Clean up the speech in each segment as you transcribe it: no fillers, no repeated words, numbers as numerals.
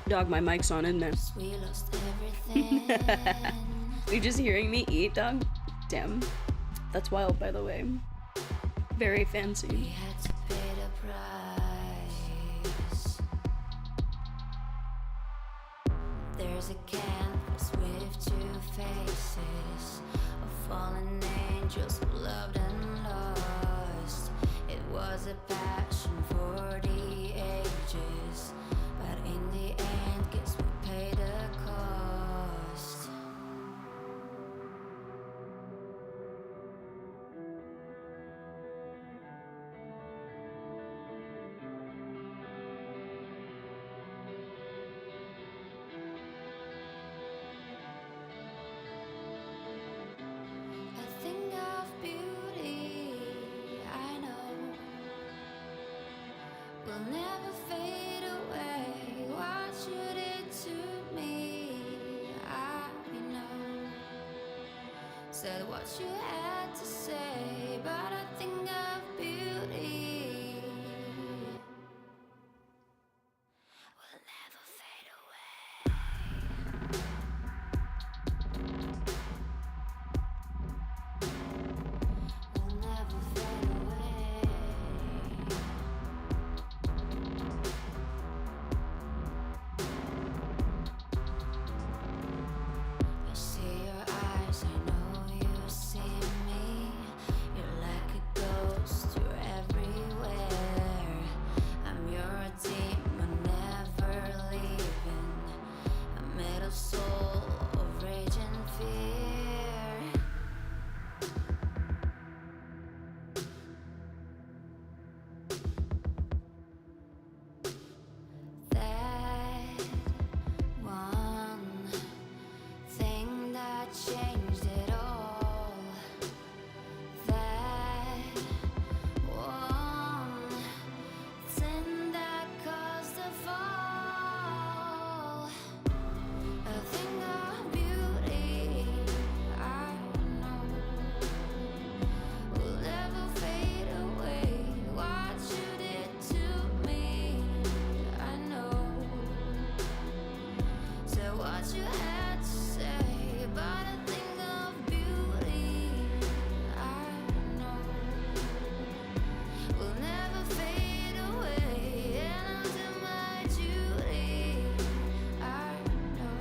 Dog, my mic's on in there. You just hearing me eat, dog? Damn. That's wild, by the way. Very fancy. We had to pay the price. There's a canvas with two faces of fallen angels who loved and lost. It was a passion for the ages, but in the end, guess we paid the cost. I think of beauty, I know, will never fade away. What you did to me said what you had to say, but I think of beauty will never fade away. Will never fade away. I see your eyes, I know you see me. You're like a ghost, you're everywhere. I'm your demon, never leaving. I'm made of soul, of rage and fear. That one thing that changed it all. That one thing that caused the fall. A thing of beauty, I know, will never fade away. What you did to me, I know. Say what you had to say, but a thing of beauty, I know, will never fade away. And I'll do my duty, I know.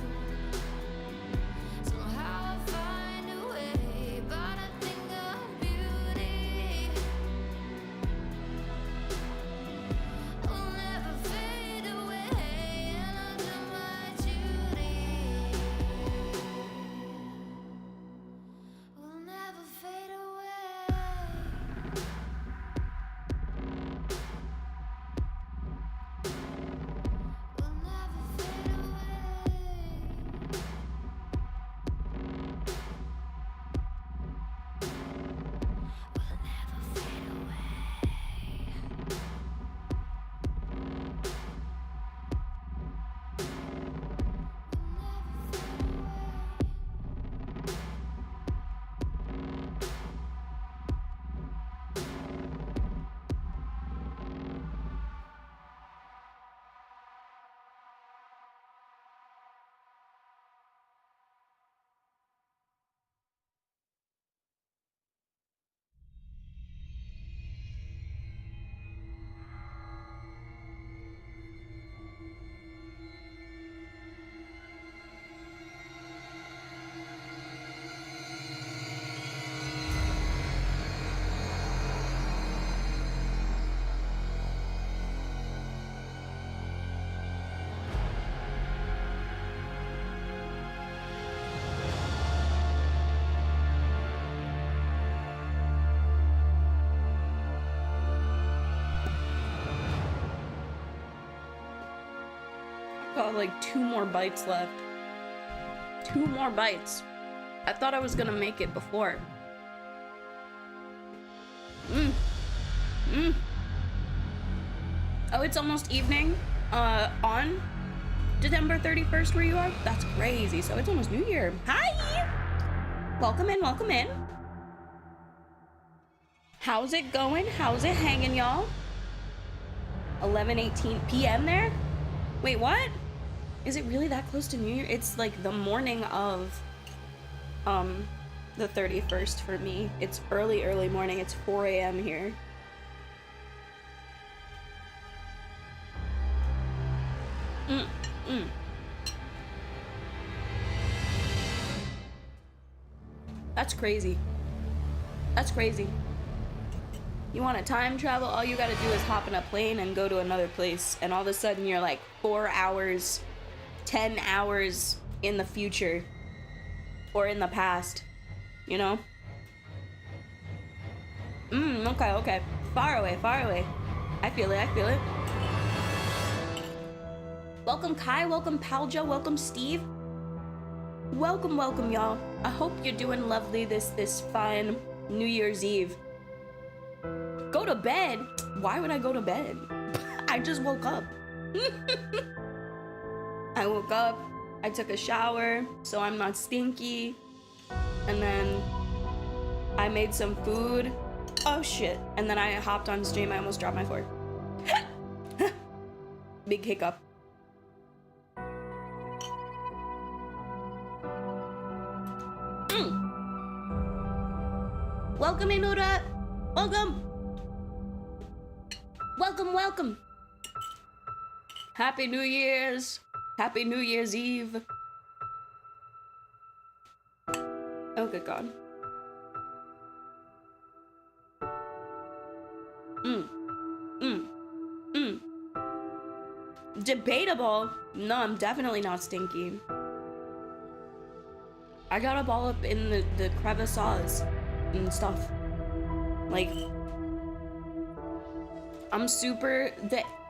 Somehow I'll find a way, but a thing of beauty will never fade away. And I'll do my duty will never fade away. Will never fade away. Will never fade away. Got like 2 more bites left. 2 more bites. I thought I was gonna make it before. Oh, it's almost evening. On December 31st where you are? That's crazy. So it's almost New Year. Hi! Welcome in, welcome in. How's it going? How's it hanging, y'all? 11:18 p.m. there? Wait, what? Is it really that close to New Year? It's like the morning of the 31st for me. It's early morning. It's 4 a.m. here. That's crazy. That's crazy. You want to time travel, all you gotta do is hop in a plane and go to another place, and all of a sudden you're like 4 hours, 10 hours in the future, or in the past, you know? Okay. Far away. I feel it. Welcome Kai, welcome Palja, welcome Steve. Welcome y'all. I hope you're doing lovely this fine New Year's Eve. Go to bed? Why would I go to bed? I just woke up. I woke up, I took a shower, so I'm not stinky. And then I made some food. Oh shit. And then I hopped on stream. I almost dropped my fork. Big hiccup. Welcome, Inura. Welcome. Welcome, welcome. Happy New Year's. Happy New Year's Eve. Oh, good God. Debatable. No, I'm definitely not stinky. I got up all up in the crevices and stuff. Like, I'm super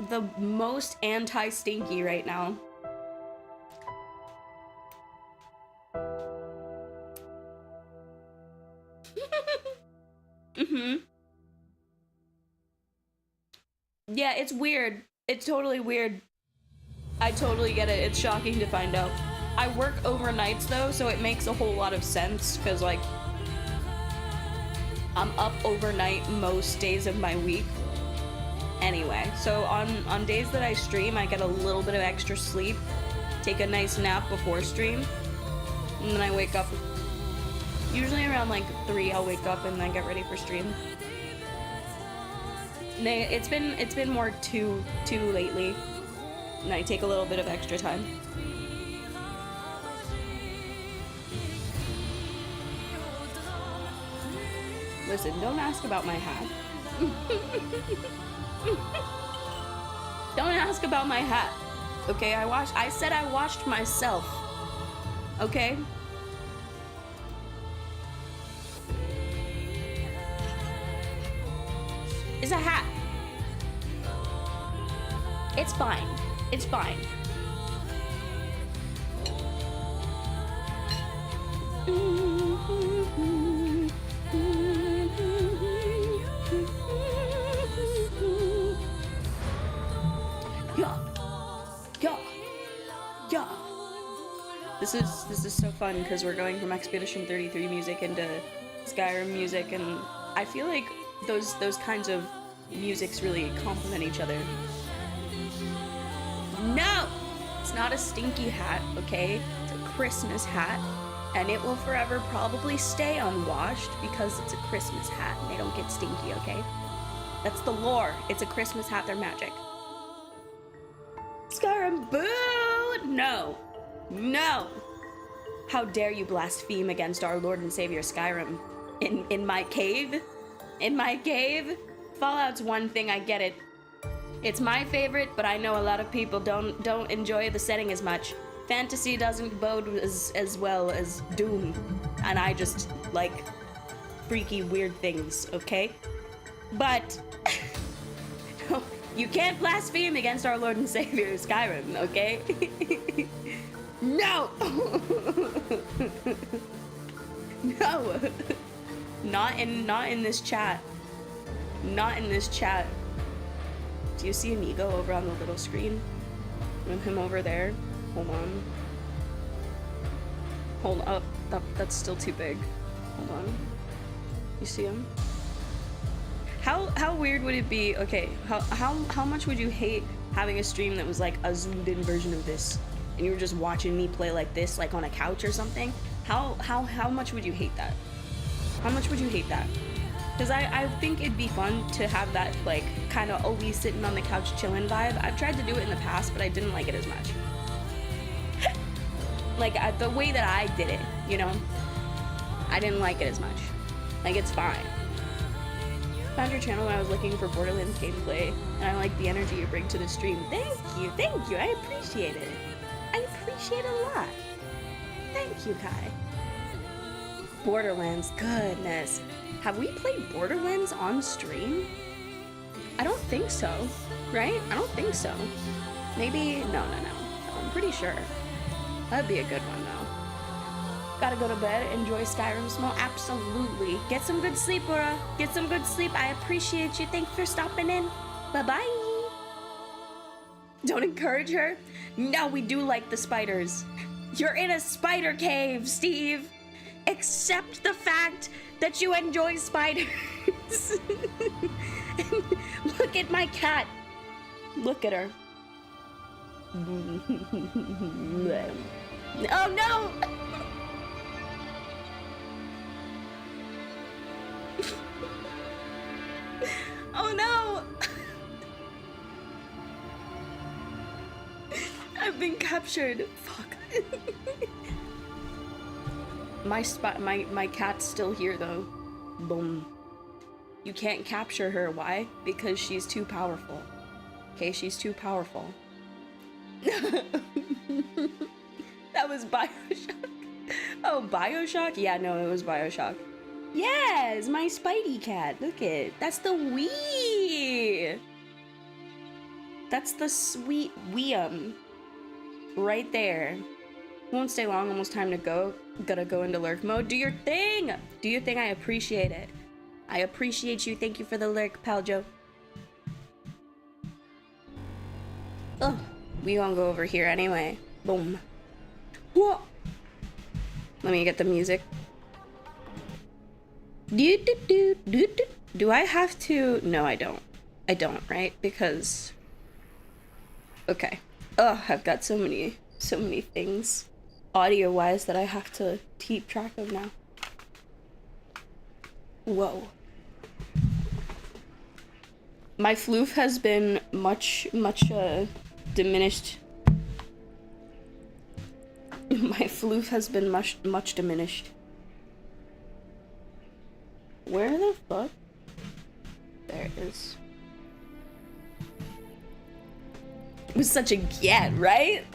the most anti-stinky right now. Yeah, it's weird. It's totally weird. I totally get it. It's shocking to find out. I work overnights though, so it makes a whole lot of sense because like I'm up overnight most days of my week. Anyway, so on days that I stream, I get a little bit of extra sleep, take a nice nap before stream, and then I wake up. Usually around like 3, I'll wake up and then get ready for stream. It's been more 2 lately, and I take a little bit of extra time. Listen, don't ask about my hat. Don't ask about my hat. Okay, I said I washed myself. Okay? It's a hat. It's fine. It's fine. Yeah. This is so fun because we're going from Expedition 33 music into Skyrim music, and I feel like those kinds of musics really complement each other. No! It's not a stinky hat, okay? It's a Christmas hat, and it will forever probably stay unwashed because it's a Christmas hat and they don't get stinky, okay? That's the lore. It's a Christmas hat, they're magic. Skyrim, boo! No. No! How dare you blaspheme against our Lord and Savior Skyrim? In my cave? In my cave? Fallout's one thing, I get it. It's my favorite, but I know a lot of people don't enjoy the setting as much. Fantasy doesn't bode as well as Doom, and I just like freaky weird things, okay? But you can't blaspheme against our Lord and Savior Skyrim, okay? No! No! Not in this chat. Not in this chat. Do you see Inigo over on the little screen? With him over there? Hold on. Hold up. That's still too big. Hold on. You see him? How weird would it be? Okay, how much would you hate having a stream that was like a zoomed in version of this, and you were just watching me play like this, like on a couch or something? How much would you hate that? How much would you hate that? Because I think it'd be fun to have that, like, kind of always sitting on the couch chilling vibe. I've tried to do it in the past, but I didn't like it as much. Like, the way that I did it, you know? I didn't like it as much. Like, it's fine. Found your channel when I was looking for Borderlands gameplay, and I like the energy you bring to the stream. Thank you, I appreciate it. I appreciate it a lot. Thank you, Kai. Borderlands, goodness. Have we played Borderlands on stream? I don't think so, right? I don't think so. Maybe, no. I'm pretty sure. That'd be a good one, though. Gotta go to bed, enjoy Skyrim small. Absolutely. Get some good sleep, Laura. Get some good sleep. I appreciate you. Thanks for stopping in. Bye-bye. Don't encourage her. No, we do like the spiders. You're in a spider cave, Steve. accept the fact that you enjoy spiders. Look at my cat. Look at her. Oh no! Oh no! I've been captured. Fuck. My cat's still here though. Boom. You can't capture her. Why? Because she's too powerful. Okay, she's too powerful. That was BioShock. Oh, BioShock? Yeah, no, it was BioShock. Yes, my Spidey cat. Look it. That's the Wii. That's the sweet Wiium. Right there. Won't stay long, almost time to go. Gotta go into lurk mode. Do your thing! Do your thing, I appreciate it. I appreciate you. Thank you for the lurk, pal Joe. Oh, we gonna go over here anyway. Boom. Whoa! Let me get the music. Do I have to? No, I don't. I don't, right? Because... Okay. Oh, I've got so many things audio-wise that I have to keep track of now. Whoa. My floof has been much diminished. My floof has been much diminished. Where the fuck? There it is. It was such a get, right?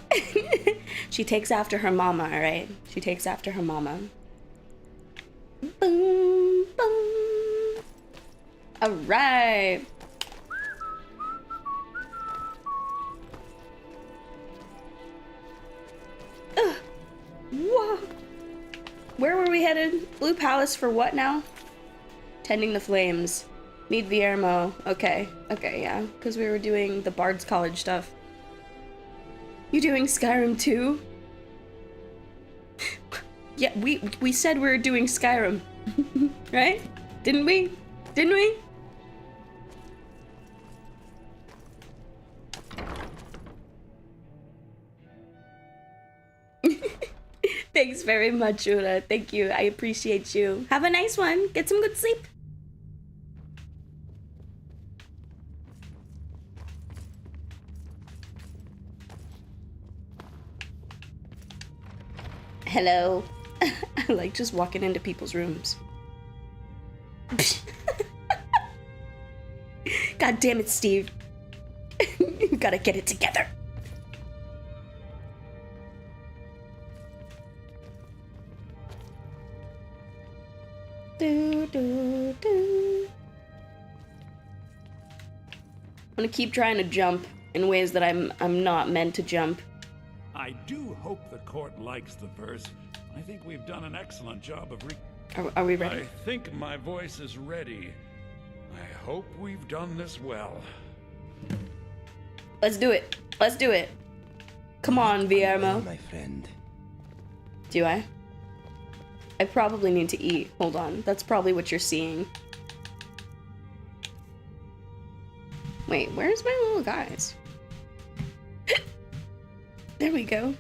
She takes after her mama, alright? She takes after her mama. Boom, boom. Alright. Whoa. Where were we headed? Blue Palace for what now? Tending the flames. Meet Viermo. Okay. Okay, yeah. Because we were doing the Bard's College stuff. You doing Skyrim too? Yeah, we said we were doing Skyrim. Right? Didn't we? Didn't we? Thanks very much, Una. Thank you. I appreciate you. Have a nice one. Get some good sleep. Hello. I like just walking into people's rooms. God damn it, Steve. You gotta get it together. Do, do, do. I'm gonna keep trying to jump in ways that I'm not meant to jump. I do hope the court likes the verse. I think we've done an excellent job of Are we ready? I think my voice is ready. I hope we've done this well. Let's do it. Let's do it. Come on, Viermo. My friend. Do I? I probably need to eat. Hold on. That's probably what you're seeing. Wait, where's my little guys? There we go.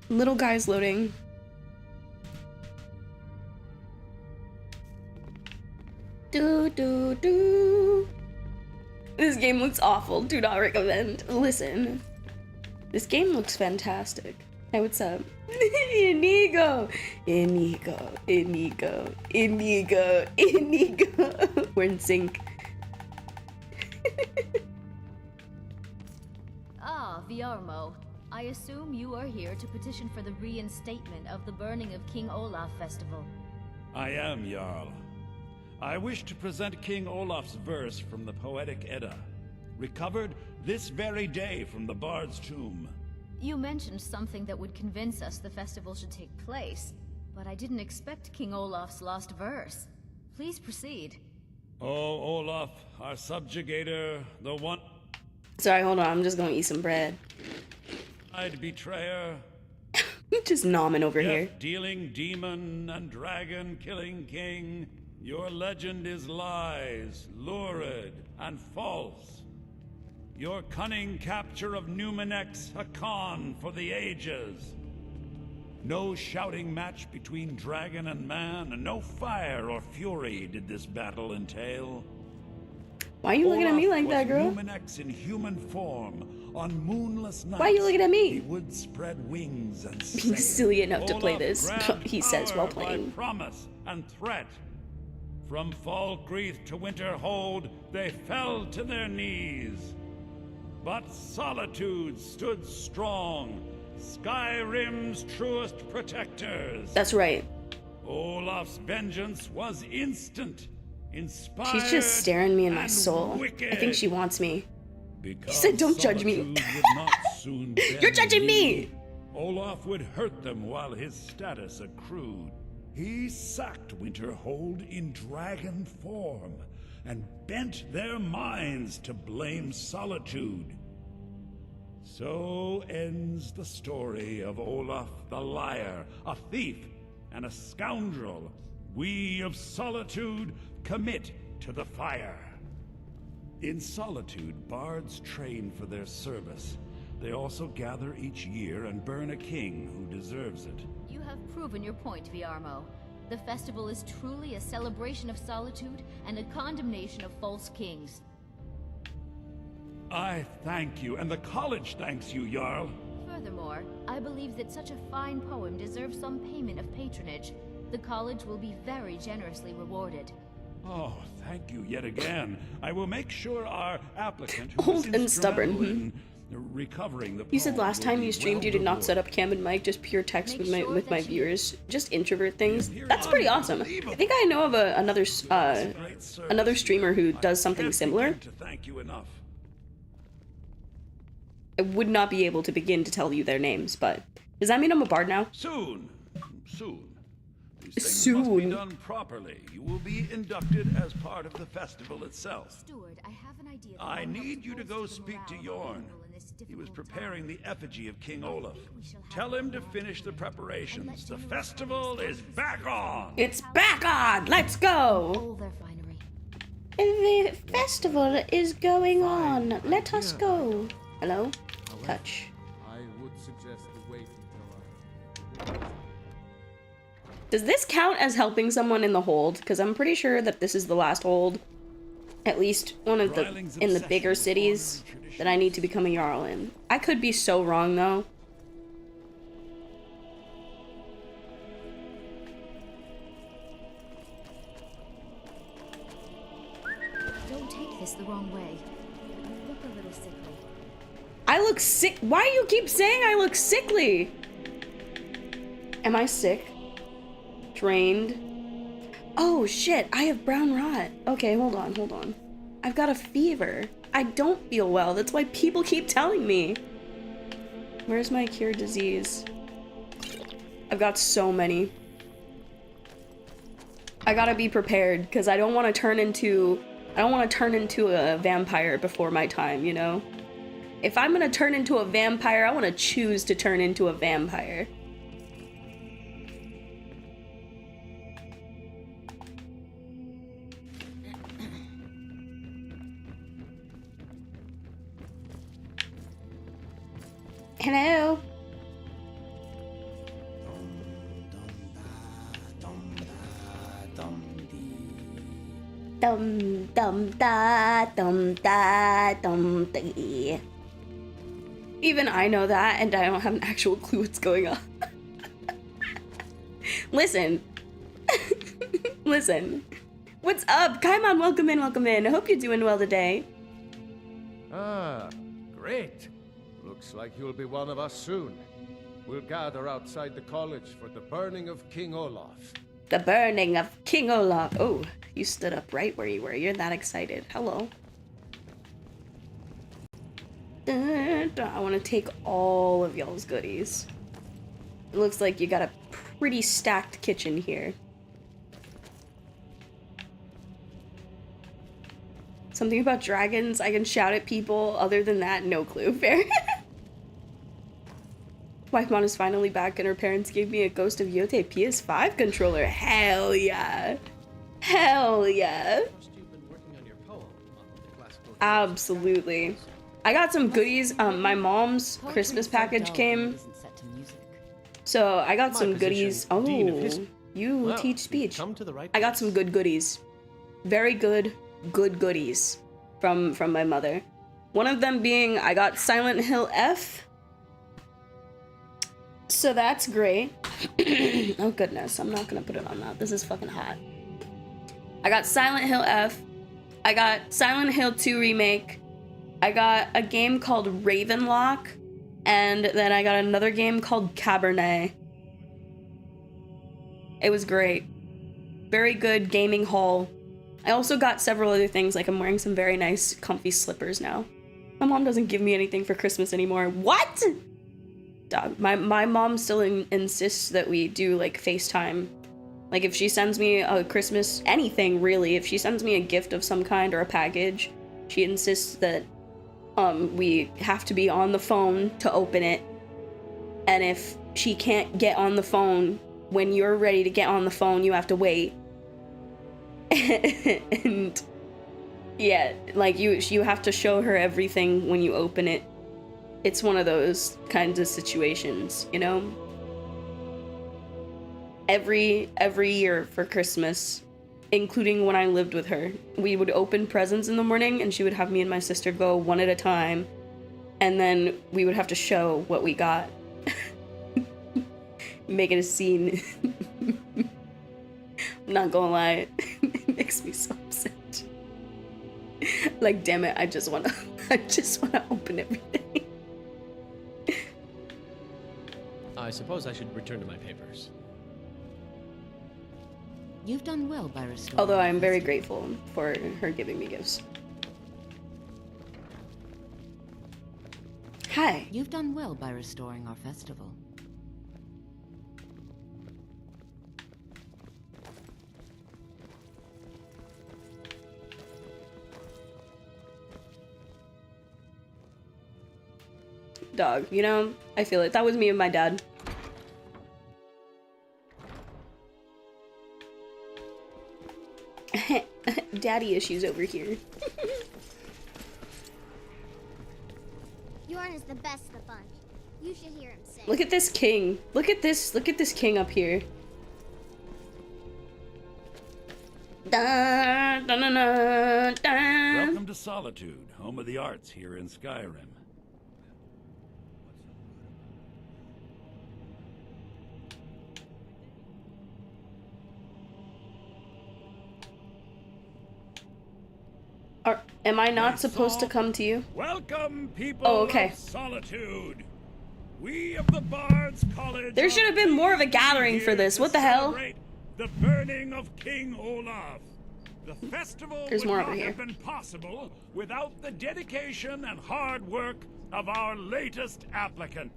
Little guy's loading. Do do do. This game looks awful. Do not recommend. Listen. This game looks fantastic. Hey, what's up? Inigo! Inigo. Inigo. Inigo. Inigo. We're in sync. Ah, Viermo. I assume you are here to petition for the reinstatement of the burning of King Olaf Festival. I am, Jarl. I wish to present King Olaf's verse from the Poetic Edda, recovered this very day from the Bard's tomb. You mentioned something that would convince us the festival should take place, but I didn't expect King Olaf's lost verse. Please proceed. O Olaf, our subjugator, the one-eyed Sorry, hold on. I'm just gonna eat some bread. betrayer, Just nomming over here. Death-dealing demon and dragon-killing king, your legend is lies, lurid, and false. Your cunning capture of Numenx, a con for the ages. No shouting match between dragon and man, and no fire or fury did this battle entail. Why are you looking at me like that, girl? Numenx in human form, on moonless nights. Why are you looking at me? He would spread wings and Being silly enough to play Olaf this, grabbed he says while power by playing. promise and threat. From Falkreath to Winterhold, they fell to their knees. But Solitude stood strong, Skyrim's truest protectors. That's right. Olaf's vengeance was instant, inspired. She's just staring me in my and soul. wicked. I think she wants me. Because said, "Don't judge me." Solitude would not soon You're bend judging the me! knee. Olaf would hurt them while his status accrued. He sacked Winterhold in dragon form and bent their minds to blame Solitude. So ends the story of Olaf the liar, a thief and a scoundrel. We of Solitude commit to the fire. In Solitude, bards train for their service. They also gather each year and burn a king who deserves it. You have proven your point, Viarmo. The festival is truly a celebration of solitude and a condemnation of false kings. I thank you, and the college thanks you, Jarl. Furthermore, I believe that such a fine poem deserves some payment of patronage. The college will be very generously rewarded. Oh, thank you yet again. I will make sure our applicant, who Old is and stubborn. instrumental in recovering the You said poem, last will time be you streamed well you did not set rewarded. up cam and mic, just pure text Make with my sure with my that you- viewers, just introvert things. That's pretty awesome. I think I know of another Great service. another streamer who I does something can't similar. begin to thank you enough. I would not be able to begin to tell you their names, but does that mean I'm a bard now? Soon. These things must be Soon. done properly. You will be inducted as part of the festival itself. Steward, I have an idea that I will help need you to boost go the speak to morale of Yorn. people in this He was difficult preparing time. the effigy of King Olaf. we shall have Tell a him to long finish the dinner preparations. The and let festival January is back on! It's back on! Let's go! all their finery. The festival is going on. Let us go. Hello? Touch. I would suggest we wait until Does this count as helping someone in the hold? Because I'm pretty sure that this is the last hold. At least one of the in the bigger cities that I need to become a Jarl in. I could be so wrong though. Don't take this the wrong way. You look a little sickly. I look sick. Why do you keep saying I look sickly? Am I sick? Drained? Oh shit, I have brown rot. Okay, hold on. I've got a fever. I don't feel well. That's why people keep telling me. Where's my cure disease? I've got so many. I gotta be prepared because I don't want to turn into a vampire before my time, you know? If I'm gonna turn into a vampire, I want to choose to turn into a vampire. Hello? Dum dum da dum da dum dee. Even I know that, and I don't have an actual clue what's going on. Listen. Listen. What's up? Kaimon, welcome in. I hope you're doing well today. Ah, great. Looks like you'll be one of us soon. We'll gather outside the college for the burning of King Olaf. The burning of King Olaf. Oh, you stood up right where you were. You're that excited. Hello. I want to take all of y'all's goodies. It looks like you got a pretty stacked kitchen here. Something about dragons. I can shout at people. Other than that, no clue. Fair. My mom is finally back and her parents gave me a Ghost of Yote PS5 controller. Hell yeah. Hell yeah. Absolutely. I got some goodies. My mom's Christmas package came. So I got some goodies. Oh, you teach speech. I got some good goodies. Very good goodies from my mother. One of them being I got Silent Hill F. So that's great. Oh goodness, I'm not gonna put it on that. This is fucking hot. I got Silent Hill F. I got Silent Hill 2 Remake. I got a game called Ravenlock. And then I got another game called Cabernet. It was great. Very good gaming haul. I also got several other things, like I'm wearing some very nice comfy slippers now. My mom doesn't give me anything for Christmas anymore. What? Dog, my mom still insists that we do like FaceTime. Like if she sends me a Christmas, anything really, if she sends me a gift of some kind or a package, she insists that we have to be on the phone to open it. And if she can't get on the phone, when you're ready to get on the phone, you have to wait. And yeah, like you have to show her everything when you open it. It's one of those kinds of situations, you know? Every year for Christmas, including when I lived with her, we would open presents in the morning and she would have me and my sister go one at a time, and then we would have to show what we got. Make it a scene. I'm not gonna lie, it makes me so upset. Like, damn it, I just wanna open everything. I suppose I should return to my papers. You've done well by restoring. Although I'm very grateful for her giving me gifts. Hi. You've done well by restoring our festival. Dog, you know, I feel it. That was me and my dad. Daddy issues over here. Yorn is the best of the bunch. You should hear him sing. Look at this king. Look at this king up here. Da, da, da, da, da. Welcome to Solitude, home of the arts here in Skyrim. Am I not supposed to come to you? Welcome, people okay. of Solitude. We of the Bards College. There should have been more of a gathering for this. What the hell? The burning of King Olaf. The festival There's more would over not here. have been possible without the dedication and hard work of our latest applicant.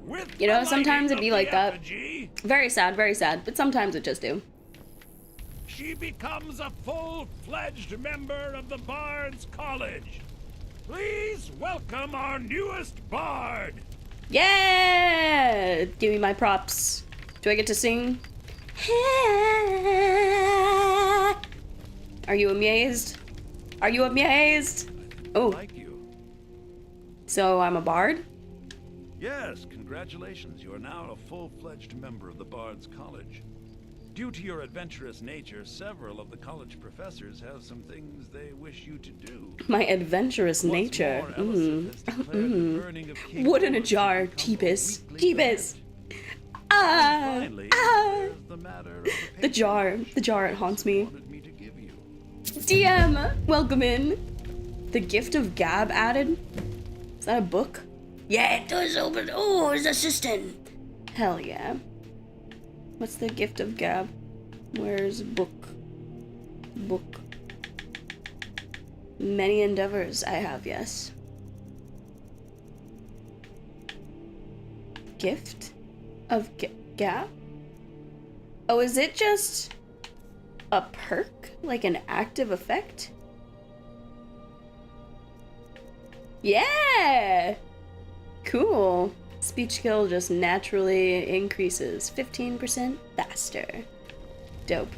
With You know, the sometimes lighting it'd be of like the that. effigy, Very sad, but sometimes it just do. she becomes a full-fledged member of the Bards College. Please welcome our newest bard. Yeah! Give me my props. Do I get to sing? Are you amazed? Are you amazed? Oh, Like you. so I'm a bard? Yes, congratulations. You are now a full-fledged member of the Bards College. Due to your adventurous nature, several of the college professors have some things they wish you to do. My adventurous What's nature. more, Ellison has declared the burning of King Wood in a Olaf jar. to become a Jeebus. weekly Jeebus. event. Ah! Finally, Ah! there's the matter of The jar. The jar, it haunts me. wanted me to give you. DM, welcome in. The Gift of Gab added? Is that a book? Yeah, it does open. Oh, his assistant. Hell yeah. What's the Gift of Gab? Where's book? Book. Many endeavors I have, yes. Gift of Gab? Oh, is it just a perk? Like an active effect? Yeah! Cool. Speech skill just naturally increases 15% faster. Dope.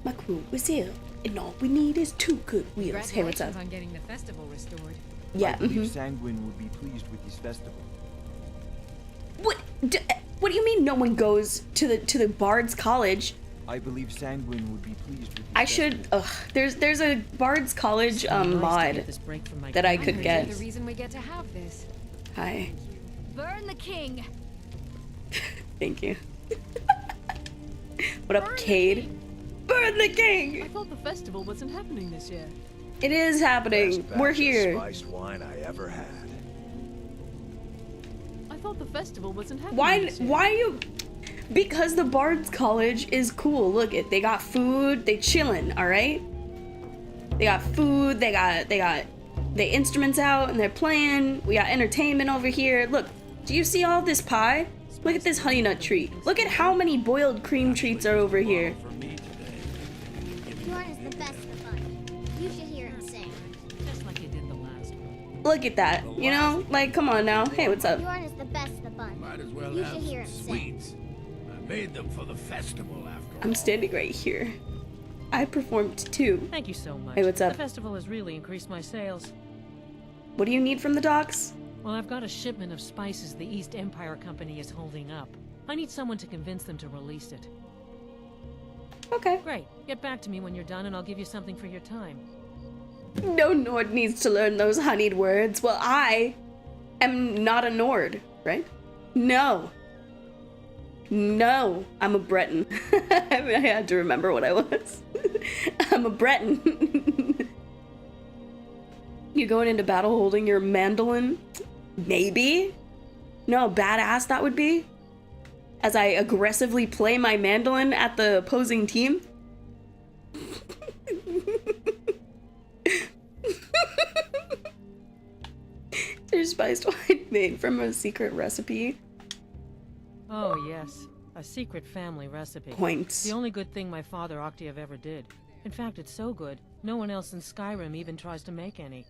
My crew is here, and all we need is 2 good wheels. Hey, what's up? On getting the festival restored. Yeah. I believe Sanguine would be pleased with this festival. What do you mean no one goes to the Bard's College? I believe Sanguine would be pleased with this I should. There's a Bard's College mod that I could get. The reason we get to have this. Hi. Burn the king! Thank you. What up, Cade? Burn the king! I thought the festival wasn't happening this year. It is happening. Best We're batch of here. Spiced wine I ever had. I thought the festival wasn't happening Why? this year. Why you? Because the Bard's College is cool. Look it. They got food. They chillin'. All right. They got food. They got the instruments out and they're playing. We got entertainment over here. Look. Do you see all this pie? Look at this honey nut treat. Look at how many boiled cream treats are over here. Bjorn is the best of the bunch. You should hear him sing. Just like you did the last one. Look at that. You know, like, come on now. Hey, what's up? Bjorn is the best of the bunch. Might as well You have should hear him some sing. sweets. I made them for the festival after all. I'm standing right here. I performed too. Thank you so much. Hey, what's up? The festival has really increased my sales. What do you need from the docks? Well, I've got a shipment of spices the East Empire Company is holding up. I need someone to convince them to release it. Okay. Great. Get back to me when you're done and I'll give you something for your time. No Nord needs to learn those honeyed words. Well, I am not a Nord, right? No. No, I'm a Breton. I had to remember what I was. I'm a Breton. You going into battle holding your mandolin? Maybe. No, badass that would be. As I aggressively play my mandolin at the opposing team. There's spiced wine made from a secret recipe. Oh, yes. A secret family recipe. Points. The only good thing my father Octave ever did. In fact, it's so good, no one else in Skyrim even tries to make any.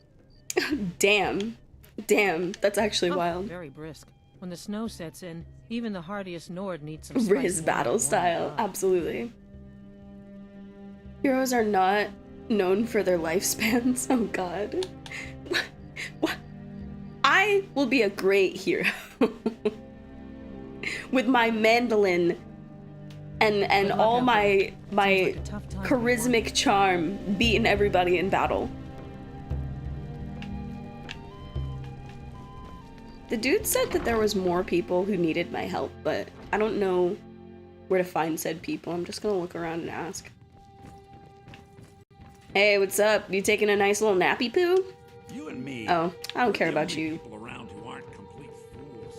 Damn. Damn, that's actually I'm wild. Very brisk. When the snow sets in, even the hardiest Nord needs some Riz spice battle wine. style, absolutely. Heroes are not known for their lifespans. Oh god. What? I will be a great hero. With my mandolin and all my charismatic charm beating everybody in battle. The dude said that there was more people who needed my help, but I don't know where to find said people. I'm just gonna look around and ask. Hey, what's up? You taking a nice little nappy poo? You and me. Oh, I don't care we're the about only you. People around who aren't complete fools.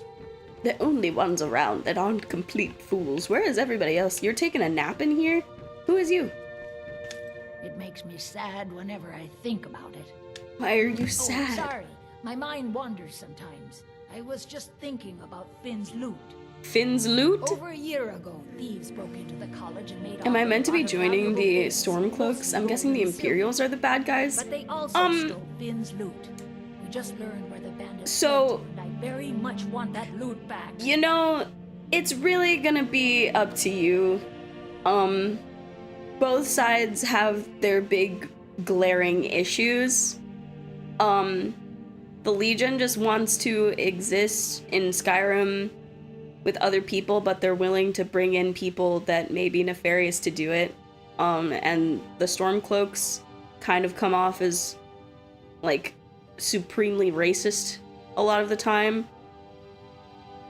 The only ones around that aren't complete fools. Where is everybody else? You're taking a nap in here? Who is you? It makes me sad whenever I think about it. Why are you Oh, sad? sorry. My mind wanders sometimes. I was just thinking about Finn's loot. Finn's loot? Over a year ago, thieves broke into the college and made Am I off meant to with be a lot of joining valuable the goods, Stormcloaks? mostly I'm guessing the gold and silver. Imperials are the bad guys. But they also stole Finn's loot. We just learned where the bandits So- went, and I very much want that loot back. You know, it's really gonna be up to you. Both sides have their big glaring issues. The Legion just wants to exist in Skyrim with other people, but they're willing to bring in people that may be nefarious to do it. And the Stormcloaks kind of come off as, like, supremely racist a lot of the time.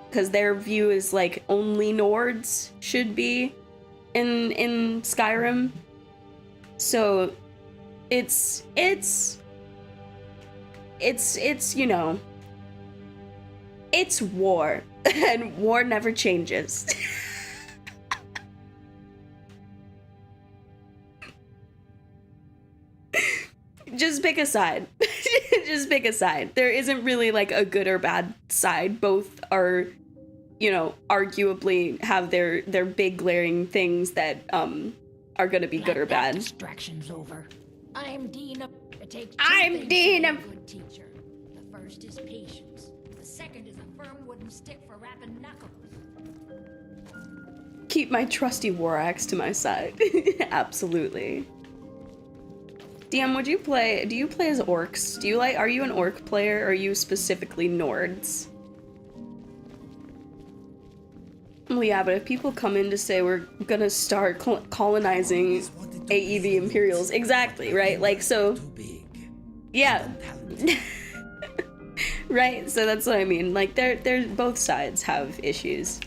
Because their view is, like, only Nords should be in Skyrim. So, it's, you know, it's war, and war never changes. Just pick a side. Just pick a side. There isn't really like a good or bad side. Both are, you know, arguably have their big glaring things that are gonna be good or bad. Distraction's over. I'm Dean of... It takes two I'm things to Dean be a of- good teacher. The first is patience. The second is a firm wooden stick for rapping knuckles. Keep my trusty war axe to my side. Absolutely. DM, do you play as orcs? Are you an orc player, or are you specifically Nords? Well, yeah, but if people come in to say we're gonna start colonizing AE the Imperials, exactly, right? Like, so, yeah. Right, so that's what I mean. Like, they're both sides have issues.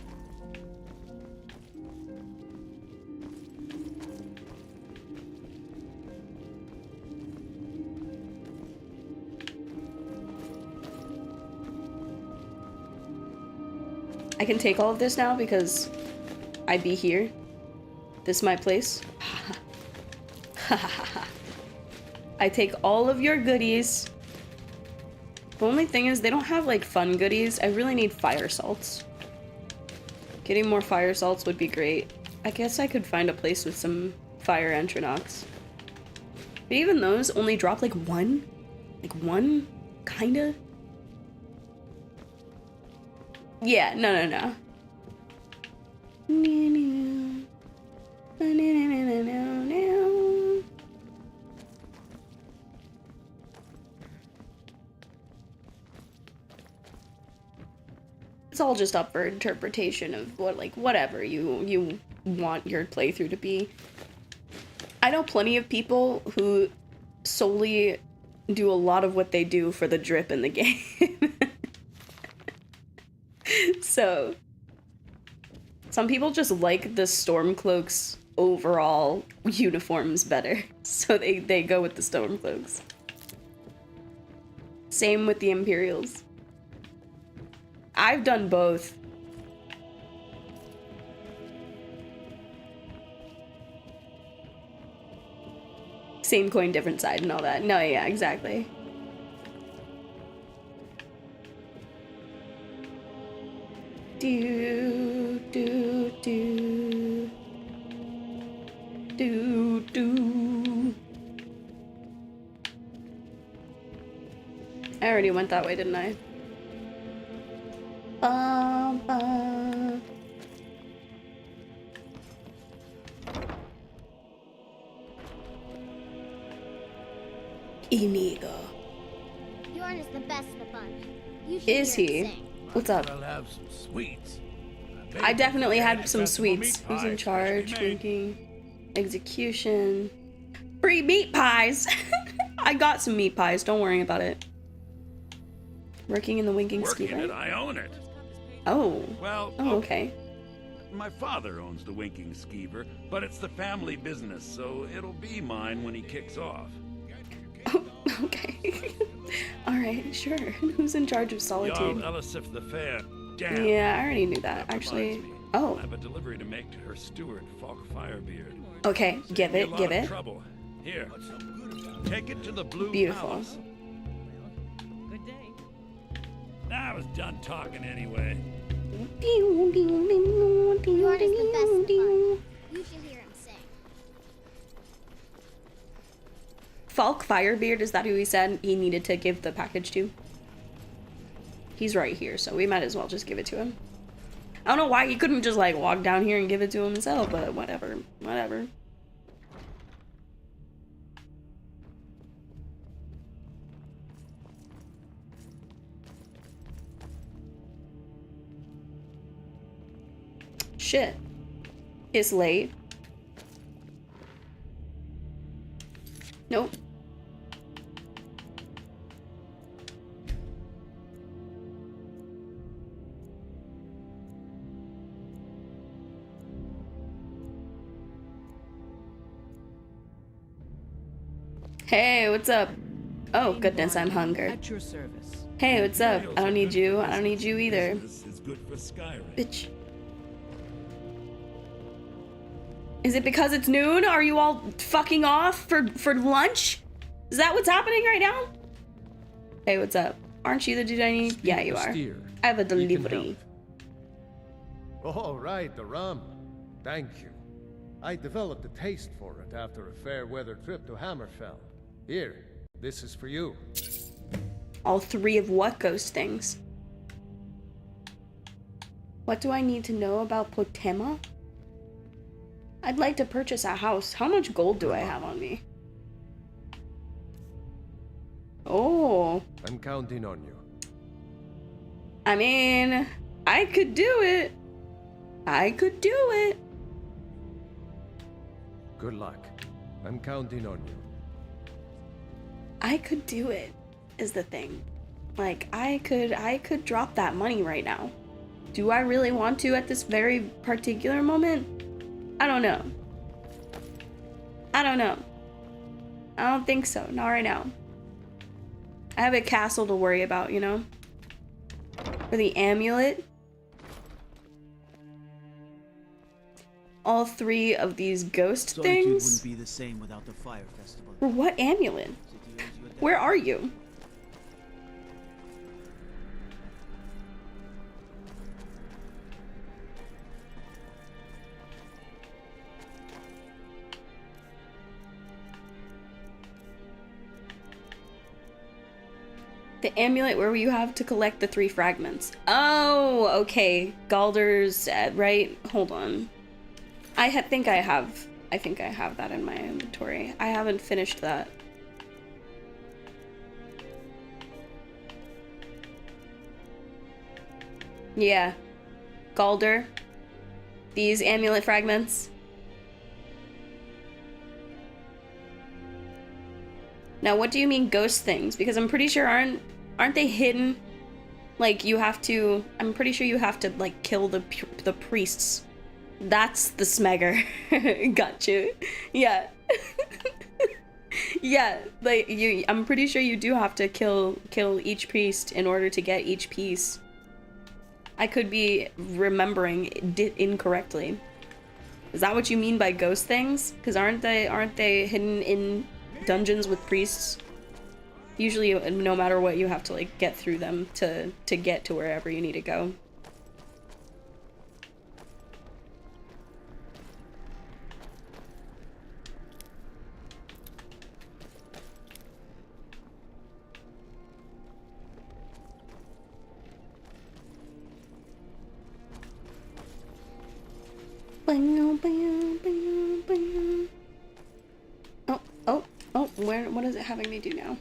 I can take all of this now because I be here. This is my place. I take all of your goodies. The only thing is they don't have like fun goodies. I really need fire salts. Getting more fire salts would be great. I guess I could find a place with some fire entronox. But even those only drop like one? Like one? Kinda? Yeah, no. It's all just up for interpretation of what, like, whatever you want your playthrough to be. I know plenty of people who solely do a lot of what they do for the drip in the game. So, some people just like the Stormcloaks' overall uniforms better, so they go with the Stormcloaks. Same with the Imperials. I've done both. Same coin, different side and all that. No, yeah, exactly. Do do do do do. I already went that way, didn't I? Inigo. Bjorn is the best of the bunch. You should Is hear he? him sing. What's up? I'll have some sweets. I definitely had some sweets. Meat Who's in pies, charge? freshly made. Winking. Execution. Free meat pies! I got some meat pies, don't worry about it. Working in the winking Working ski, right? it, I own it. Oh. Well, Oh, okay. My father owns the Winking Skeever, but it's the family business, so it'll be mine when he kicks off. Oh, okay. Alright, sure. Who's in charge of Solitude? Jarl Elisif the Fair. Damn. Yeah, I already knew that, actually. Reminds me, Oh, I have a delivery to make to her steward, Falk Firebeard. okay. Give Me a it, lot give of it. Trouble. Here. Take it to the Blue Beautiful. Palace. Good day. I was done talking anyway. Bjorn is the best of the bunch. You should hear him sing. Falk Firebeard, is that who he said he needed to give the package to? He's right here, so we might as well just give it to him. I don't know why he couldn't just like walk down here and give it to himself, but whatever, whatever. Shit. It's late. Nope. Hey, what's up? Oh, goodness, I'm hungry. At your service. Hey, what's up? I don't need you. I don't need you either. This is good for Skyrim. Bitch. Is it because it's noon? Are you all fucking off for lunch? Is that what's happening right now? Hey, what's up? Aren't you the dude I need? Yeah, you are. I have a delivery. All right, the rum. Thank you. I developed a taste for it after a fair weather trip to Hammerfell. Here, this is for you. All 3 of what ghost things? What do I need to know about Potema? I'd like to purchase a house. How much gold do I have on me? Oh. I'm counting on you. I mean, I could do it. I could do it. Good luck. I'm counting on you. I could do it, is the thing. Like, I could drop that money right now. Do I really want to at this very particular moment? I don't know. I don't know. I don't think so. Not right now. I have a castle to worry about, you know? For the amulet. All 3 of these ghost Solitude things. wouldn't be the same without the fire festival. For what amulet? Where are you? The amulet where you have to collect the 3 fragments. Oh, okay. Galder's, right? Hold on. I think I have that in my inventory. I haven't finished that. Yeah. Galder. These amulet fragments. Now, what do you mean ghost things? Because I'm pretty sure aren't they hidden? Like, you have to, I'm pretty sure you have to, like, kill the priests. That's the smegger. Got you. Yeah. Yeah, like, I'm pretty sure you do have to kill each priest in order to get each piece. I could be remembering it incorrectly. Is that what you mean by ghost things? Because aren't they hidden in dungeons with priests? Usually, no matter what, you have to like get through them to get to wherever you need to go. Oh, what is it having me do now?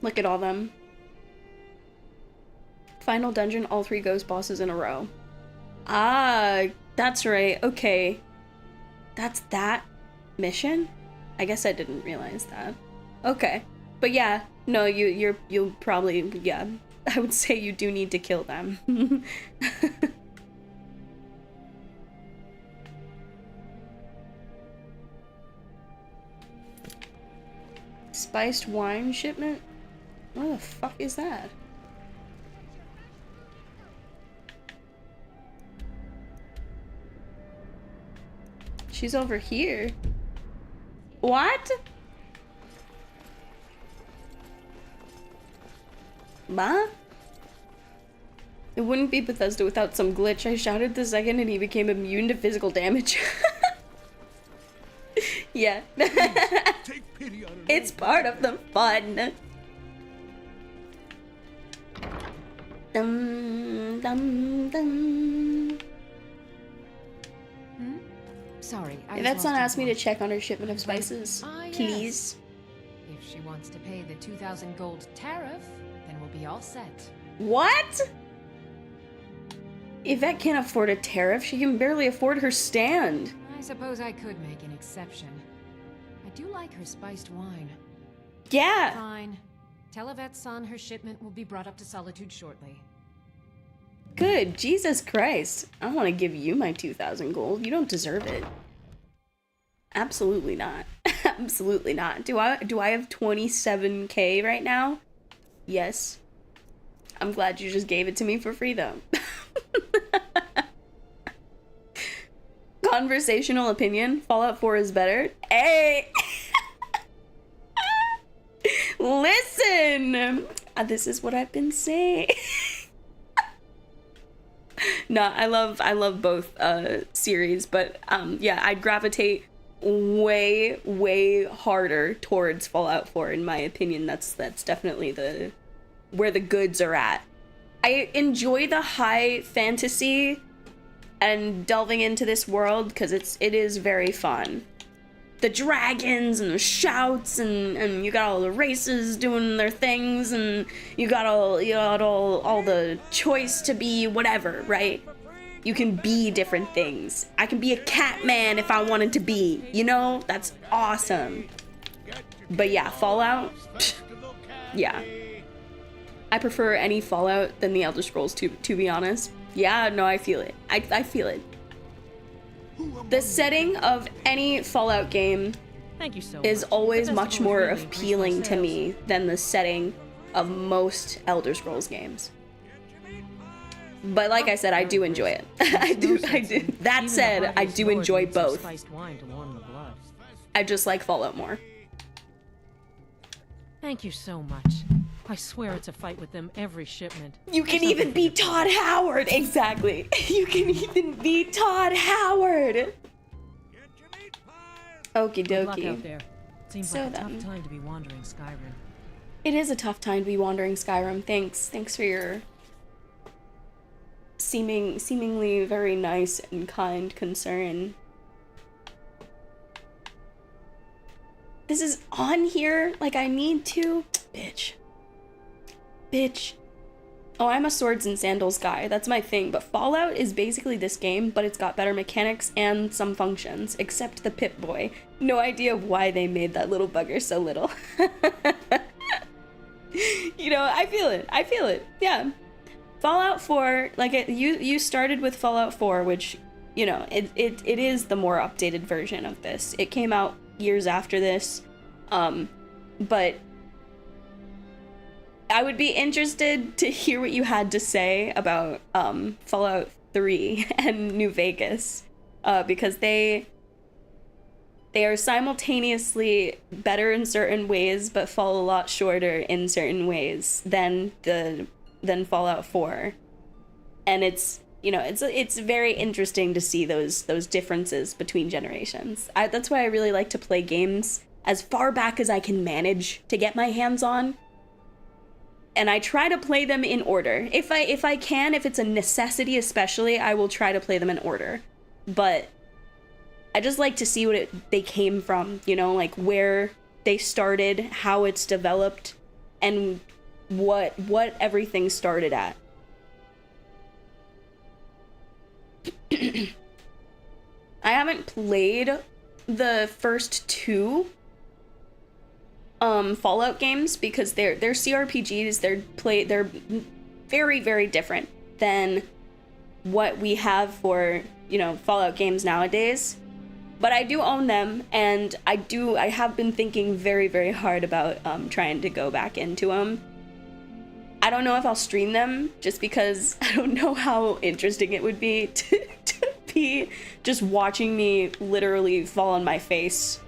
Look at all them. Final dungeon, all 3 ghost bosses in a row. Ah, that's right. Okay. That's that mission? I guess I didn't realize that. Okay. But yeah, no, you'll probably, yeah. I would say you do need to kill them. Spiced wine shipment? What the fuck is that? She's over here. What? Ma? It wouldn't be Bethesda without some glitch. I shouted the second and he became immune to physical damage. Yeah. It's part of the fun. Dum, dum, dum. Sorry, Yvette's not asked me to check on her shipment of spices. Please. Yes. If she wants to pay the 2,000 gold tariff, then we'll be all set. What? Yvette can't afford a tariff. She can barely afford her stand. I suppose I could make an exception. I do like her spiced wine. Yeah. Fine. Tell Yvette's son her shipment will be brought up to Solitude shortly. Good. Jesus Christ. I want to give you my 2,000 gold. You don't deserve it. Absolutely not. Absolutely not. Do I have 27k right now? Yes. I'm glad you just gave it to me for free though. Conversational opinion. Fallout 4 is better. Hey! Listen! This is what I've been saying. No, I love both series, but yeah, I'd gravitate way harder towards Fallout 4 in my opinion. That's definitely where the goods are at. I enjoy the high fantasy and delving into this world because it is very fun. The dragons and the shouts and you got all the races doing their things and you got all the choice to be whatever, right? You can be different things. I can be a cat man if I wanted to be, you know? That's awesome. But yeah, Fallout, yeah. I prefer any Fallout than the Elder Scrolls to be honest. Yeah, no, I feel it. I feel it. The setting of any Fallout game is always much more appealing to me than the setting of most Elder Scrolls games. But like I said, I do enjoy it. I do. That said, I do enjoy both. I just like Fallout more. Thank you so much. I swear it's a fight with them every shipment. You can even beat Todd Howard! Exactly. You can even beat Todd Howard! Okie Good luck dokie. out there. Seems like a tough time to be wandering Skyrim. It is a tough time to be wandering Skyrim. Thanks for your seemingly very nice and kind concern. This is on here like I need to? Bitch. Oh, I'm a swords and sandals guy. That's my thing. But Fallout is basically this game, but it's got better mechanics and some functions, except the Pip-Boy. No idea why they made that little bugger so little. You know, I feel it. Yeah. Fallout 4, like you started with Fallout 4, which, you know, it is the more updated version of this. It came out years after this, but I would be interested to hear what you had to say about Fallout 3 and New Vegas, because they are simultaneously better in certain ways, but fall a lot shorter in certain ways than Fallout 4, and it's, you know, it's very interesting to see those differences between generations. That's why I really like to play games as far back as I can manage to get my hands on. And I try to play them in order. If I can, if it's a necessity especially, I will try to play them in order. But I just like to see what they came from, you know, like where they started, how it's developed, and what everything started at. I haven't played the first two Fallout games because they're CRPGs. They're very, very different than what we have for, you know, Fallout games nowadays. But I do own them, and I have been thinking very, very hard about trying to go back into them. I don't know if I'll stream them, just because I don't know how interesting it would be to be just watching me literally fall on my face.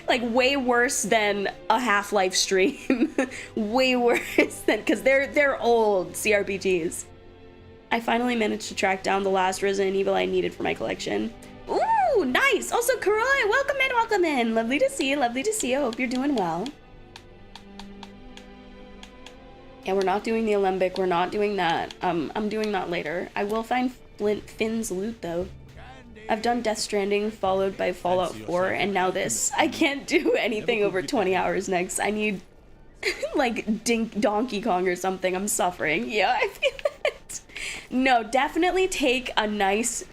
Like, way worse than a Half-Life stream. Way worse than, because they're old CRPGs. I finally managed to track down the last Resident Evil I needed for my collection. Ooh, nice! Also, Karoi, welcome in! Lovely to see you, hope you're doing well. Yeah, we're not doing the Alembic, we're not doing that. I'm doing that later. I will find Finn's loot, though. I've done Death Stranding, followed by Fallout 4, and now this. I can't do anything over 20 hours next. I need, like, Donkey Kong or something. I'm suffering. Yeah, I feel it. No, definitely take a nice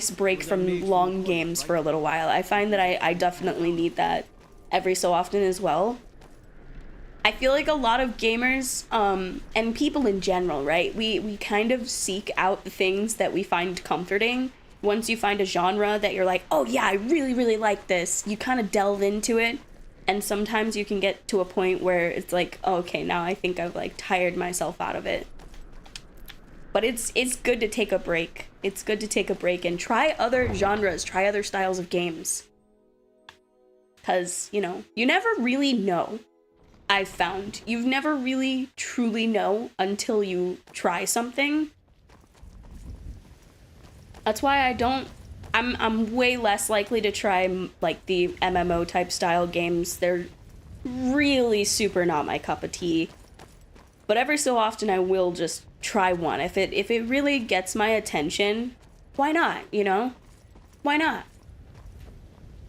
break from long games for a little while. I find that I definitely need that every so often as well. I feel like a lot of gamers, and people in general, right? We kind of seek out the things that we find comforting. Once you find a genre that you're like, oh yeah, I really, really like this, you kind of delve into it, and sometimes you can get to a point where it's like, oh, okay, now I think I've like tired myself out of it. But it's good to take a break. It's good to take a break and try other genres, try other styles of games. Because, you know, you never really know. I've found. You've never really truly know until you try something. That's why I'm way less likely to try like the MMO type style games. They're really super not my cup of tea. But every so often I will just try one. If it really gets my attention, why not, you know? Why not?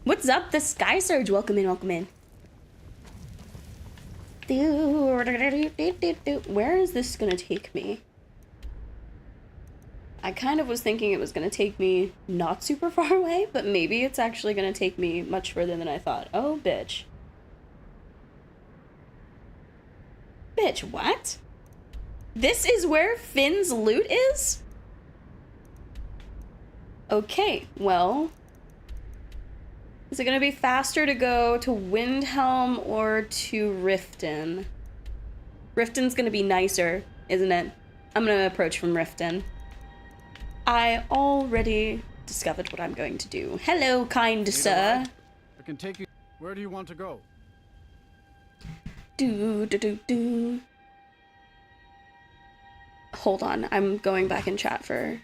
What's up, the Sky Surge? Welcome in, welcome in. Where is this gonna take me? I kind of was thinking it was gonna take me not super far away, but maybe it's actually gonna take me much further than I thought. Oh, bitch. Bitch, what? This is where Finn's loot is? Okay, well... Is it gonna be faster to go to Windhelm or to Riften? Riften's gonna be nicer, isn't it? I'm gonna approach from Riften. I already discovered what I'm going to do. Hello, kind sir. I can take you. Where do you want to go? Do. Hold on, I'm going back in chat for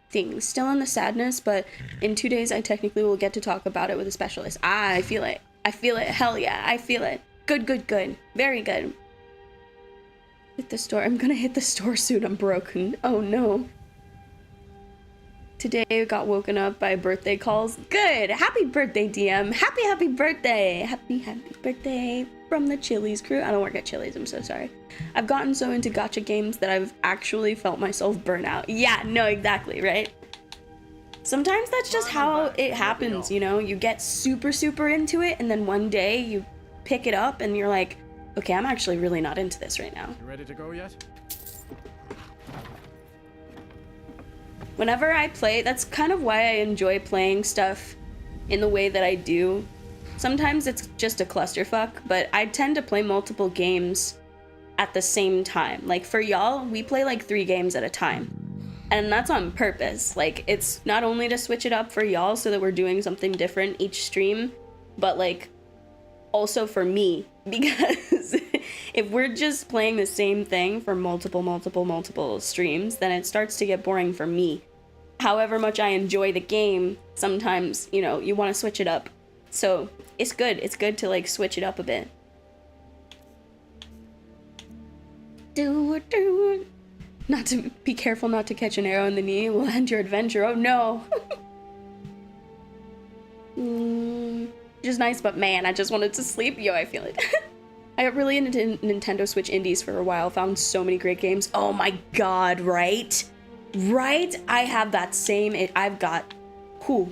things. Still in the sadness, but in 2 days I technically will get to talk about it with a specialist. Ah, I feel it. I feel it. Hell yeah, I feel it. Good, good, good. Very good. Hit the store. I'm gonna hit the store soon. I'm broken. Oh no. Today I got woken up by birthday calls. Good! Happy birthday, DM! Happy birthday! Happy birthday from the Chili's crew. I don't work at Chili's, I'm so sorry. I've gotten so into gacha games that I've actually felt myself burn out. Yeah, no, exactly, right? Sometimes that's just how it happens, you know? You get super, super into it, and then one day you pick it up and you're like, okay, I'm actually really not into this right now. You ready to go yet? Whenever I play, that's kind of why I enjoy playing stuff in the way that I do. Sometimes it's just a clusterfuck, but I tend to play multiple games at the same time. Like for y'all, we play like 3 games at a time. And that's on purpose. Like it's not only to switch it up for y'all so that we're doing something different each stream, but like also for me, because if we're just playing the same thing for multiple streams, then it starts to get boring for me. However much I enjoy the game, sometimes, you know, you want to switch it up. So it's good. It's good to like switch it up a bit. Not to be careful not to catch an arrow in the knee. It will end your adventure. Oh no. Just nice, but man, I just wanted to sleep. Yo, I feel it. I got really into Nintendo Switch indies for a while. Found so many great games. Oh my god, right? Right? I have that same... I've got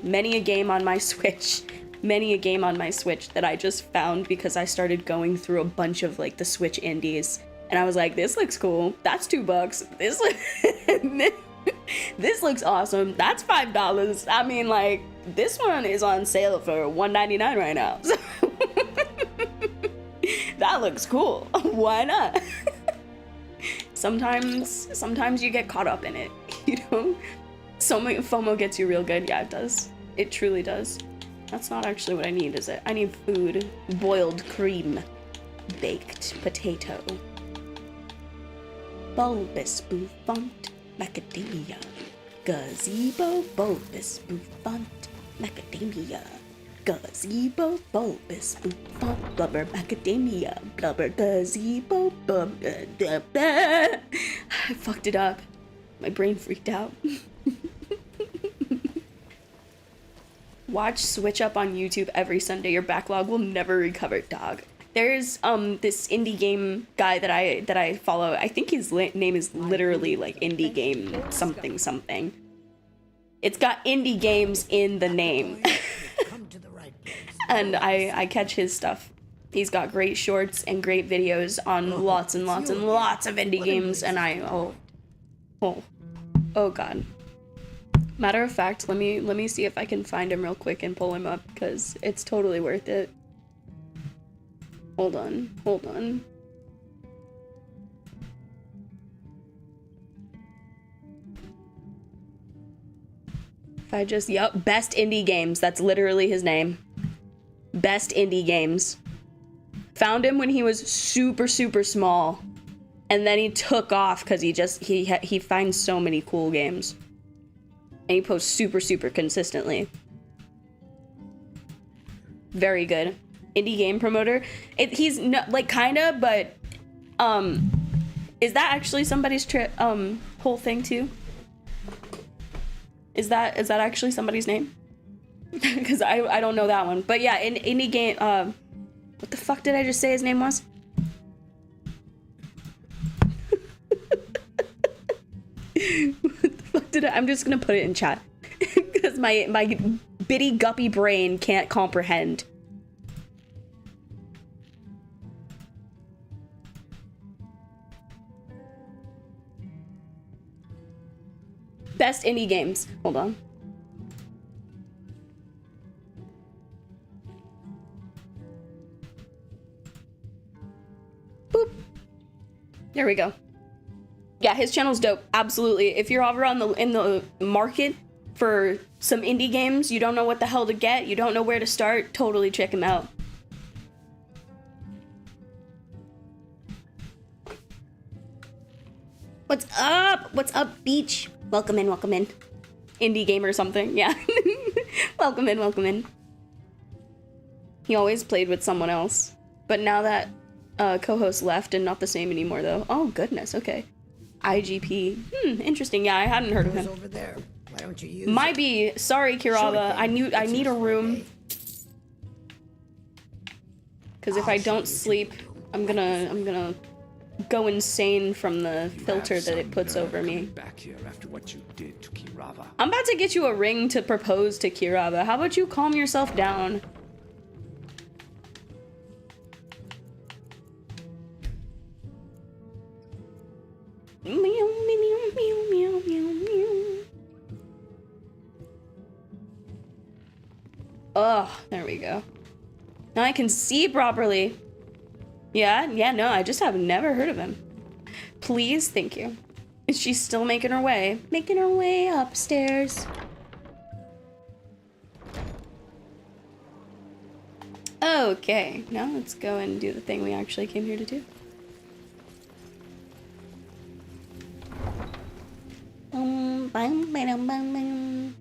many a game on my Switch. Many a game on my Switch that I just found because I started going through a bunch of like the Switch indies. And I was like, this looks cool. That's $2. This looks awesome. That's $5. I mean, like, this one is on sale for $1.99 right now. So that looks cool. Why not? Sometimes you get caught up in it, you know? So much FOMO gets you real good. Yeah, it does. It truly does. That's not actually what I need, is it? I need food. Boiled cream. Baked potato. Bulbous bouffant. Macadamia. Gazebo. Bulbous bouffant. Macadamia. Gazebo. Bulbous bouffant. Blubber macadamia. Blubber gazebo. I fucked it up. My brain freaked out. Watch Switch Up on YouTube every Sunday. Your backlog will never recover, dog. There's this indie game guy that I follow. I think his name is literally like indie game something. It's got indie games in the name. And I catch his stuff. He's got great shorts and great videos on lots and lots and lots of indie games, and oh god. Matter of fact, let me see if I can find him real quick and pull him up, because it's totally worth it. Hold on. If I just, yep, Best Indie Games, that's literally his name. Best Indie Games. Found him when he was super small, and then he took off because he finds so many cool games. And he posts super, super consistently. Very good. Indie game promoter. He's not, like, kinda, but, is that actually somebody's whole thing too? Is that actually somebody's name? Because I don't know that one. But yeah, in indie game, what the fuck did I just say his name was? What the fuck did I'm just gonna put it in chat. Because my bitty guppy brain can't comprehend. Best indie games. Hold on. Boop. There we go. Yeah, his channel's dope. Absolutely. If you're ever in the market for some indie games, you don't know what the hell to get, you don't know where to start, totally check him out. What's up? What's up, Beach? Welcome in, welcome in. Indie game or something, yeah. Welcome in, welcome in. He always played with someone else. But now that co-host left and not the same anymore, though. Oh, goodness, okay. IGP. Interesting. Yeah, I hadn't heard of him. Over there. Why don't you use Might be. Sorry, Kirava. I need a room. Because if I don't sleep, I'm gonna go insane from the filter that it puts over me. Back here after what you did to Kirava. I'm about to get you a ring to propose to Kirava. How about you calm yourself down? Meow, meow, meow, meow, meow, meow. Oh, there we go. Now I can see properly. Yeah, no, I just have never heard of him. Please, thank you. Is she still making her way? Making her way upstairs. Okay, now let's go and do the thing we actually came here to do. Bam, bam, bam, bam.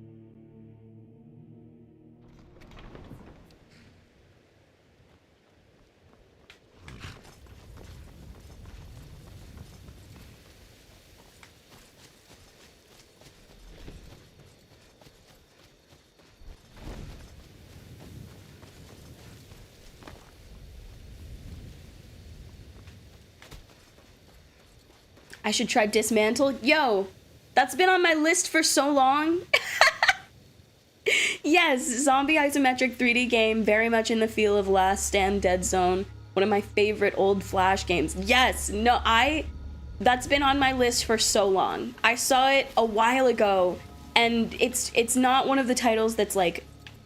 I should try Dismantle. Yo, that's been on my list for so long. Yes, zombie isometric 3D game, very much in the feel of Last Stand Dead Zone. One of my favorite old Flash games. Yes, no, that's been on my list for so long. I saw it a while ago, and it's not one of the titles that's like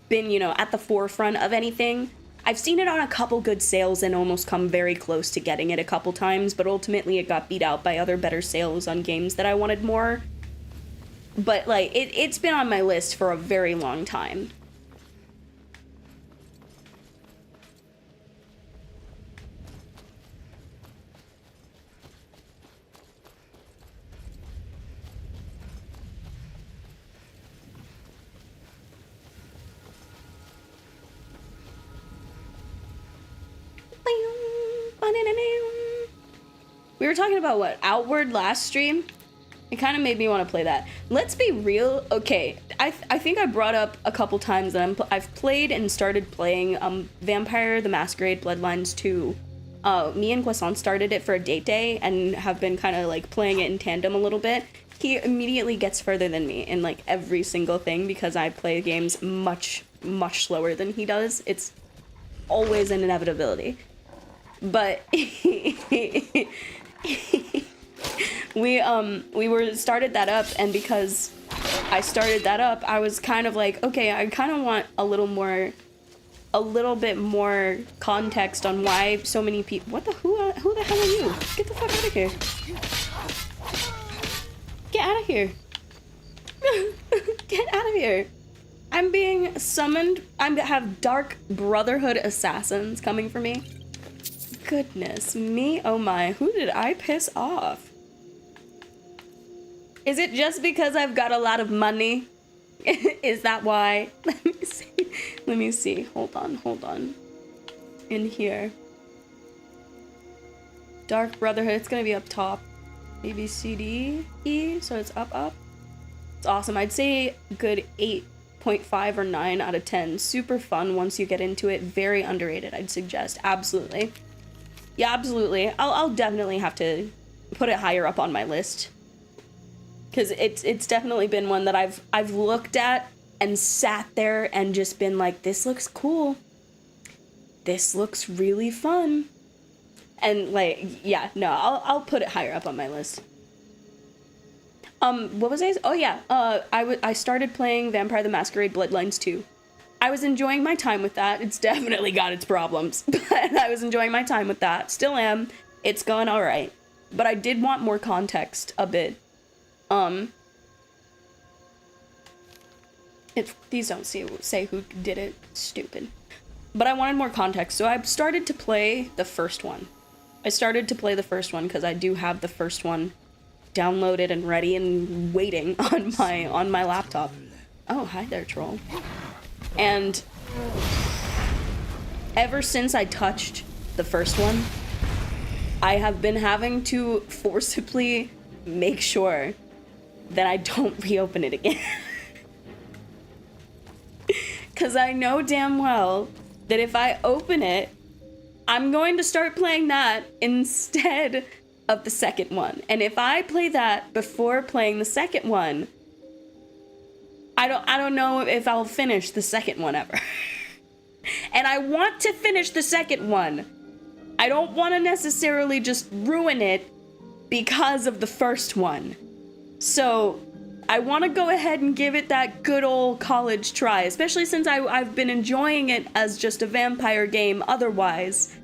been, at the forefront of anything. I've seen it on a couple good sales and almost come very close to getting it a couple times, but ultimately it got beat out by other better sales on games that I wanted more. But, like, it's been on my list for a very long time. We were talking about what? Outward last stream? It kind of made me want to play that. Let's be real. Okay, I think I brought up a couple times that I've played and started playing Vampire the Masquerade Bloodlines 2. Me and Croissant started it for a date day and have been kind of like playing it in tandem a little bit. He immediately gets further than me in like every single thing because I play games much, much slower than he does. It's always an inevitability. But we started that up, and because I started that up, I was kind of like, okay, I kind of want a little bit more context on why so many people. Who the hell are you? Get the fuck out of here! Get out of here! Get out of here! I'm being summoned. I have Dark Brotherhood assassins coming for me. Goodness me, oh my, who did I piss off? Is it just because I've got a lot of money? Is that why? Let me see. Let me see. Hold on. In here. Dark Brotherhood. It's gonna be up top. Maybe C, D, E. So it's up. It's awesome. I'd say good 8.5 or 9 out of 10. Super fun once you get into it. Very underrated, I'd suggest. Absolutely. Yeah, absolutely. I'll definitely have to put it higher up on my list. Because it's definitely been one that I've looked at and sat there and just been like, this looks cool. This looks really fun. And like, yeah, no, I'll put it higher up on my list. What was I? Oh yeah, I started playing Vampire the Masquerade Bloodlines 2. I was enjoying my time with that. It's definitely got its problems, but I was enjoying my time with that. Still am. It's gone all right. But I did want more context a bit. These don't say who did it. Stupid. But I wanted more context, so I started to play the first one. Because I do have the first one downloaded and ready and waiting on my laptop. Oh, hi there, troll. And ever since I touched the first one, I have been having to forcibly make sure that I don't reopen it again. Because I know damn well that if I open it, I'm going to start playing that instead of the second one. And if I play that before playing the second one, I don't know if I'll finish the second one ever. And I want to finish the second one. I don't want to necessarily just ruin it because of the first one. So I want to go ahead and give it that good old college try, especially since I've been enjoying it as just a vampire game otherwise.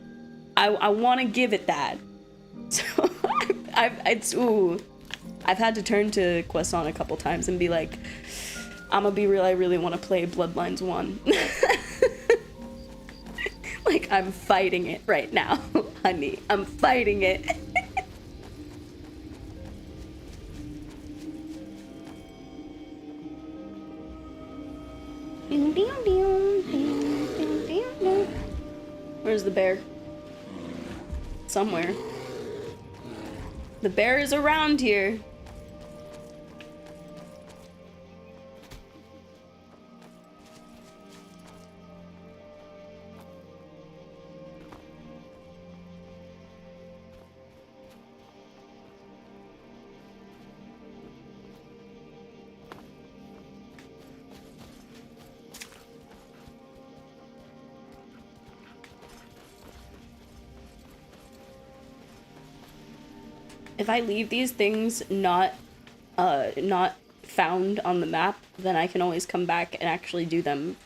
I want to give it that. So I've had to turn to Quesson a couple times and be like, I'm gonna be real, I really want to play Bloodlines 1. Like, I'm fighting it right now, honey. I'm fighting it. Where's the bear? Somewhere. The bear is around here. If I leave these things not found on the map, then I can always come back and actually do them.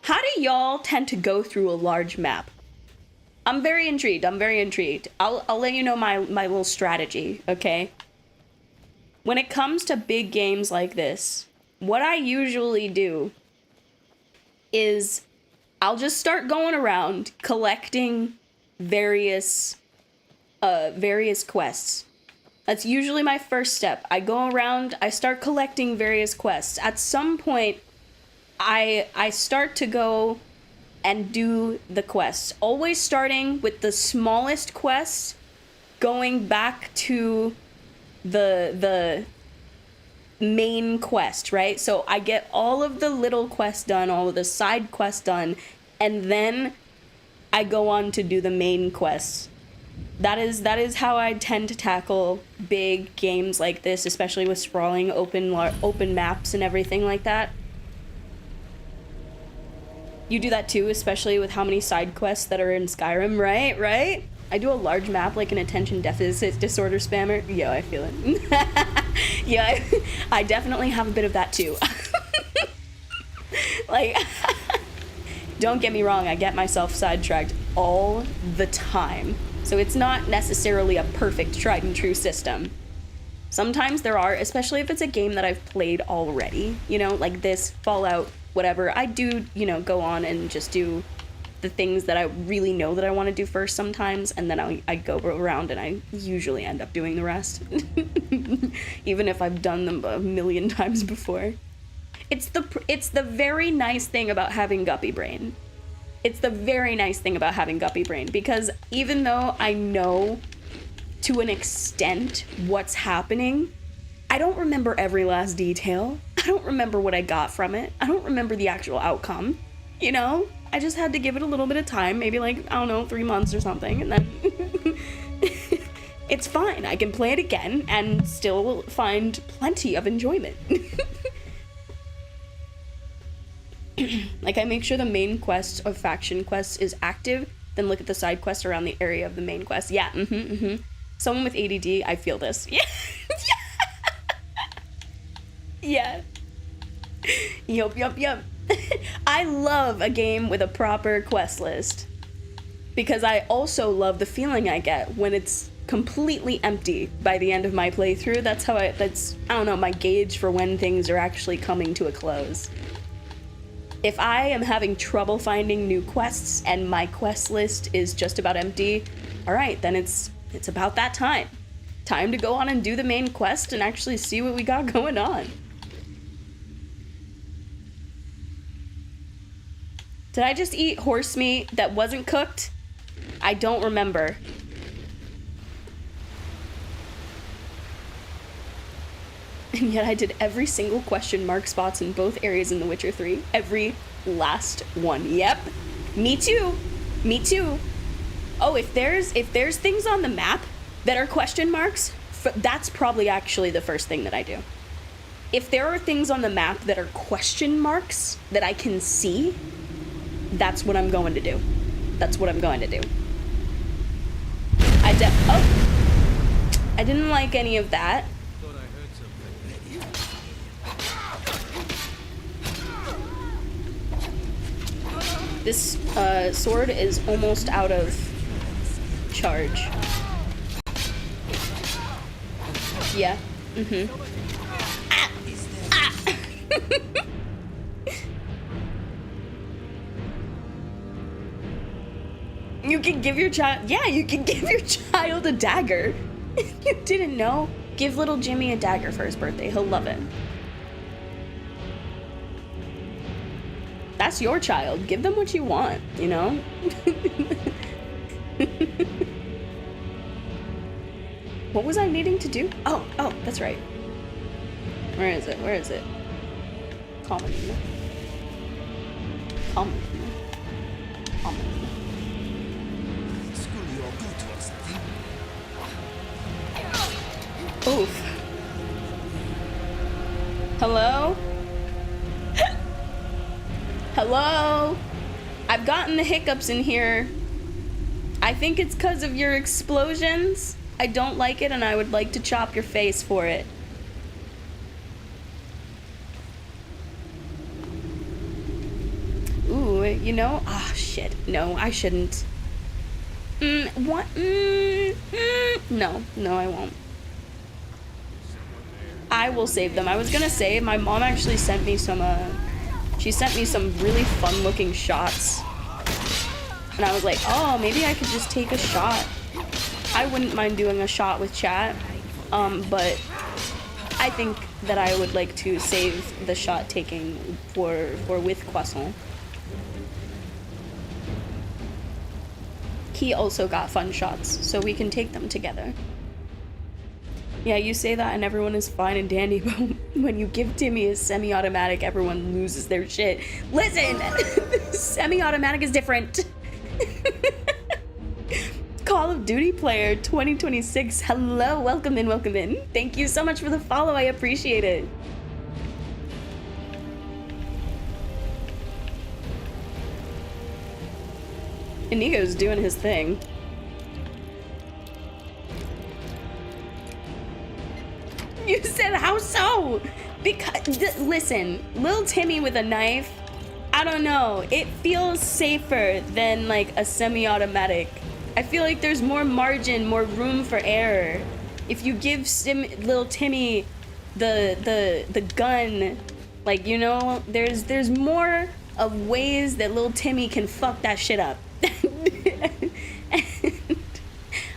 How do y'all tend to go through a large map? I'm very intrigued. I'll let you know my little strategy, okay? When it comes to big games like this, what I usually do is I'll just start going around collecting various quests. That's usually my first step. I go around, I start collecting various quests. At some point, I start to go and do the quests. Always starting with the smallest quests, going back to the main quest, right? So I get all of the little quests done, all of the side quests done, and then I go on to do the main quests. That is how I tend to tackle big games like this, especially with sprawling open maps and everything like that. You do that too, especially with how many side quests that are in Skyrim, right? Right? I do a large map like an attention deficit disorder spammer. Yo, I feel it. Yeah, I definitely have a bit of that too. Like, don't get me wrong, I get myself sidetracked all the time. So it's not necessarily a perfect tried and true system. Sometimes there are, especially if it's a game that I've played already, you know, like this, Fallout, whatever. I do, you know, go on and just do the things that I really know that I want to do first sometimes, and then I go around and I usually end up doing the rest. Even if I've done them a million times before. It's the very nice thing about having guppy brain. It's the very nice thing about having guppy brain, because even though I know to an extent what's happening, I don't remember every last detail. I don't remember what I got from it. I don't remember the actual outcome, you know? I just had to give it a little bit of time, maybe like, I don't know, 3 months or something, and then it's fine. I can play it again and still find plenty of enjoyment. Like, I make sure the main quest of faction quests is active, then look at the side quests around the area of the main quest. Yeah, Someone with ADD, I feel this. Yeah. Yeah. Yup. I love a game with a proper quest list, because I also love the feeling I get when it's completely empty by the end of my playthrough. That's I don't know, my gauge for when things are actually coming to a close. If I am having trouble finding new quests and my quest list is just about empty, all right, then it's about that time. Time to go on and do the main quest and actually see what we got going on. Did I just eat horse meat that wasn't cooked? I don't remember. And yet I did every single question mark spots in both areas in The Witcher 3. Every last one. Yep. Me too. Oh, if there's things on the map that are question marks, that's probably actually the first thing that I do. If there are things on the map that are question marks that I can see, that's what I'm going to do. I didn't like any of that. This sword is almost out of charge. Yeah. You can give your child, you can give your child a dagger. You didn't know? Give little Jimmy a dagger for his birthday. He'll love it. That's your child. Give them what you want, you know? What was I needing to do? Oh, that's right. Where is it? Common. Oof. Hello? Hello? I've gotten the hiccups in here. I think it's because of your explosions. I don't like it, and I would like to chop your face for it. Ooh, you know? Ah, shit. No, I shouldn't. What? No, I won't. I will save them. I was gonna say, my mom actually sent me some, she sent me some really fun-looking shots. And I was like, oh, maybe I could just take a shot. I wouldn't mind doing a shot with chat, but I think that I would like to save the shot taking for with Croissant. He also got fun shots, so we can take them together. Yeah, you say that and everyone is fine and dandy, but when you give Timmy a semi-automatic, everyone loses their shit. Listen! Semi-automatic is different. Call of Duty player 2026. Hello, welcome in. Thank you so much for the follow, I appreciate it. Inigo's doing his thing. You said how so? Because, listen, little Timmy with a knife, I don't know, it feels safer than like a semi-automatic. I feel like there's more margin, more room for error. If you give little Timmy the gun, like, you know, there's more of ways that little Timmy can fuck that shit up.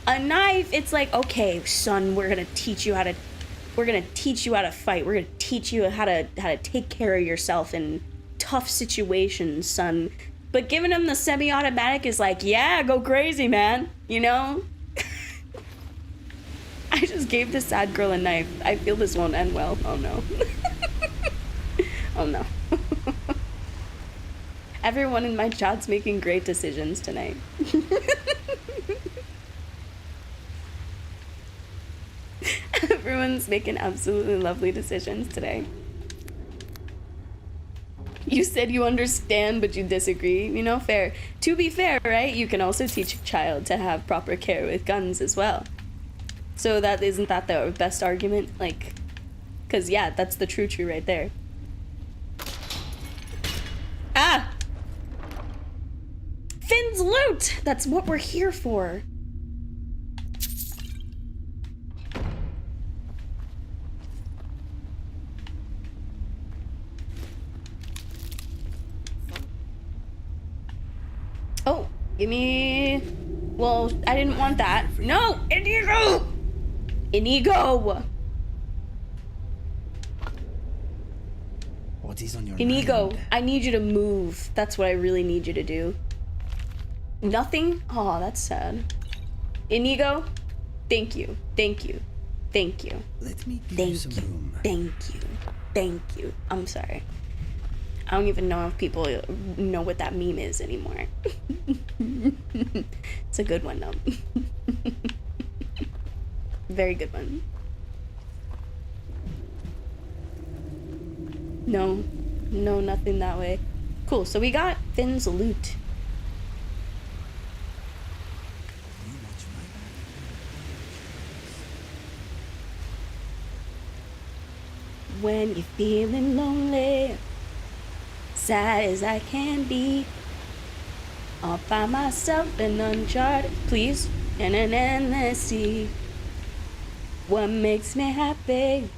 A knife, it's like, okay, son, we're gonna teach you how to fight. We're gonna teach you how to take care of yourself in tough situations, son. But giving him the semi-automatic is like, yeah, go crazy, man. You know? I just gave this sad girl a knife. I feel this won't end well. Oh no. Oh no. Everyone in my chat's making great decisions tonight. Everyone's making absolutely lovely decisions today. You said you understand, but you disagree. You know, fair. To be fair, right? You can also teach a child to have proper care with guns as well. So that isn't that the best argument? Like, because yeah, that's the true right there. Ah! Finn's loot! That's what we're here for. Oh, give me... Well, I didn't want that. No! Inigo! Inigo! What is on your Inigo, mind? I need you to move. That's what I really need you to do. Nothing? Oh, that's sad. Inigo, thank you. Thank you. Thank you. Let me give you some room. Thank you. Thank you. I'm sorry. I don't even know if people know what that meme is anymore. It's a good one though. Very good one. No, nothing that way. Cool, so we got Finn's loot. When you're feeling lonely, sad as I can be, I'll find myself in uncharted, please, in an endless sea. What makes me happy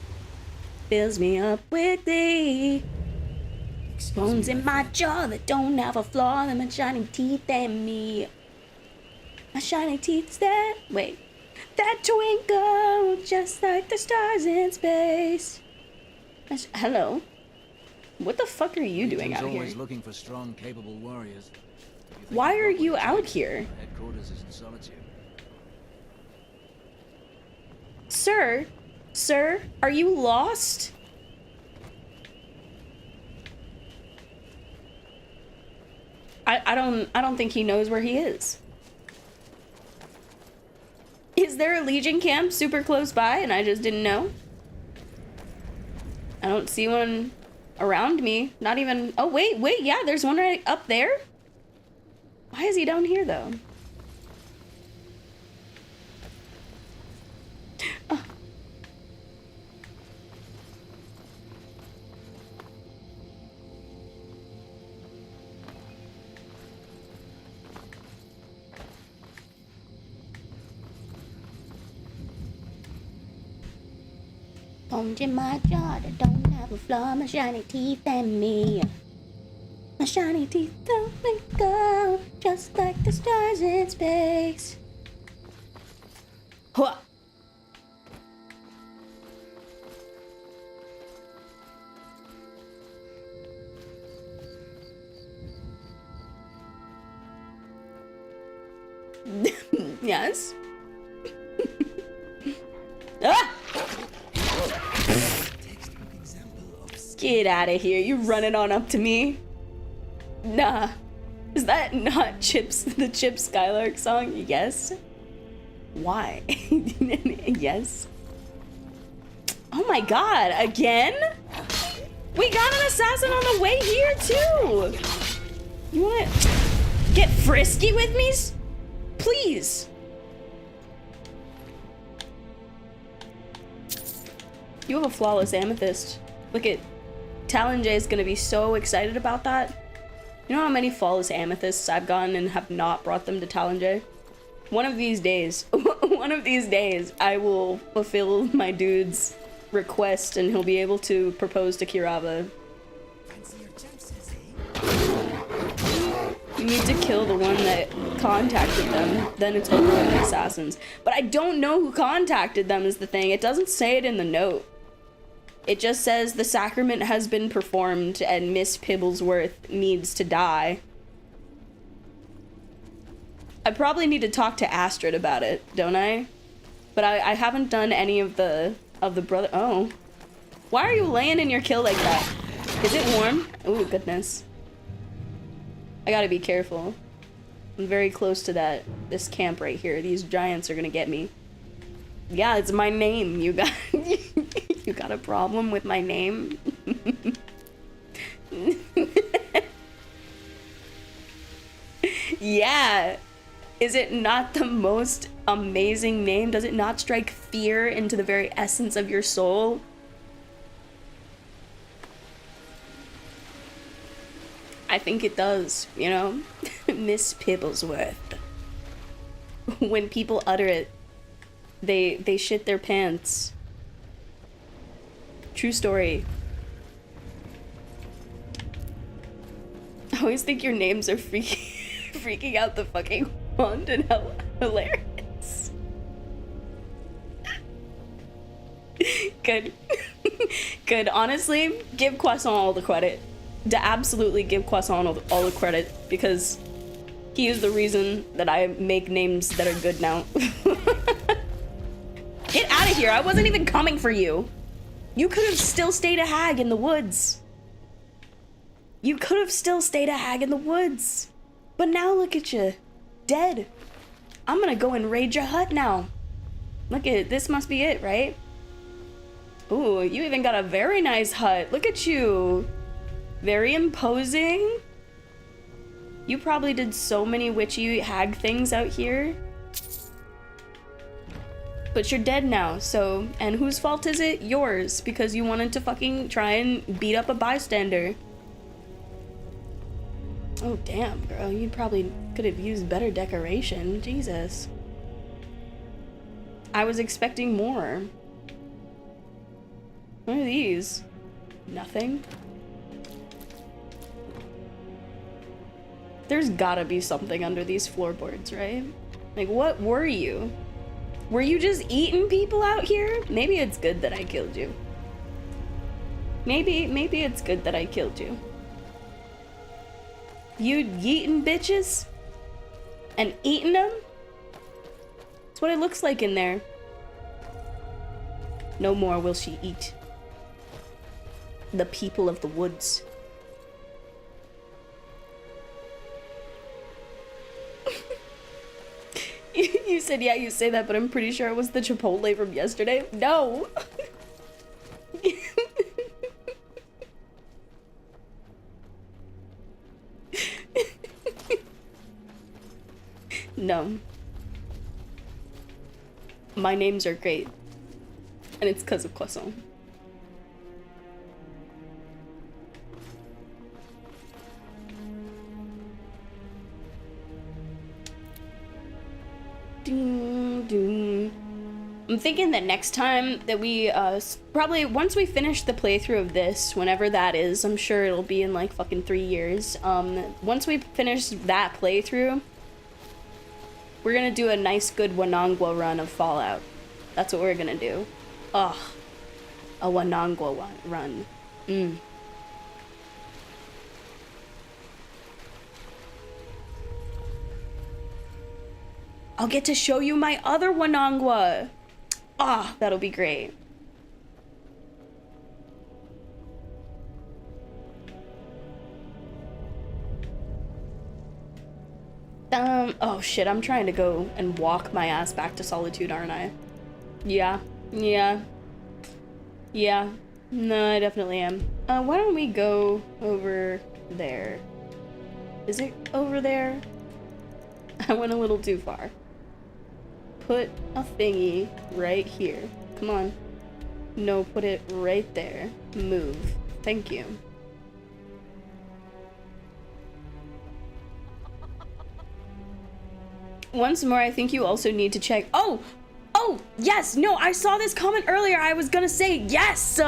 fills me up with glee. Bones in my jaw that don't have a flaw, and my shining teeth and me. My shining teeth that, wait, that twinkle just like the stars in space. Hello? What the fuck are you doing out here? Always looking for strong, capable warriors. Why are you out here? Headquarters is in solitude. Sir? Sir? Are you lost? I don't think he knows where he is. Is there a Legion camp super close by and I just didn't know? I don't see one around me. Not even... Oh, wait, yeah, there's one right up there. Why is he down here, though? Oh. Bones in my jaw that don't have a flaw, my shiny teeth and me. My shiny teeth don't go just like the stars in space. Hua. Yes. Ah! Get out of here. You running on up to me? Nah. Is that not Chips, the Chip Skylark song? Yes. Why? Yes. Oh my god, again? We got an assassin on the way here too. You wanna get frisky with me? Please. You have a flawless amethyst. Look at Talon J is gonna be so excited about that. You know how many flawless amethysts I've gotten and have not brought them to Talon J? One of these days, I will fulfill my dude's request and he'll be able to propose to Kirava. to kill the one that contacted them. Then it's over with the assassins. But I don't know who contacted them is the thing. It doesn't say it in the note. It just says the sacrament has been performed and Miss Pibblesworth needs to die. I probably need to talk to Astrid about it, don't I? But I haven't done any of the brother. Oh. Why are you laying in your kill like that? Is it warm? Oh, goodness. I gotta be careful. I'm very close to this camp right here. These giants are gonna get me. Yeah, it's my name. You got you got a problem with my name? Yeah. Is it not the most amazing name? Does it not strike fear into the very essence of your soul? I think it does, you know? Miss Pibblesworth. When people utter it, they shit their pants. True story. I always think your names are freaking out the fucking wand and how hilarious. Good. Good. Honestly, give Croissant all the credit. To absolutely give Croissant all the credit, because he is the reason that I make names that are good now. Get out of here. I wasn't even coming for you. You could have still stayed a hag in the woods. You could have still stayed a hag in the woods. But now look at you. Dead. I'm gonna go and raid your hut now. Look at it. This must be it, right? Ooh, you even got a very nice hut. Look at you. Very imposing. You probably did so many witchy hag things out here. But you're dead now, so... And whose fault is it? Yours, because you wanted to fucking try and beat up a bystander. Oh, damn, girl. You probably could have used better decoration. Jesus. I was expecting more. What are these? Nothing? There's gotta be something under these floorboards, right? Like, what were you? Were you just eating people out here? Maybe it's good that I killed you. Maybe it's good that I killed you. You yeeting bitches? And eating them? That's what it looks like in there. No more will she eat. The people of the woods. You said, yeah, you say that, but I'm pretty sure it was the Chipotle from yesterday. No. No. My names are great. And it's because of Croissant. I'm thinking that next time that we, probably once we finish the playthrough of this, whenever that is, I'm sure it'll be in like fucking 3 years. Once we finish that playthrough, we're gonna do a nice good Wanangwa run of Fallout. That's what we're gonna do. Ugh. A Wanangwa run. I'll get to show you my other Wanangwa. Ah, that'll be great. Oh shit, I'm trying to go and walk my ass back to Solitude, aren't I? Yeah. No, I definitely am. Why don't we go over there? Is it over there? I went a little too far. Put a thingy right here. Come on. No, put it right there. Move. Thank you. Once more, I think you also need to check. Oh, yes. No, I saw this comment earlier. I was gonna say yes.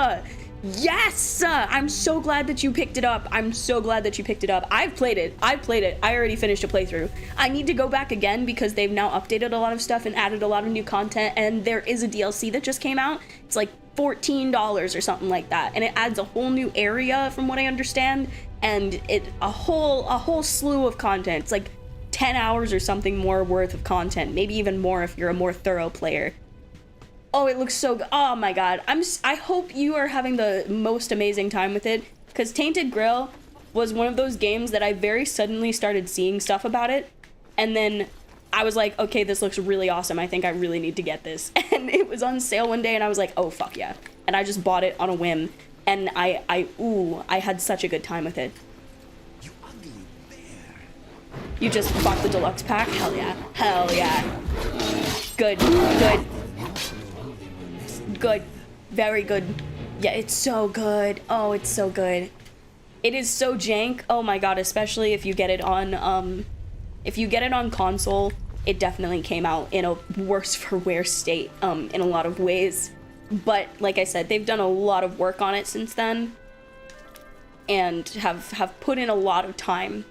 Yes! I'm so glad that you picked it up. I'm so glad that you picked it up. I've played it. I already finished a playthrough. I need to go back again because they've now updated a lot of stuff and added a lot of new content, and there is a DLC that just came out. It's like $14 or something like that, and it adds a whole new area from what I understand, and a whole slew of content. It's like 10 hours or something more worth of content, maybe even more if you're a more thorough player. Oh, it looks so good. Oh my god. I hope you are having the most amazing time with it, because Tainted Grail was one of those games that I very suddenly started seeing stuff about it, and then I was like, okay, this looks really awesome. I think I really need to get this. And it was on sale one day and I was like, oh fuck yeah. And I just bought it on a whim, and I had such a good time with it. You ugly bear. You just bought the deluxe pack? Hell yeah. Hell yeah. Good. Good. Good. Very good. Yeah, it's so good. Oh, it's so good. It is so jank. Oh my god, especially if you get it on console. It definitely came out in a worse for wear state in a lot of ways. But like I said, they've done a lot of work on it since then and have put in a lot of time.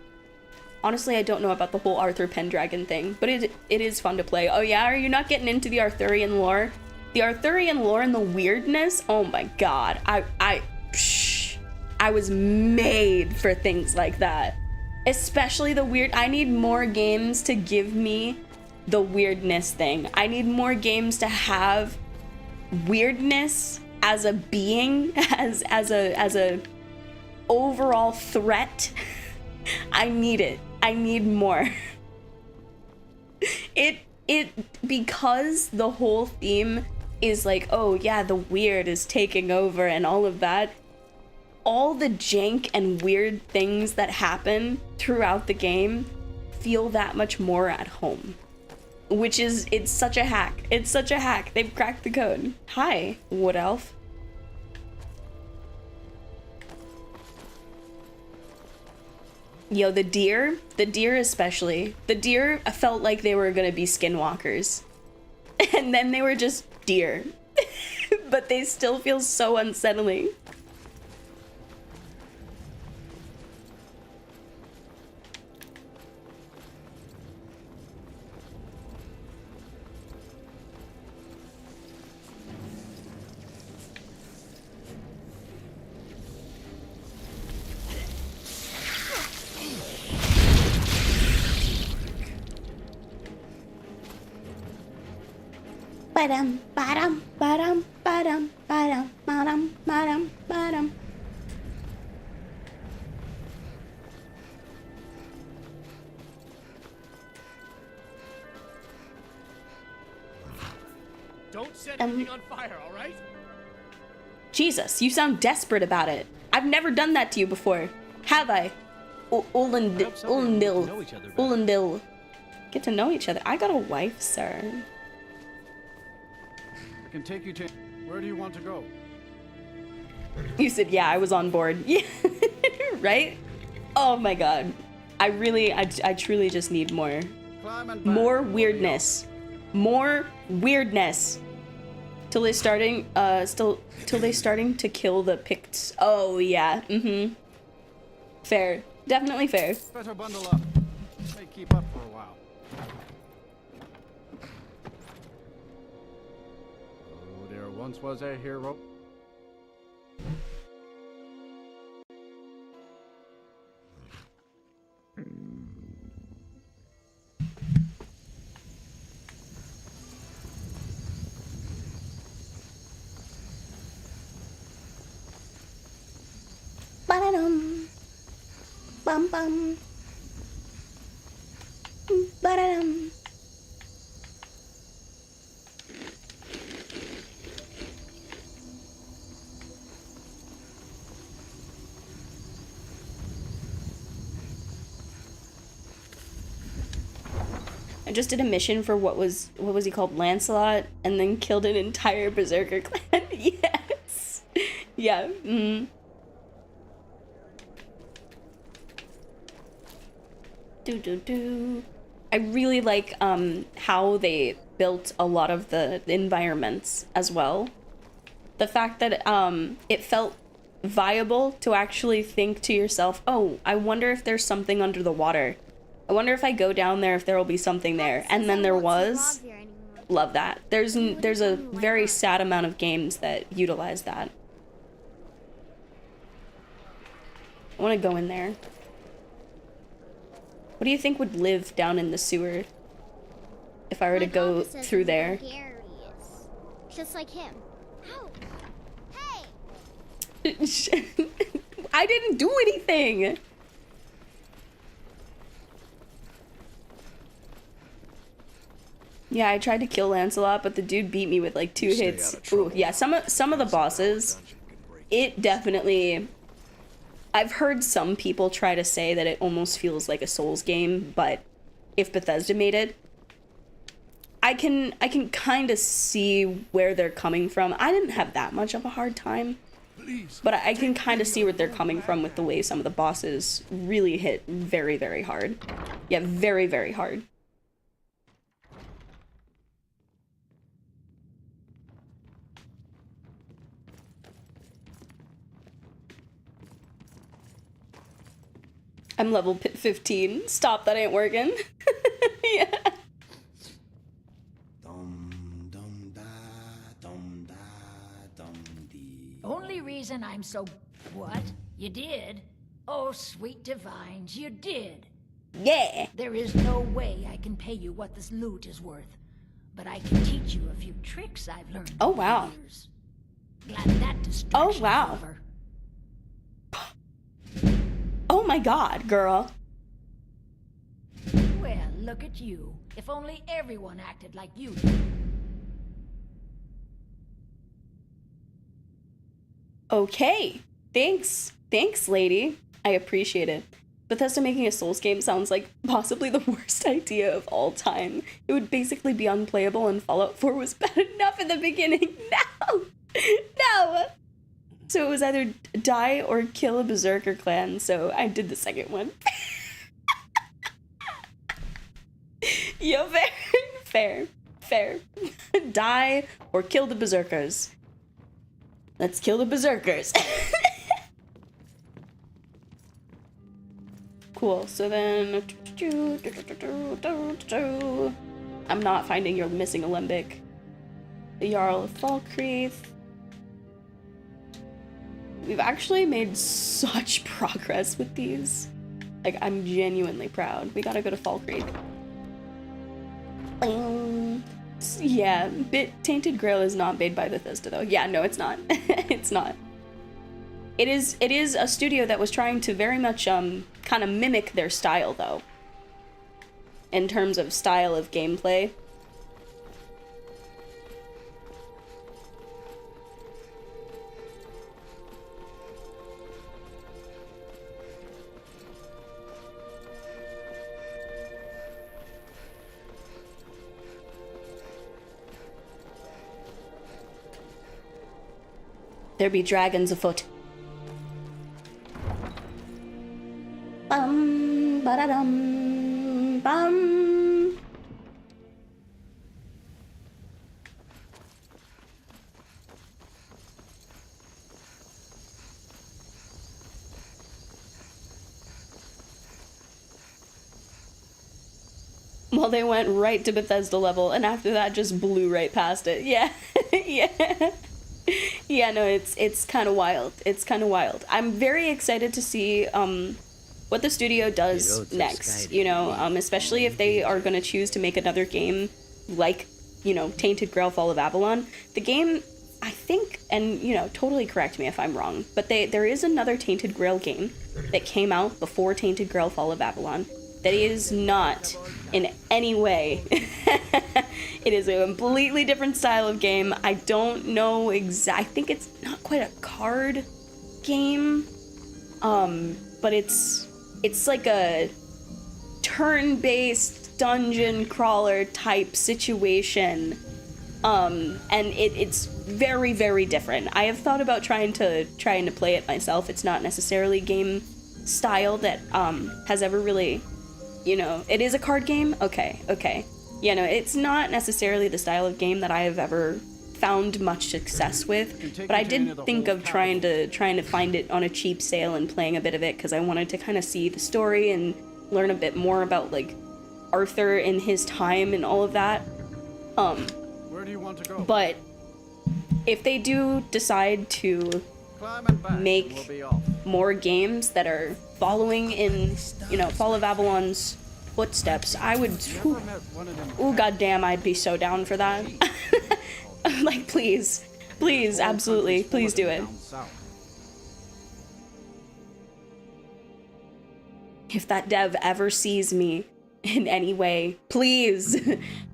Honestly, I don't know about the whole Arthur Pendragon thing, but it is fun to play. Oh yeah, are you not getting into the Arthurian lore? The Arthurian lore and the weirdness, oh my god. I was made for things like that. Especially the weird. I need more games to give me the weirdness thing. I need more games to have weirdness as a being, as a overall threat. I need it. I need more. Because the whole theme is like, oh yeah, the weird is taking over and all of that. All the jank and weird things that happen throughout the game feel that much more at home. Which is, it's such a hack. It's such a hack. They've cracked the code. Hi, Wood Elf. Yo, the deer especially. The deer felt like they were gonna be skinwalkers. And then they were just deer. But they still feel so unsettling. Badum, badum, badum, badum, badum, badum, badum, badum. Don't set anything on fire, all right? Jesus, you sound desperate about it. I've never done that to you before. Have I? Ulendil. Get to know each other. I got a wife, sir. I can take you to... Where do you want to go? You said, yeah, I was on board. Yeah, right? Oh my god. I truly just need more. More weirdness. More weirdness. Till they starting to kill the Picts. Oh yeah, Fair. Definitely fair. Better bundle up. May keep up for a while. Oh, there once was a hero. Ba-da-dum. Bum bum. Ba-da-dum. I just did a mission for what was he called, Lancelot, and then killed an entire berserker clan. Yes. Yeah. I really like how they built a lot of the environments as well. The fact that it felt viable to actually think to yourself, oh, I wonder if there's something under the water. I wonder if I go down there if there will be something there. And then there was. Love that. There's a very sad amount of games that utilize that. I want to go in there. What do you think would live down in the sewer if I were to go through there? Just like him. Ow. Hey! I didn't do anything! Yeah, I tried to kill Lancelot, but the dude beat me with like 2 hits. Ooh, yeah, some of the bosses, it definitely... I've heard some people try to say that it almost feels like a Souls game, but if Bethesda made it, I can kind of see where they're coming from. I didn't have that much of a hard time, but I can kind of see where they're coming from with the way some of the bosses really hit very, very hard. Yeah, very, very hard. I'm level 15. Stop, that ain't working. Yeah. Only reason I'm so... What? You did? Oh, sweet divines, you did. Yeah. There is no way I can pay you what this loot is worth. But I can teach you a few tricks I've learned. Oh, wow. Years. Glad that distraction's Oh, wow. over. Oh my god, girl. Well, look at you. If only everyone acted like you did. Okay. Thanks. Thanks, lady. I appreciate it. Bethesda making a Souls game sounds like possibly the worst idea of all time. It would basically be unplayable and Fallout 4 was bad enough in the beginning. No! No! So it was either die or kill a berserker clan, so I did the second one. Yeah, fair. Die or kill the berserkers. Let's kill the berserkers. Cool, so then... I'm not finding your missing alembic. The Jarl of Falkreath. We've actually made such progress with these. Like, I'm genuinely proud. We gotta go to Falkreath. Yeah, Tainted Grail is not made by Bethesda, though. Yeah, no, it's not. It's not. It is a studio that was trying to very much, kind of mimic their style, though. In terms of style of gameplay. There be dragons afoot. Bum, ba-da-dum, bum. Well, they went right to Bethesda level, and after that just blew right past it. Yeah, yeah. Yeah, no, it's kind of wild. It's kind of wild. I'm very excited to see what the studio does next, you know, especially if they are going to choose to make another game like, you know, Tainted Grail Fall of Avalon. The game, I think, and, you know, totally correct me if I'm wrong, but there is another Tainted Grail game that came out before Tainted Grail Fall of Avalon that is not in any way... It is a completely different style of game. I don't know I think it's not quite a card game. But it's like a turn-based dungeon crawler type situation. And it's very, very different. I have thought about trying to play it myself. It's not necessarily game style that has ever really, you know, it is a card game. Okay. You know, it's not necessarily the style of game that I have ever found much success with, but I did think of trying to find it on a cheap sale and playing a bit of it because I wanted to kind of see the story and learn a bit more about like Arthur and his time and all of that. Where do you want to go? But if they do decide to make more games that are following in, you know, Fall of Avalon's footsteps, I would, oh goddamn, I'd be so down for that. Like, please, absolutely, please do it. If that dev ever sees me in any way, please,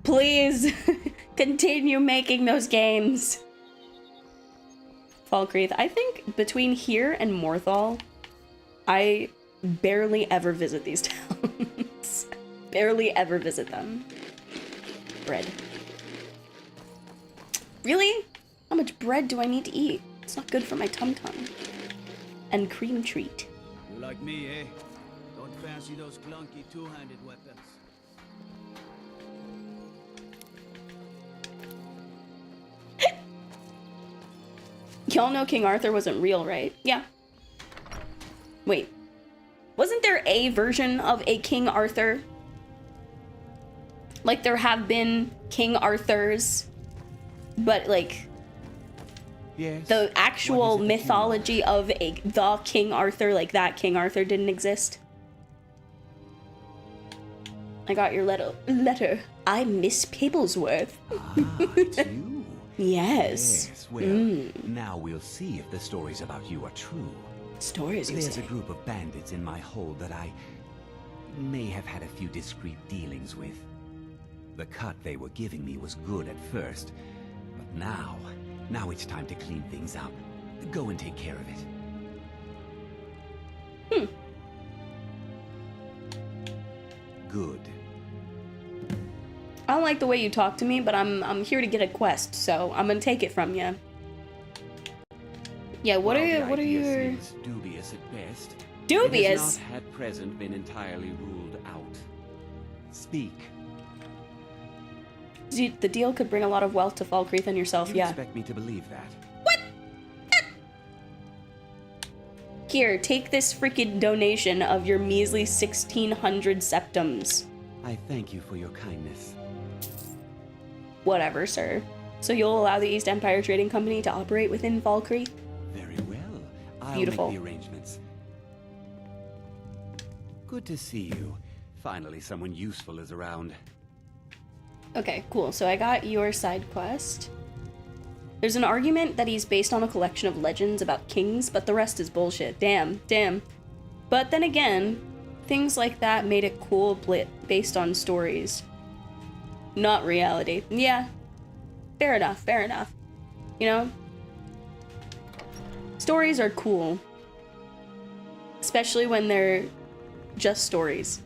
please continue making those games. Falkreath, I think between here and Morthal, I barely ever visit these towns. Barely ever visit them. Bread. Really? How much bread do I need to eat? It's not good for my tum-tum. And cream treat. You like me, eh? Don't fancy those clunky two-handed weapons. Y'all know King Arthur wasn't real, right? Yeah. Wait. Wasn't there a version of a King Arthur? Like, there have been King Arthurs, but, like, yes. The actual mythology of the King Arthur, like, that King Arthur didn't exist. I got your letter. I'm Miss Pibblesworth. It's you. Yes. Yes, well, now we'll see if the stories about you are true. Stories, you There's say? a group of bandits in my hold that I may have had a few discreet dealings with. The cut they were giving me was good at first, but now it's time to clean things up. Go and take care of it. Good. I don't like the way you talk to me, but I'm here to get a quest, so I'm gonna take it from you. Yeah, what are your dubious at best? Dubious? It has not at present been entirely ruled out. Speak. The deal could bring a lot of wealth to Falkreath and yourself, You yeah. expect me to believe that? Here, take this freaking donation of your measly 1,600 septums. I thank you for your kindness. Whatever, sir. So you'll allow the East Empire Trading Company to operate within Falkreath? Very well. I'll Beautiful. make the arrangements. Good to see you. Finally, someone useful is around. Okay, cool. So I got your side quest. There's an argument that he's based on a collection of legends about kings, but the rest is bullshit. Damn. But then again, things like that made it cool based on stories, not reality. Yeah, fair enough. You know? Stories are cool. Especially when they're just stories.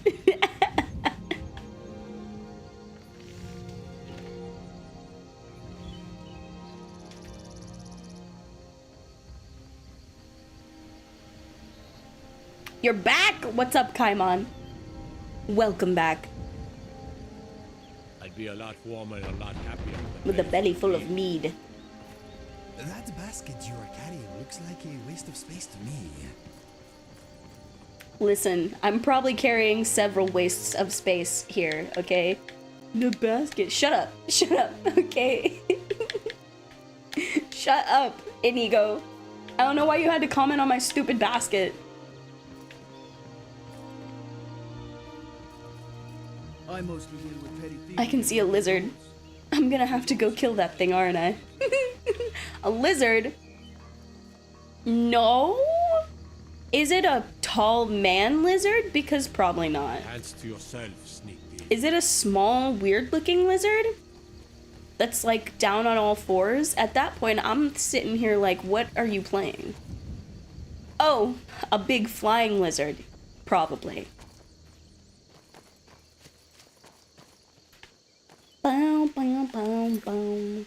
You're back! What's up, Kaimon? Welcome back. I'd be a lot warmer and a lot happier. With a belly full of mead. That basket you are carrying looks like a waste of space to me. Listen, I'm probably carrying several wastes of space here, okay? The basket. Shut up, okay? Shut up, Inigo. I don't know why you had to comment on my stupid basket. I mostly deal with petty thieves. I can see a lizard. I'm gonna have to go kill that thing, aren't I? A lizard? No? Is it a tall man lizard? Because probably not. Hands to yourself, sneak thief. Is it a small, weird-looking lizard? That's like down on all fours? At that point, I'm sitting here like, what are you playing? Oh, a big flying lizard. Probably. Bow, bow, bow, bow.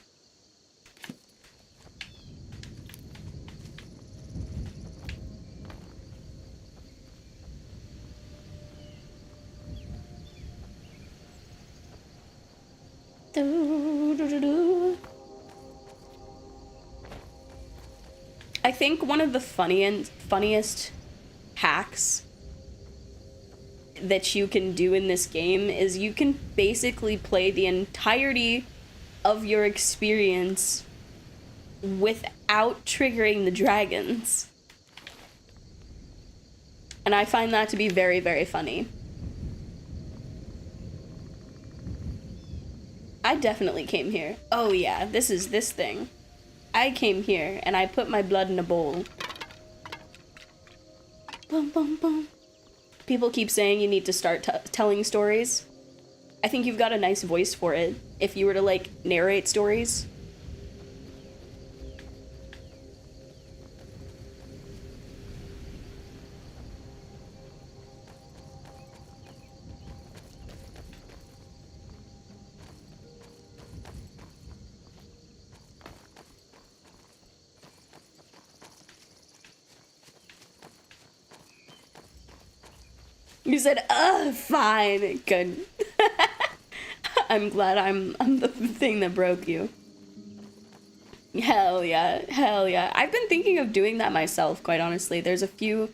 Do, do, do, do. I think one of the funniest hacks that you can do in this game is you can basically play the entirety of your experience without triggering the dragons. And I find that to be very, very funny. I definitely came here. Oh yeah, this is this thing. I came here and I put my blood in a bowl. Bum, bum, bum. People keep saying you need to start telling stories. I think you've got a nice voice for it. If you were to like narrate stories. You said, fine. Good. I'm glad I'm the thing that broke you. Hell yeah. Hell yeah. I've been thinking of doing that myself, quite honestly. There's a few...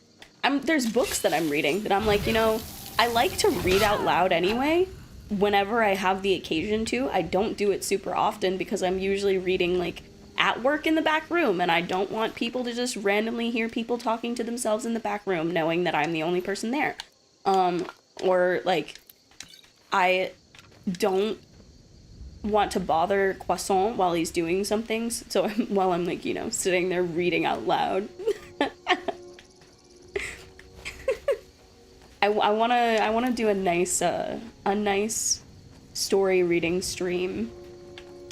there's books that I'm reading that I'm like, you know, I like to read out loud anyway, whenever I have the occasion to. I don't do it super often because I'm usually reading, like, at work in the back room, and I don't want people to just randomly hear people talking to themselves in the back room, knowing that I'm the only person there. Or, like, I don't want to bother Croissant while he's doing something, so while I'm, like, you know, sitting there reading out loud. I wanna do a nice story reading stream.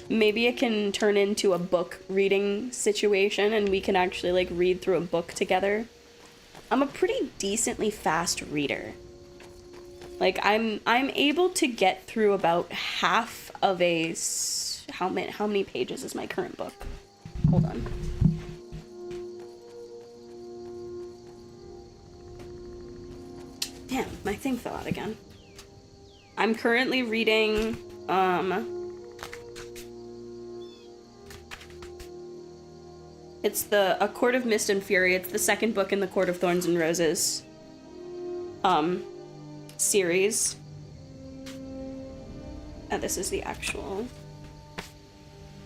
Maybe it can turn into a book reading situation, and we can actually, like, read through a book together. I'm a pretty decently fast reader. Like, I'm able to get through about half of a... How many pages is my current book? Hold on. Damn, my thing fell out again. I'm currently reading, it's A Court of Mist and Fury. It's the second book in the Court of Thorns and Roses series. This is the actual...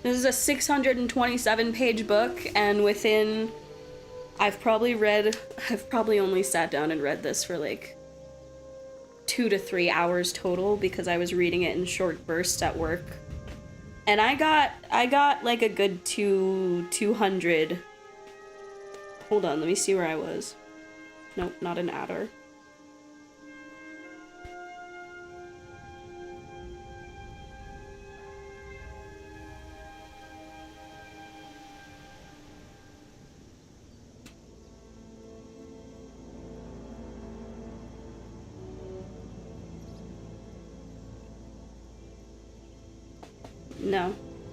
This is a 627 page book, and within... I've probably only sat down and read this for like 2 to 3 hours total because I was reading it in short bursts at work. And I got like a good 200. Hold on, let me see where I was. Nope, not an adder.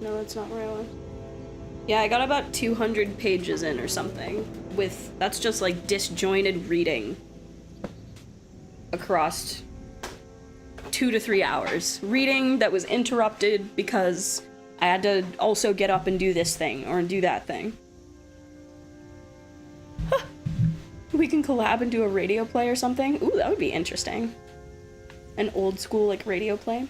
No, that's not where I was. Yeah, I got about 200 pages in or something. That's just like disjointed reading across 2 to 3 hours. Reading that was interrupted because I had to also get up and do this thing or do that thing. Huh. We can collab and do a radio play or something. Ooh, that would be interesting. An old school like radio play.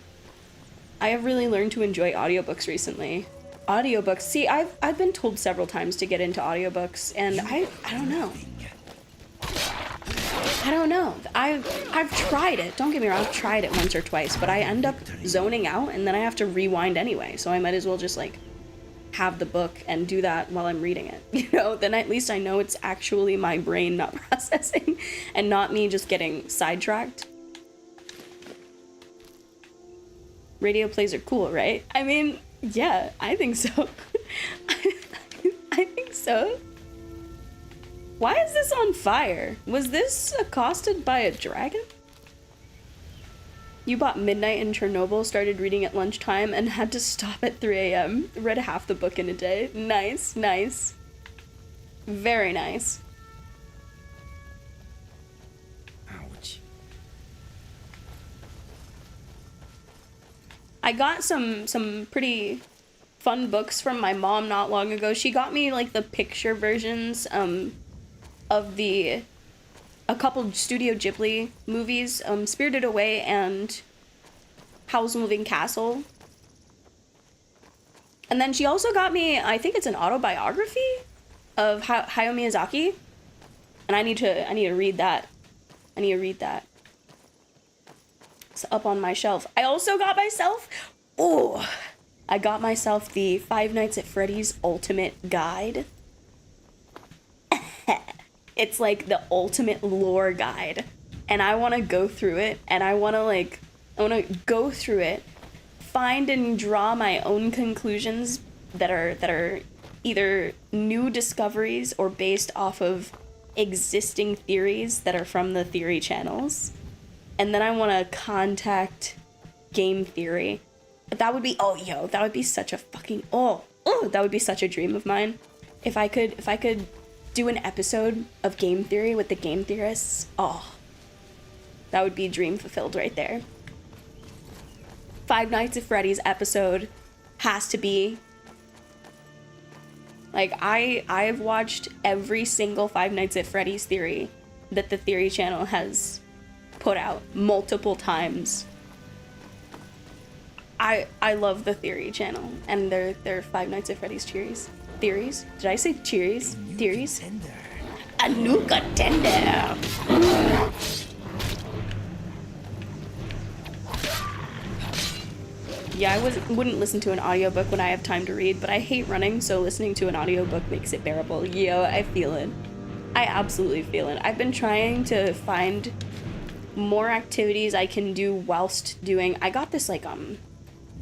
I have really learned to enjoy audiobooks recently. Audiobooks, see, I've been told several times to get into audiobooks, and I don't know. I don't know. I've tried it. Don't get me wrong, I've tried it once or twice, but I end up zoning out, and then I have to rewind anyway, so I might as well just, like, have the book and do that while I'm reading it. You know, then at least I know it's actually my brain not processing, and not me just getting sidetracked. Radio plays are cool, right? I mean, yeah, I think so. I think so. Why is this on fire? Was this accosted by a dragon? You bought Midnight in Chernobyl, started reading at lunchtime, and had to stop at 3 a.m. Read half the book in a day. Nice, nice. Very nice. I got some pretty fun books from my mom not long ago. She got me like the picture versions of a couple Studio Ghibli movies, Spirited Away and Howl's Moving Castle. And then she also got me, I think it's an autobiography of Hayao Miyazaki. And I need to read that. I need to read that. It's up on my shelf. I also got myself, I got myself the Five Nights at Freddy's Ultimate Guide. It's like the ultimate lore guide. And I want to go through it, and I want to go through it, find and draw my own conclusions that are either new discoveries or based off of existing theories that are from the theory channels. And then I want to contact Game Theory. That would be, that would be such a fucking, that would be such a dream of mine. If I could do an episode of Game Theory with the game theorists, that would be dream fulfilled right there. Five Nights at Freddy's episode has to be, like, I've watched every single Five Nights at Freddy's theory that the Theory channel has put out multiple times. I love the Theory channel and their Five Nights at Freddy's theories. Did I say cheeries? Theories? A new contender. Yeah, I wouldn't listen to an audiobook when I have time to read, but I hate running, so listening to an audiobook makes it bearable. Yo, I feel it. I absolutely feel it. I've been trying to find more activities I can do whilst doing. I got this like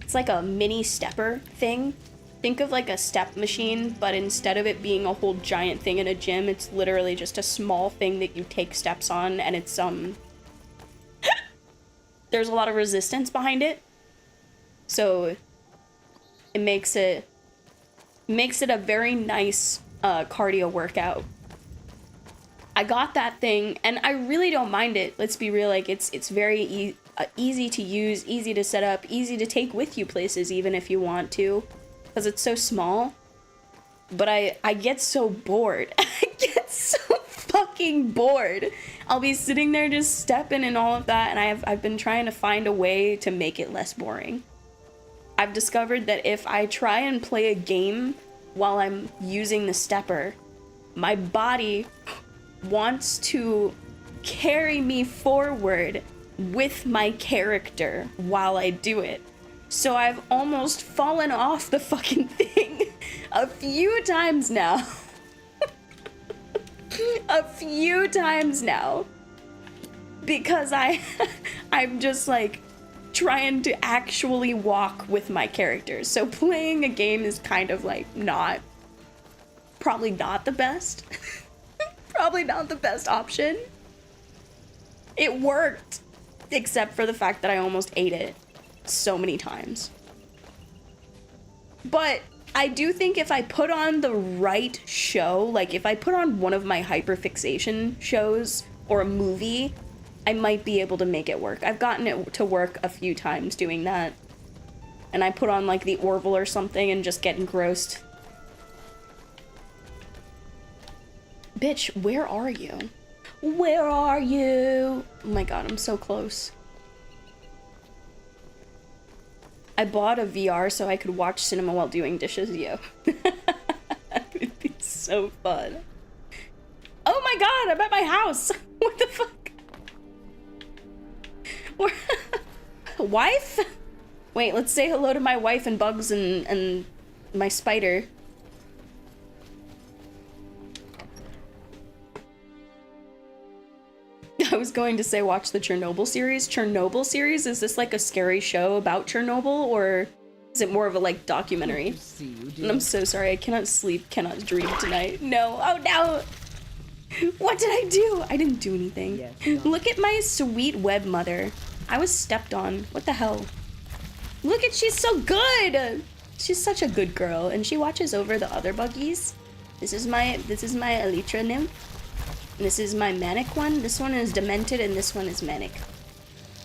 it's like a mini stepper thing. Think of like a step machine, but instead of it being a whole giant thing in a gym, it's literally just a small thing that you take steps on, and it's there's a lot of resistance behind it. So it makes it a very nice cardio workout. I got that thing and I really don't mind it. Let's be real, like it's very easy to use, easy to set up, easy to take with you places even if you want to, because it's so small. But I get so bored. I get so fucking bored. I'll be sitting there just stepping and all of that, and I've been trying to find a way to make it less boring. I've discovered that if I try and play a game while I'm using the stepper, my body wants to carry me forward with my character while I do it. So I've almost fallen off the fucking thing a few times now. A few times now. Because I'm just like trying to actually walk with my characters. So playing a game is kind of like probably not the best. Probably not the best option. It worked, except for the fact that I almost ate it so many times. But I do think if I put on the right show, like if I put on one of my hyperfixation shows or a movie, I might be able to make it work. I've gotten it to work a few times doing that. And I put on like the Orville or something and just get engrossed. Bitch, where are you? Where are you? Oh my god, I'm so close. I bought a VR so I could watch cinema while doing dishes, yo. That would be so fun. Oh my god, I'm at my house. What the fuck? Wife? Wait, let's say hello to my wife and Bugs and my spider. I was going to say watch the Chernobyl series. Chernobyl series? Is this like a scary show about Chernobyl, or is it more of a like documentary? And I'm so sorry, I cannot sleep, cannot dream tonight. No, oh no! What did I do? I didn't do anything. Yes, look at my sweet web mother. I was stepped on. What the hell? Look at, she's so good! She's such a good girl, and she watches over the other buggies. This is my Elytra nymph. This is my manic one. This one is demented and this one is manic.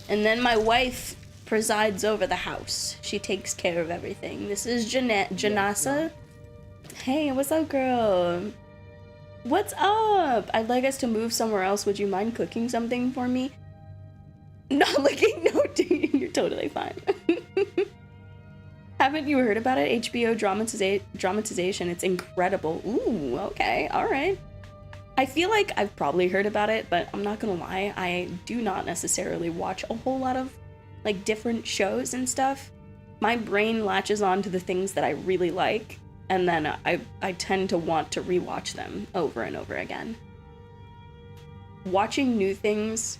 And then my wife presides over the house. She takes care of everything. This is Janasa. Hey, what's up, girl? What's up? I'd like us to move somewhere else. Would you mind cooking something for me? Not looking, no, dude, you're totally fine. Haven't you heard about it? HBO dramatization. It's incredible. Ooh, okay, all right. I feel like I've probably heard about it, but I'm not gonna lie. I do not necessarily watch a whole lot of like different shows and stuff. My brain latches on to the things that I really like, and then I tend to want to rewatch them over and over again. Watching new things,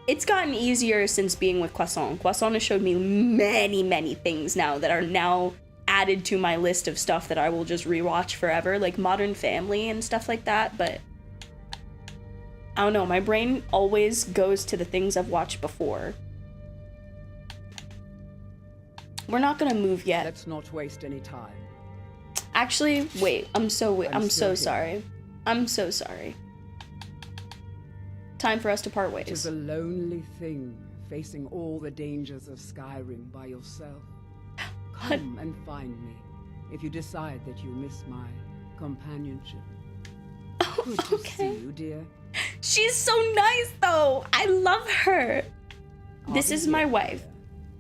it's gotten easier since being with Croissant. Croissant has showed me many things now that are now added to my list of stuff that I will just rewatch forever, like Modern Family and stuff like that, but I don't know, my brain always goes to the things I've watched before. We're not gonna move yet. Let's not waste any time. Actually, wait, I'm so sorry. I'm so sorry. Time for us to part ways. It is a lonely thing, facing all the dangers of Skyrim by yourself. Come and find me, if you decide that you miss my companionship. Good to see you, dear. She's so nice, though. I love her. This is my wife.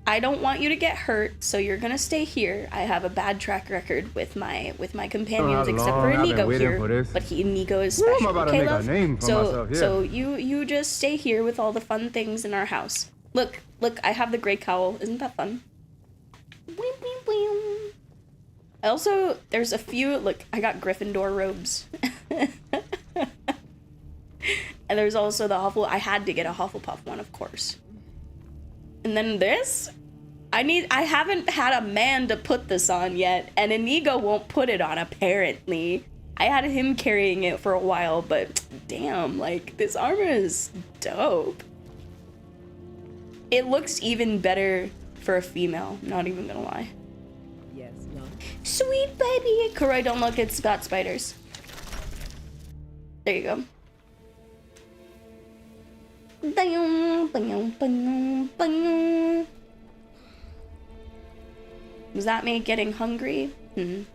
I don't want you to get hurt, so you're gonna stay here. I have a bad track record with my companions, except for Inigo here. But Inigo is special. I'm about to make a name for myself here. So you just stay here with all the fun things in our house. Look, I have the gray cowl. Isn't that fun? Also, there's a few. Look, I got Gryffindor robes. And there's also the Huffle. I had to get a Hufflepuff one, of course. And then this, I haven't had a man to put this on yet, and Inigo won't put it on, apparently. I had him carrying it for a while, but damn, like, this armor is dope. It looks even better for a female, not even gonna lie. Yes, no. Sweet baby! Kuroy, don't look, it's got spiders. There you go. Was that me getting hungry? You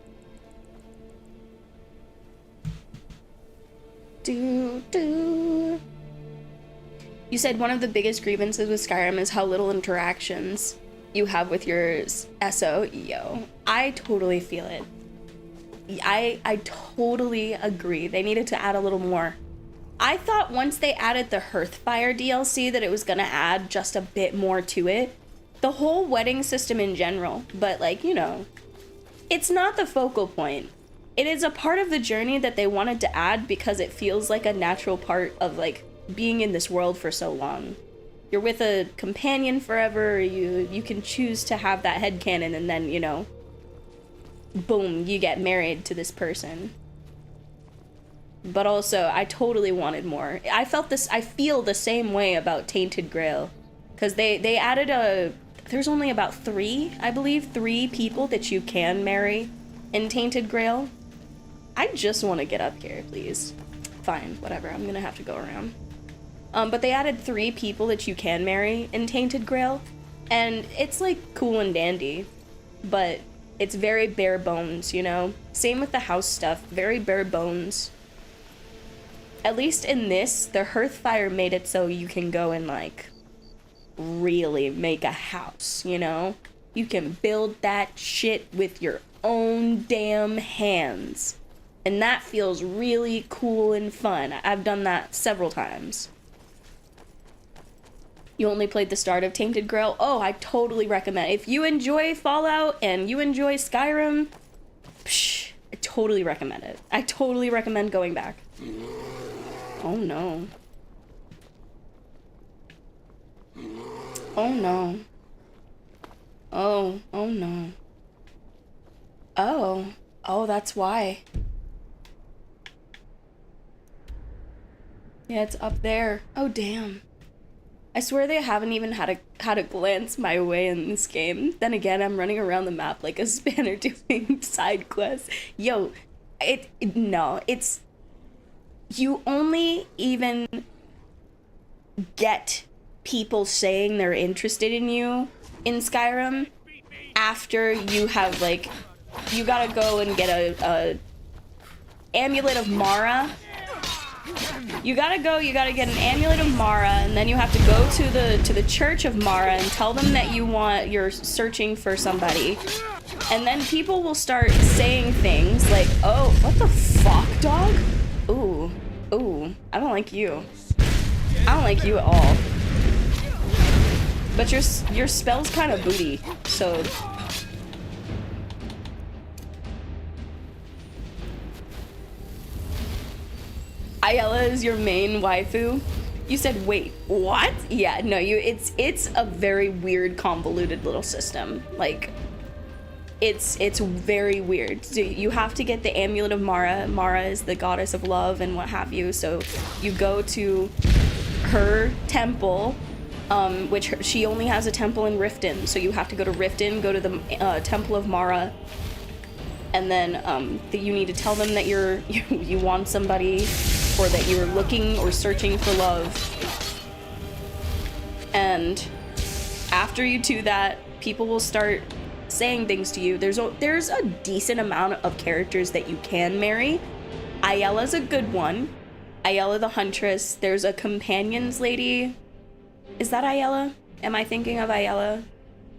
said one of the biggest grievances with Skyrim is how little interactions you have with your SO. Yo, I totally feel it. I totally agree. They needed to add a little more. I thought once they added the Hearthfire DLC that it was gonna add just a bit more to it. The whole wedding system in general, but like, you know, it's not the focal point. It is a part of the journey that they wanted to add because it feels like a natural part of like being in this world for so long. You're with a companion forever, you can choose to have that headcanon and then, you know, boom, you get married to this person. But also, I totally wanted more. I feel the same way about Tainted Grail. Because they added there's only about 3 people that you can marry in Tainted Grail. I just want to get up here, please. Fine, whatever, I'm gonna have to go around. But they added 3 people that you can marry in Tainted Grail. And it's like cool and dandy. But it's very bare bones, you know? Same with the house stuff, very bare bones. At least in this, the Hearthfire made it so you can go and, like, really make a house, you know? You can build that shit with your own damn hands. And that feels really cool and fun. I've done that several times. You only played the start of Tainted Grail? Oh, I totally recommend it. If you enjoy Fallout and you enjoy Skyrim, psh, I totally recommend it. I totally recommend going back. Oh no. Oh no. Oh no. Oh, that's why. Yeah, it's up there. Oh damn. I swear they haven't even had to glance my way in this game. Then again, I'm running around the map like a spanner doing side quests. Yo, it's you only even get people saying they're interested in you in Skyrim after you have, like, you gotta go and get a Amulet of Mara. You gotta get an Amulet of Mara, and then you have to go to the Church of Mara and tell them that you're searching for somebody. And then people will start saying things like, oh, what the fuck, dog? Ooh, I don't like you. I don't like you at all. But your spell's kind of booty, so... Ayala is your main waifu? You said, wait, what? Yeah, no, it's a very weird, convoluted little system. Like, it's very weird. So you have to get the Amulet of Mara. Mara is the goddess of love and what have you. So you go to her temple, which she only has a temple in Riften. So you have to go to Riften, go to the Temple of Mara, and then you need to tell them that you want somebody, or that you're looking or searching for love. And after you do that, people will start saying things to you. There's a decent amount of characters that you can marry. Ayala's a good one. Ayala the Huntress. There's a companions lady. Is that Ayala? Am I thinking of Ayala?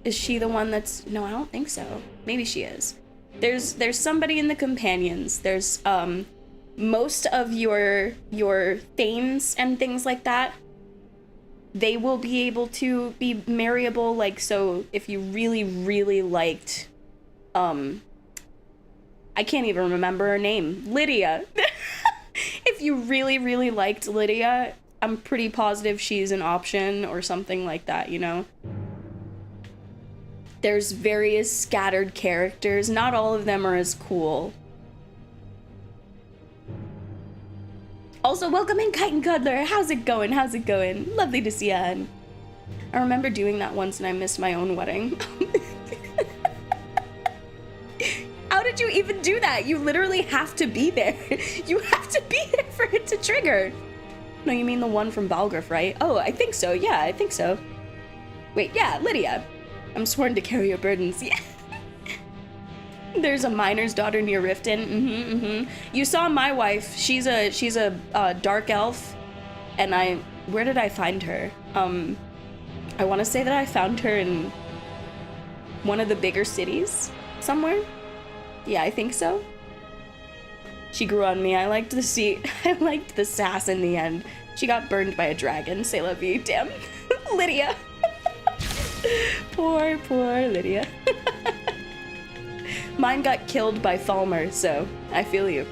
Is she the one that's... No, I don't think so. Maybe she is. There's somebody in the companions. There's most of your thanes and things like that. They will be able to be marryable. Like, so if you really, really liked, I can't even remember her name, Lydia. If you really, really liked Lydia, I'm pretty positive she's an option or something like that, you know? There's various scattered characters. Not all of them are as cool. Also, welcome in, Kite and Cuddler. How's it going? How's it going? Lovely to see ya. I remember doing that once and I missed my own wedding. How did you even do that? You literally have to be there. You have to be there for it to trigger. No, you mean the one from Balgriff, right? Oh, I think so. Yeah, I think so. Wait, yeah, Lydia. I'm sworn to carry your burdens. Yeah. There's a miner's daughter near Riften. You saw my wife. She's a dark elf, and where did I find her? I want to say that I found her in one of the bigger cities somewhere. Yeah, I think so. She grew on me. I liked the sass in the end. She got burned by a dragon. C'est la vie. Damn, Lydia. Poor Lydia. Mine got killed by Falmer, so I feel you.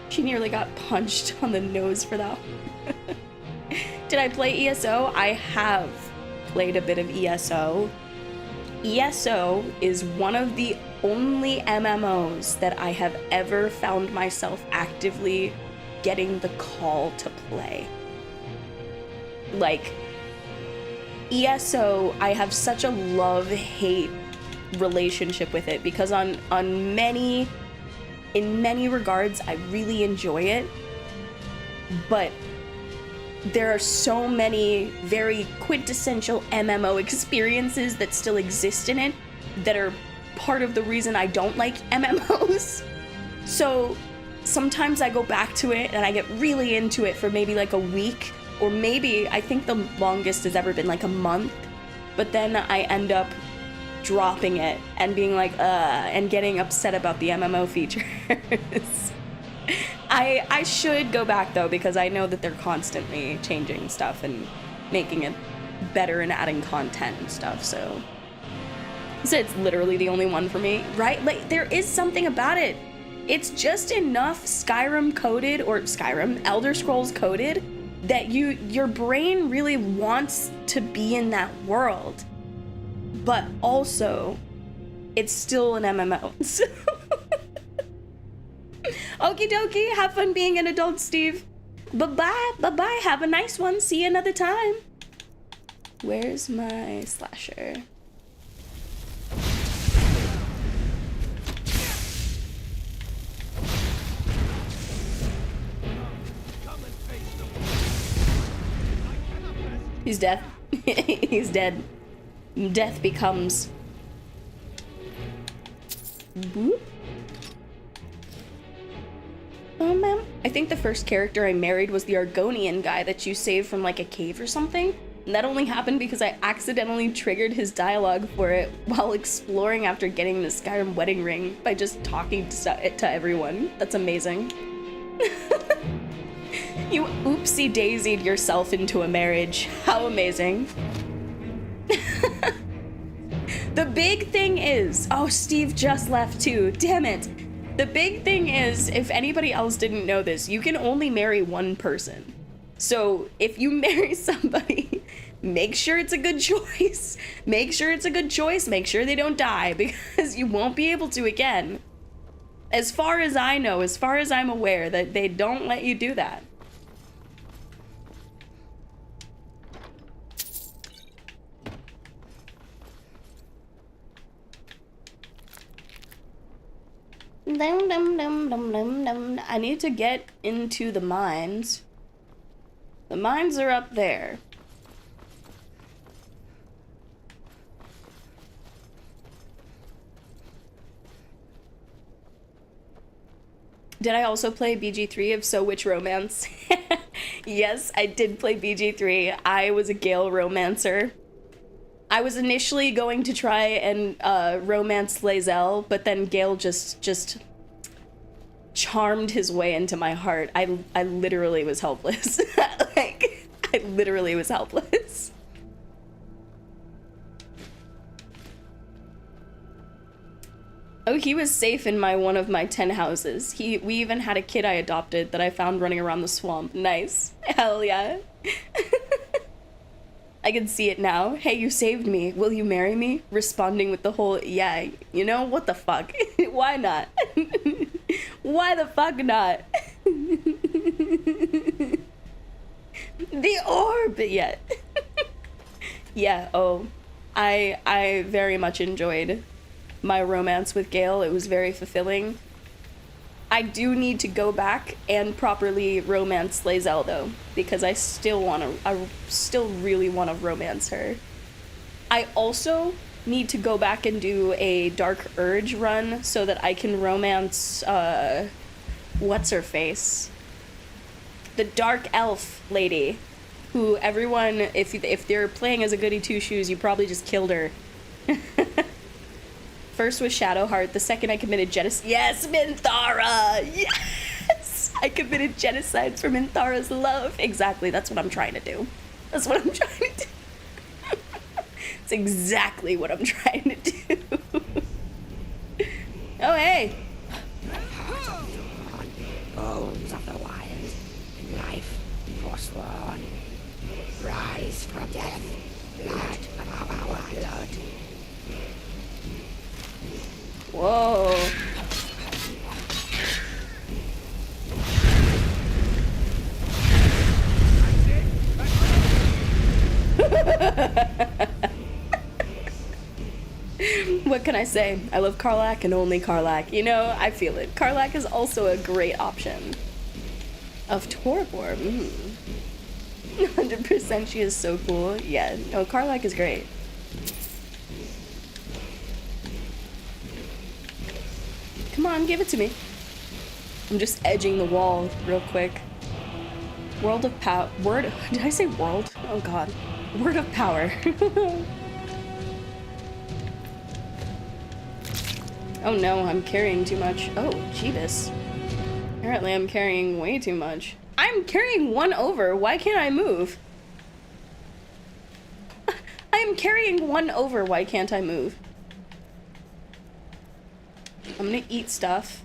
She nearly got punched on the nose for that. Did I play ESO? I have played a bit of ESO. ESO is one of the only MMOs that I have ever found myself actively getting the call to play. Like, ESO, I have such a love-hate relationship with it because in many regards, I really enjoy it, but there are so many very quintessential MMO experiences that still exist in it that are part of the reason I don't like MMOs. So sometimes I go back to it and I get really into it for maybe like a week, or maybe I think the longest has ever been like a month, but then I end up dropping it and being like, and getting upset about the MMO features. I should go back though, because I know that they're constantly changing stuff and making it better and adding content and stuff, so it's literally the only one for me, right? Like, there is something about it. It's just enough Skyrim coded, or Elder Scrolls coded, that your brain really wants to be in that world, but also it's still an MMO. So okie dokie, have fun being an adult, Steve. Bye-bye, have a nice one, see you another time. Where's my slasher? He's dead. He's dead. Death becomes. Boop. Oh, ma'am. I think the first character I married was the Argonian guy that you saved from like a cave or something. And that only happened because I accidentally triggered his dialogue for it while exploring after getting the Skyrim wedding ring by just talking to everyone. That's amazing. You oopsie daisied yourself into a marriage. How amazing. The big thing is, oh, Steve just left too, damn it. The big thing is, if anybody else didn't know this, you can only marry one person. So if you marry somebody, make sure it's a good choice. Make sure it's a good choice, make sure they don't die, because you won't be able to again. As far as I know, as far as I'm aware, that they don't let you do that. Dum, dum, dum, dum, dum, dum. I need to get into the mines. The mines are up there. Did I also play BG3 of So Which Romance? Yes, I did play BG3. I was a Gale romancer. I was initially going to try and romance Lae'zel, but then Gale just charmed his way into my heart. I literally was helpless. Like, I literally was helpless. Oh, he was safe in one of my 10 houses. We even had a kid I adopted that I found running around the swamp. Nice. Hell yeah. I can see it now. Hey, you saved me. Will you marry me? Responding with the whole, yeah, you know, what the fuck? Why not? Why the fuck not? The orb, yeah. Yeah, oh, I very much enjoyed my romance with Gale. It was very fulfilling. I do need to go back and properly romance Lae'zel though, because I still really want to romance her. I also need to go back and do a Dark Urge run so that I can romance, what's her face? The Dark Elf lady, who everyone, if they're playing as a goody two-shoes, you probably just killed her. First was Shadowheart, the second I committed genocide. Yes, Minthara! Yes! I committed genocide for Minthara's love. Exactly, that's what I'm trying to do. That's what I'm trying to do. It's exactly what I'm trying to do. Oh, hey! Bones of the wild, life forsworn. Rise from death, blood of our blood. Whoa. What can I say? I love Karlach and only Karlach. You know, I feel it. Karlach is also a great option. Of Torvor, 100% she is so cool. Yeah, no, Karlach is great. Come on, give it to me. I'm just edging the wall real quick. World of power. Did I say world? Oh god. Word of power. Oh no, I'm carrying too much. Oh, Jeebus. Apparently I'm carrying way too much. I'm carrying 1 over. Why can't I move? I am carrying 1 over. Why can't I move? I'm gonna eat stuff.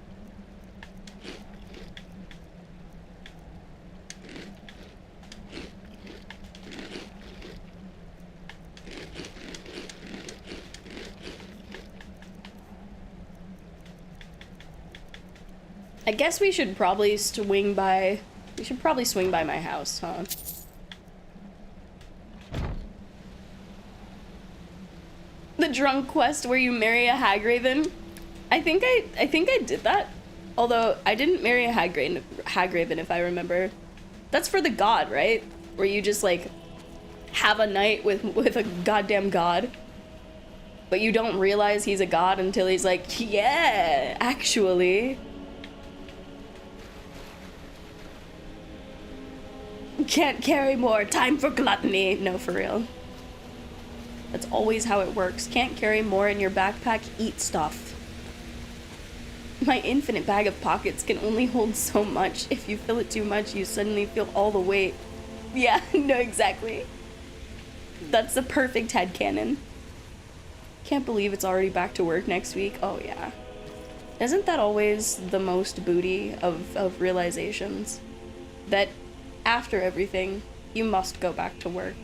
I guess we should probably swing by... We should probably swing by my house, huh? The drunk quest where you marry a Hagraven? I think I did that. Although I didn't marry a Hagraven if I remember. That's for the god, right? Where you just like have a night with a goddamn god, but you don't realize he's a god until he's like, yeah, actually. Can't carry more, time for gluttony. No, for real. That's always how it works. Can't carry more in your backpack, eat stuff. My infinite bag of pockets can only hold so much. If you fill it too much, you suddenly feel all the weight. Yeah, no, exactly. That's the perfect headcanon. Can't believe it's already back to work next week. Oh yeah. Isn't that always the most booty of realizations? That after everything, you must go back to work.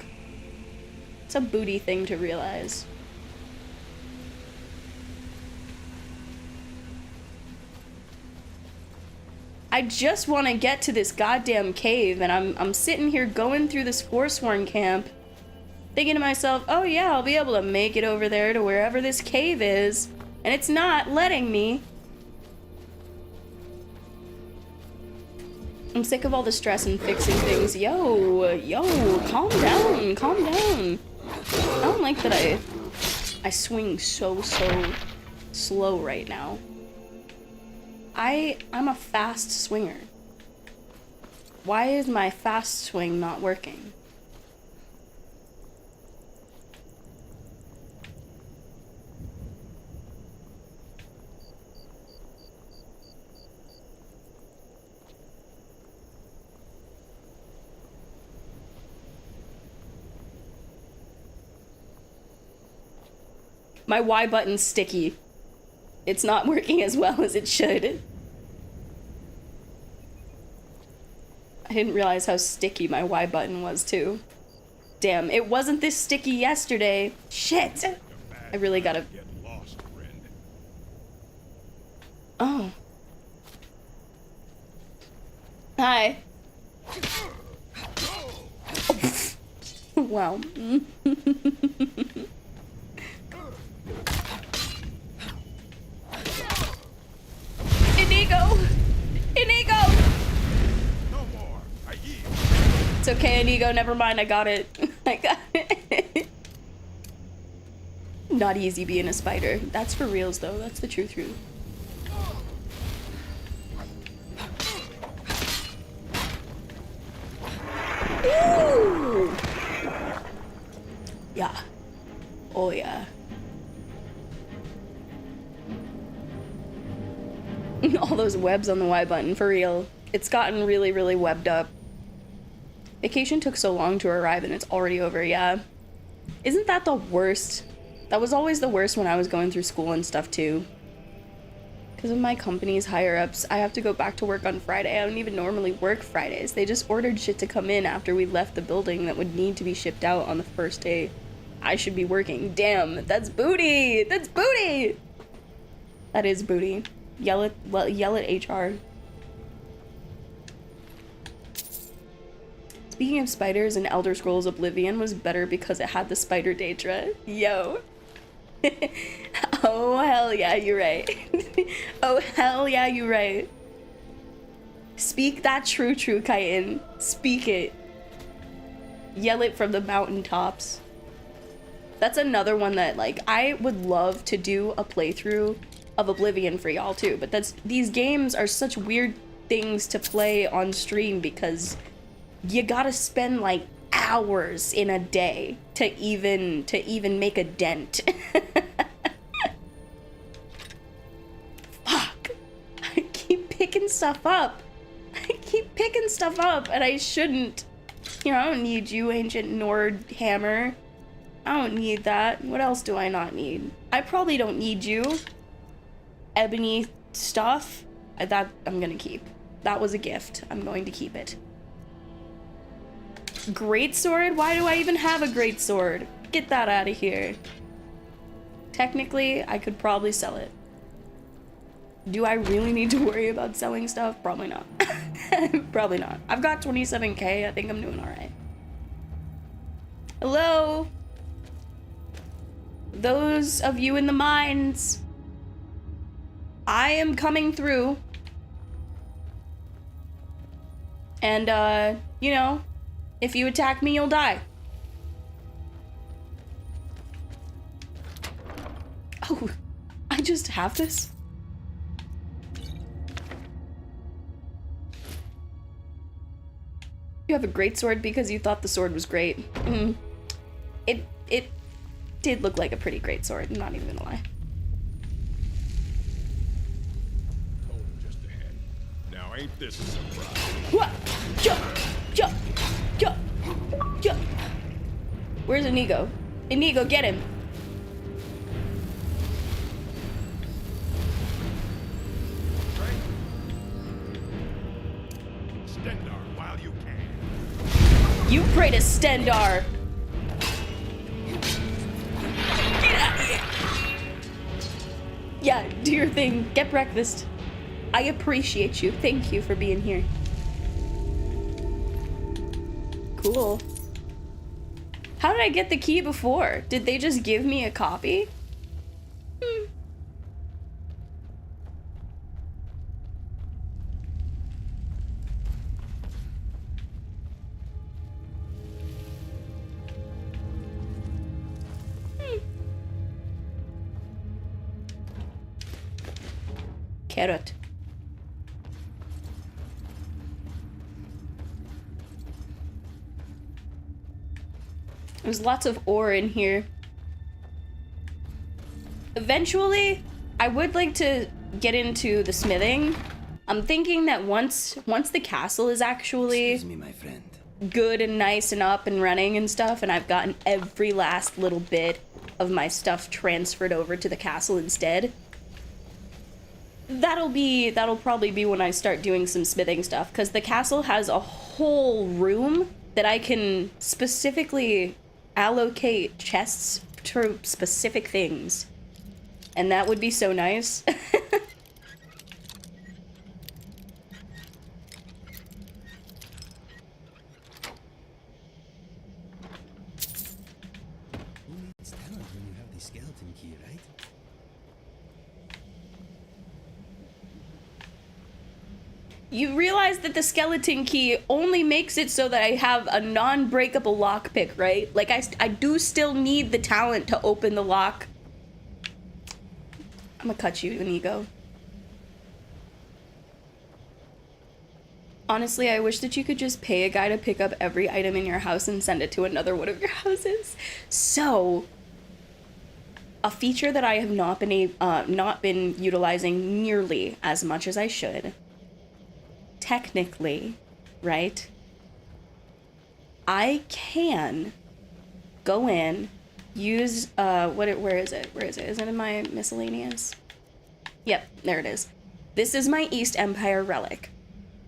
It's a booty thing to realize. I just want to get to this goddamn cave, and I'm sitting here going through this Forsworn camp, thinking to myself, oh yeah, I'll be able to make it over there to wherever this cave is, and it's not letting me. I'm sick of all the stress and fixing things. Yo, calm down, calm down. I don't like that I swing so slow right now. I'm a fast swinger. Why is my fast swing not working? My Y button's sticky. It's not working as well as it should. I didn't realize how sticky my Y button was too. Damn, it wasn't this sticky yesterday. Shit. I really gotta... Oh. Hi. Wow. Inigo! Inigo! No more. I yield. It's okay, Inigo. Never mind. I got it. I got it. Not easy being a spider. That's for reals, though. That's the truth. Ooh! Yeah. Oh, yeah. All those webs on the Y button, for real. It's gotten really, really webbed up. Vacation took so long to arrive and it's already over, yeah. Isn't that the worst? That was always the worst when I was going through school and stuff too. Because of my company's higher-ups, I have to go back to work on Friday. I don't even normally work Fridays. They just ordered shit to come in after we left the building that would need to be shipped out on the first day I should be working. Damn, that's booty! That's booty! That is booty. Yell at HR. Speaking of spiders, and Elder Scrolls Oblivion was better because it had the spider Daedra. Yo. Oh, hell yeah, you're right. Oh, hell yeah, you're right. Speak that true, Kaiten. Speak it. Yell it from the mountaintops. That's another one that, like, I would love to do a playthrough of Oblivion for y'all too, but these games are such weird things to play on stream because you gotta spend like hours in a day to even make a dent. Fuck. I keep picking stuff up. And I shouldn't. You know, I don't need you, Ancient Nord Hammer. I don't need that. What else do I not need? I probably don't need you. Ebony stuff. That I'm gonna keep. That was a gift. I'm going to keep it. Greatsword? Why do I even have a greatsword? Get that out of here. Technically, I could probably sell it. Do I really need to worry about selling stuff? Probably not. Probably not. I've got 27k. I think I'm doing alright. Hello? Those of you in the mines. I am coming through. And, you know, if you attack me, you'll die. Oh, I just have this? You have a great sword because you thought the sword was great. It did look like a pretty great sword, I'm not even gonna lie. Just ahead. Now ain't this a surprise? What? Jump! Jump! Jump! Jump! Where's Inigo? Inigo, get him! Stendar while you can. You pray to Stendar! Get out of here! Yeah, do your thing. Get breakfast. I appreciate you. Thank you for being here. Cool. How did I get the key before? Did they just give me a copy? Carrot. There's lots of ore in here. Eventually, I would like to get into the smithing. I'm thinking that once the castle is actually Excuse me, my friend. good and nice and up and running and stuff, and I've gotten every last little bit of my stuff transferred over to the castle instead, that'll probably be when I start doing some smithing stuff, because the castle has a whole room that I can specifically allocate chests to specific things, and that would be so nice. Who needs talent when you have the skeleton key, right? You realize that the skeleton key only makes it so that I have a non-breakable lockpick, right? Like, I do still need the talent to open the lock. I'm gonna cut you, Inigo. Honestly, I wish that you could just pay a guy to pick up every item in your house and send it to another one of your houses. So, a feature that I have not been utilizing nearly as much as I should. Technically, right? I can go in, use where is it? Is it in my miscellaneous? Yep, there it is. This is my East Empire relic.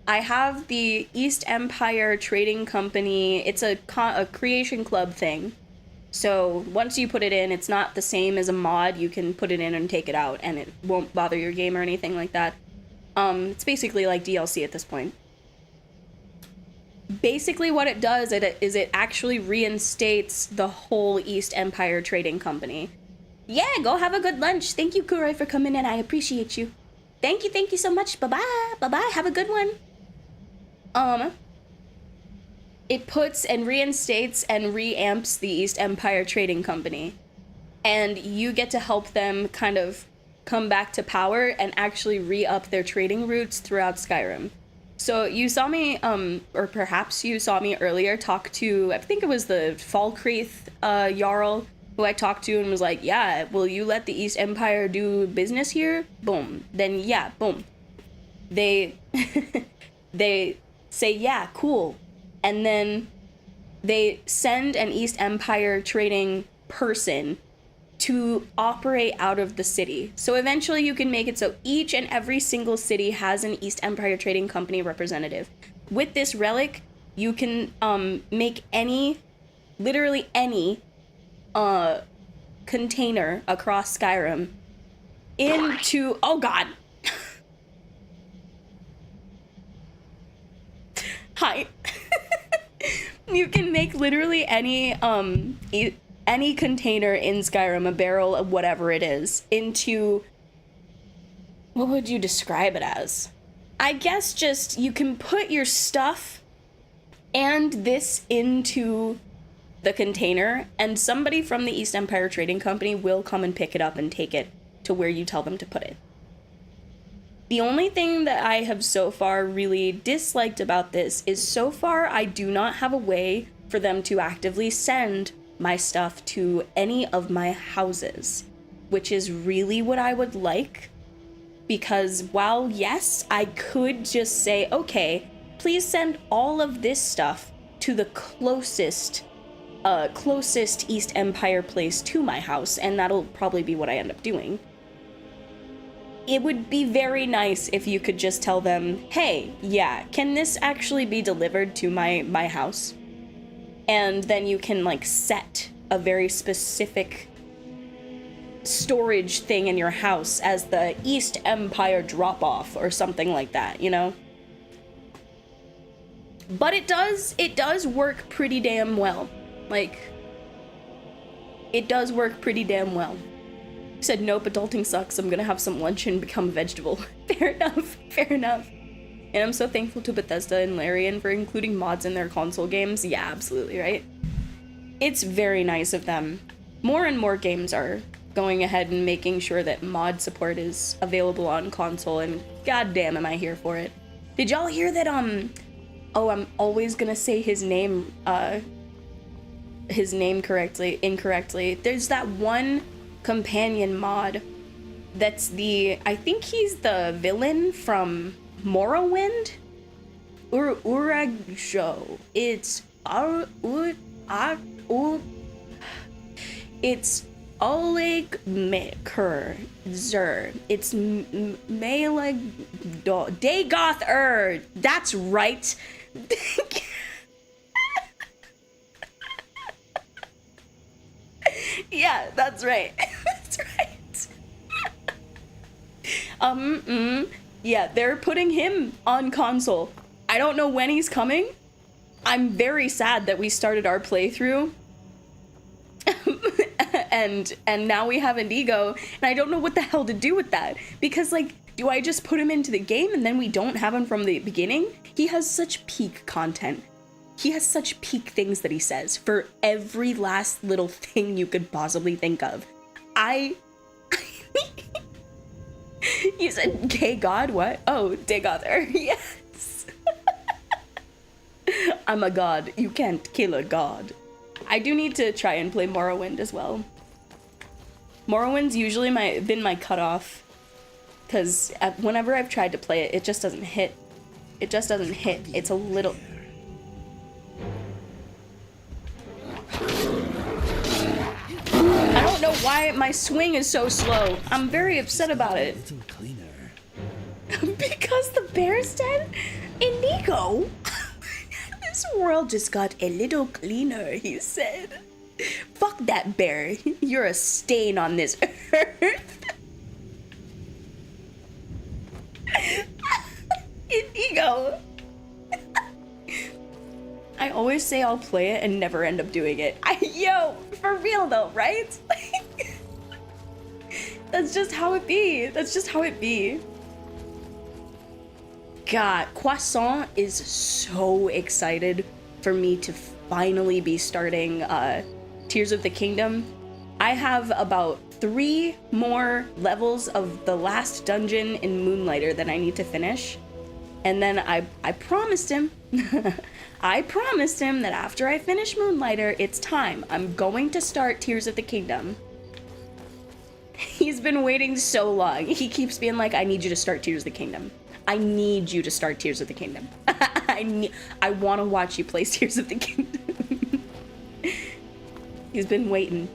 I have the East Empire Trading Company. It's a creation club thing. So once you put it in, it's not the same as a mod. You can put it in and take it out, and it won't bother your game or anything like that. It's basically like DLC at this point. Basically what it does is it actually reinstates the whole East Empire Trading Company. Yeah, go have a good lunch. Thank you, Kuroi, for coming in. I appreciate you. Thank you so much. Bye-bye. Bye-bye. Have a good one. It puts and reinstates and reamps the East Empire Trading Company. And you get to help them kind of come back to power and actually re-up their trading routes throughout Skyrim. So you saw me, or perhaps you saw me earlier talk to, I think it was the Falkreath Jarl, who I talked to and was like, yeah, will you let the East Empire do business here? Boom. Then yeah, boom. They, they say, yeah, cool. And then they send an East Empire trading person to operate out of the city. So eventually you can make it so each and every single city has an East Empire Trading Company representative. With this relic, you can make literally any container across Skyrim into, oh god. Hi. You can make literally any container in Skyrim, a barrel of whatever it is, into, what would you describe it as? I guess just, you can put your stuff and this into the container, and somebody from the East Empire Trading Company will come and pick it up and take it to where you tell them to put it. The only thing that I have so far really disliked about this is so far I do not have a way for them to actively send my stuff to any of my houses, which is really what I would like, because while yes, I could just say, okay, please send all of this stuff to the closest East Empire place to my house, and that'll probably be what I end up doing. It would be very nice if you could just tell them, hey, yeah, can this actually be delivered to my house? And then you can like set a very specific storage thing in your house as the East Empire drop-off or something like that, you know? But it does work pretty damn well. Like, it does work pretty damn well. Said nope, adulting sucks, I'm gonna have some lunch and become a vegetable. Fair enough, fair enough. And I'm so thankful to Bethesda and Larian for including mods in their console games. Yeah, absolutely, right? It's very nice of them. More and more games are going ahead and making sure that mod support is available on console, and goddamn am I here for it. Did y'all hear that, oh, I'm always gonna say his name incorrectly. There's that one companion mod that's I think he's the villain from Morrowind? Urajo. It's it's Oleg Maker Zer. It's Meleg Dagoth. That's right. Yeah, that's right. That's right. Yeah, they're putting him on console. I don't know when he's coming. I'm very sad that we started our playthrough and now we have Indigo, and I don't know what the hell to do with that, because like, do I just put him into the game and then we don't have him from the beginning? He has such peak content. He has such peak things that he says for every last little thing you could possibly think of. You said gay god? What? Oh, Dagother. Yes. I'm a god. You can't kill a god. I do need to try and play Morrowind as well. Morrowind's usually been my cutoff, because whenever I've tried to play it, it just doesn't hit. It just doesn't hit. It's a little... I don't know why my swing is so slow. I'm very upset about it. Because the bear's dead? Inigo? This world just got a little cleaner, he said. Fuck that bear. You're a stain on this earth. Inigo. I always say I'll play it and never end up doing it. Yo, for real though, right? That's just how it be. That's just how it be. God, Croissant is so excited for me to finally be starting Tears of the Kingdom. I have about 3 more levels of the last dungeon in Moonlighter that I need to finish. And then I promised him, I promised him that after I finish Moonlighter, it's time. I'm going to start Tears of the Kingdom. He's been waiting so long. He keeps being like, I need you to start Tears of the Kingdom. I need you to start Tears of the Kingdom. I want to watch you play Tears of the Kingdom. He's been waiting.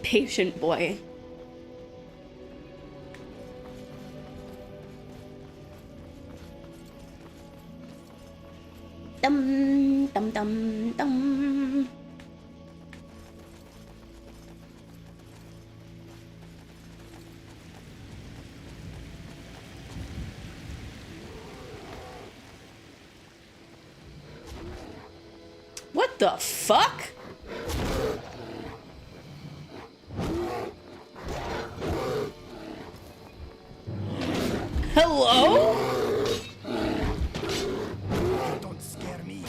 Patient boy. Dum dum dum dum. What the fuck? Hello? Don't scare me.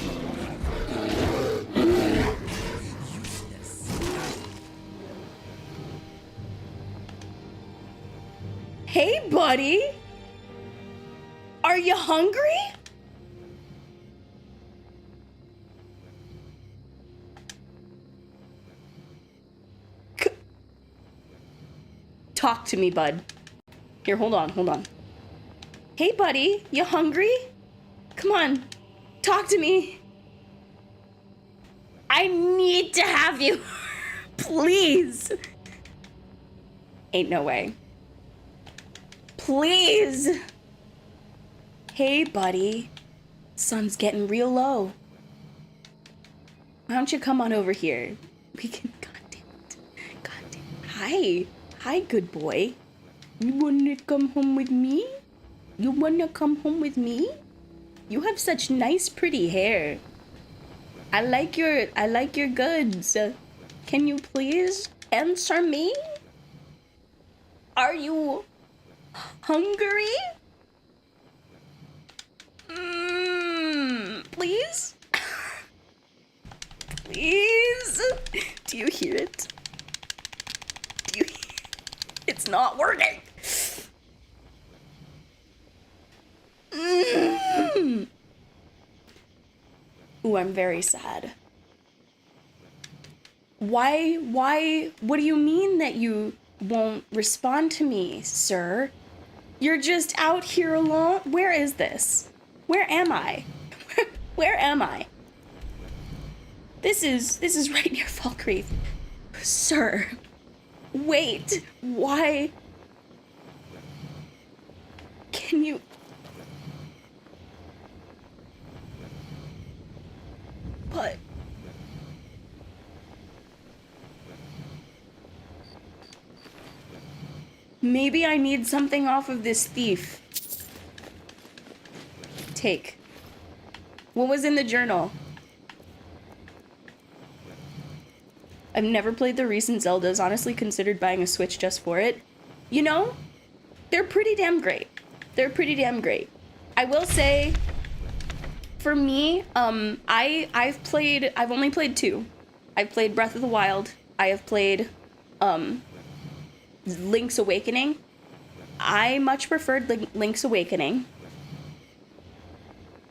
Hey, buddy. Are you hungry? Talk to me, bud. Here, hold on, hold on. Hey, buddy, you hungry? Come on, talk to me. I need to have you. Please. Ain't no way. Please. Hey, buddy. Sun's getting real low. Why don't you come on over here? We can, goddamn it. Goddamn. Hi. Hi, good boy. You wanna come home with me? You wanna come home with me? You have such nice, pretty hair. I like your goods. Can you please answer me? Are you hungry? Please? Please? Do you hear it? Do you hear it? It's not working. Ooh, I'm very sad. Why, what do you mean that you won't respond to me, sir? You're just out here alone? Where is this? Where am I? Where am I? This is right near Falkreath. Sir, wait, why? Can you? What? Maybe I need something off of this thief. Take. What was in the journal? I've never played the recent Zeldas, honestly considered buying a Switch just for it. You know, they're pretty damn great. They're pretty damn great. I will say, for me, I've only played two. I've played Breath of the Wild. I have played, Link's Awakening. I much preferred Link's Awakening.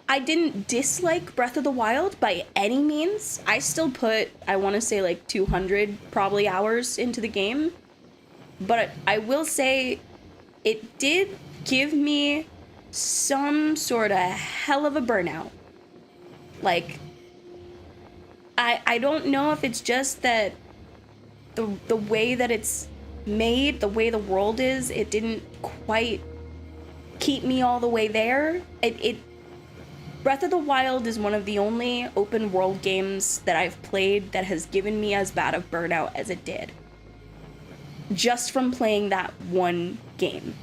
I didn't dislike Breath of the Wild by any means. I still put, I want to say like 200 probably hours into the game. But I will say it did give me some sort of hell of a burnout. Like, I don't know if it's just that the way that it's made, the way the world is, it didn't quite keep me all the way there. Breath of the Wild is one of the only open world games that I've played that has given me as bad of burnout as it did. Just from playing that one game.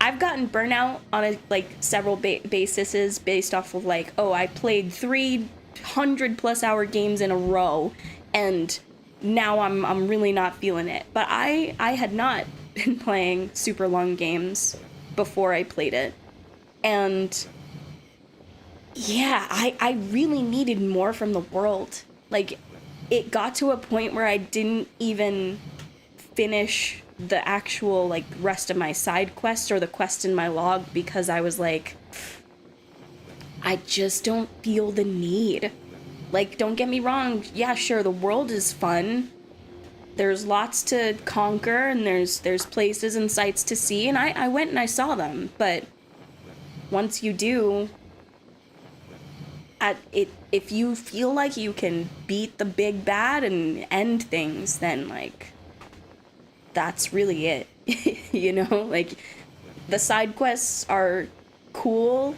I've gotten burnout on several bases based off of I played 300 plus hour games in a row and now I'm really not feeling it. But I had not been playing super long games before I played it. And yeah, I really needed more from the world. Like, it got to a point where I didn't even finish the actual, rest of my side quests or the quest in my log because I was like, I just don't feel the need. Like, don't get me wrong, yeah, sure, the world is fun. There's lots to conquer and there's places and sights to see, and I went and I saw them, but once you do, if you feel like you can beat the big bad and end things, then that's really it. You know, the side quests are cool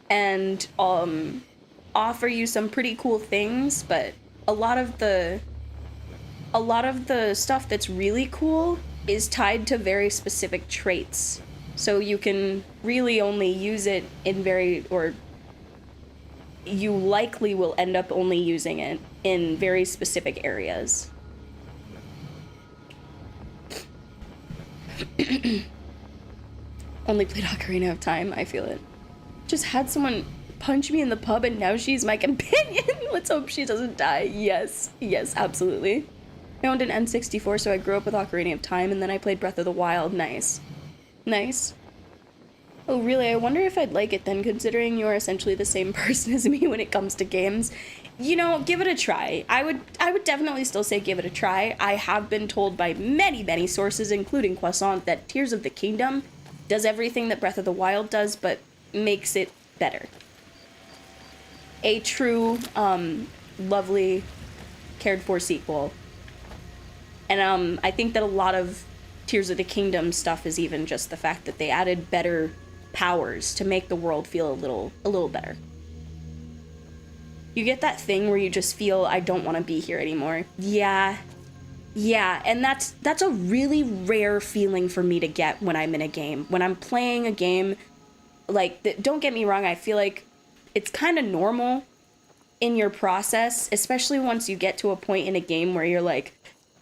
and offer you some pretty cool things, but a lot of the stuff that's really cool is tied to very specific traits. So you can really only use it or you likely will end up only using it in very specific areas. Only played Ocarina of Time, I feel it. Just had someone punch me in the pub and now she's my companion. Let's hope she doesn't die. Yes, absolutely. I owned an N64, so I grew up with Ocarina of Time, and then I played Breath of the Wild. Nice. Nice. Oh, really? I wonder if I'd like it then, considering you're essentially the same person as me when it comes to games. You know, give it a try. I would definitely still say give it a try. I have been told by many, many sources, including Croissant, that Tears of the Kingdom does everything that Breath of the Wild does, but makes it better. A true, lovely, cared-for sequel. And I think that a lot of Tears of the Kingdom stuff is even just the fact that they added better powers to make the world feel a little better. You get that thing where you just feel, I don't want to be here anymore. Yeah, and that's a really rare feeling for me to get when I'm in a game. When I'm playing a game, like, don't get me wrong, I feel like it's kind of normal in your process, especially once you get to a point in a game where you're like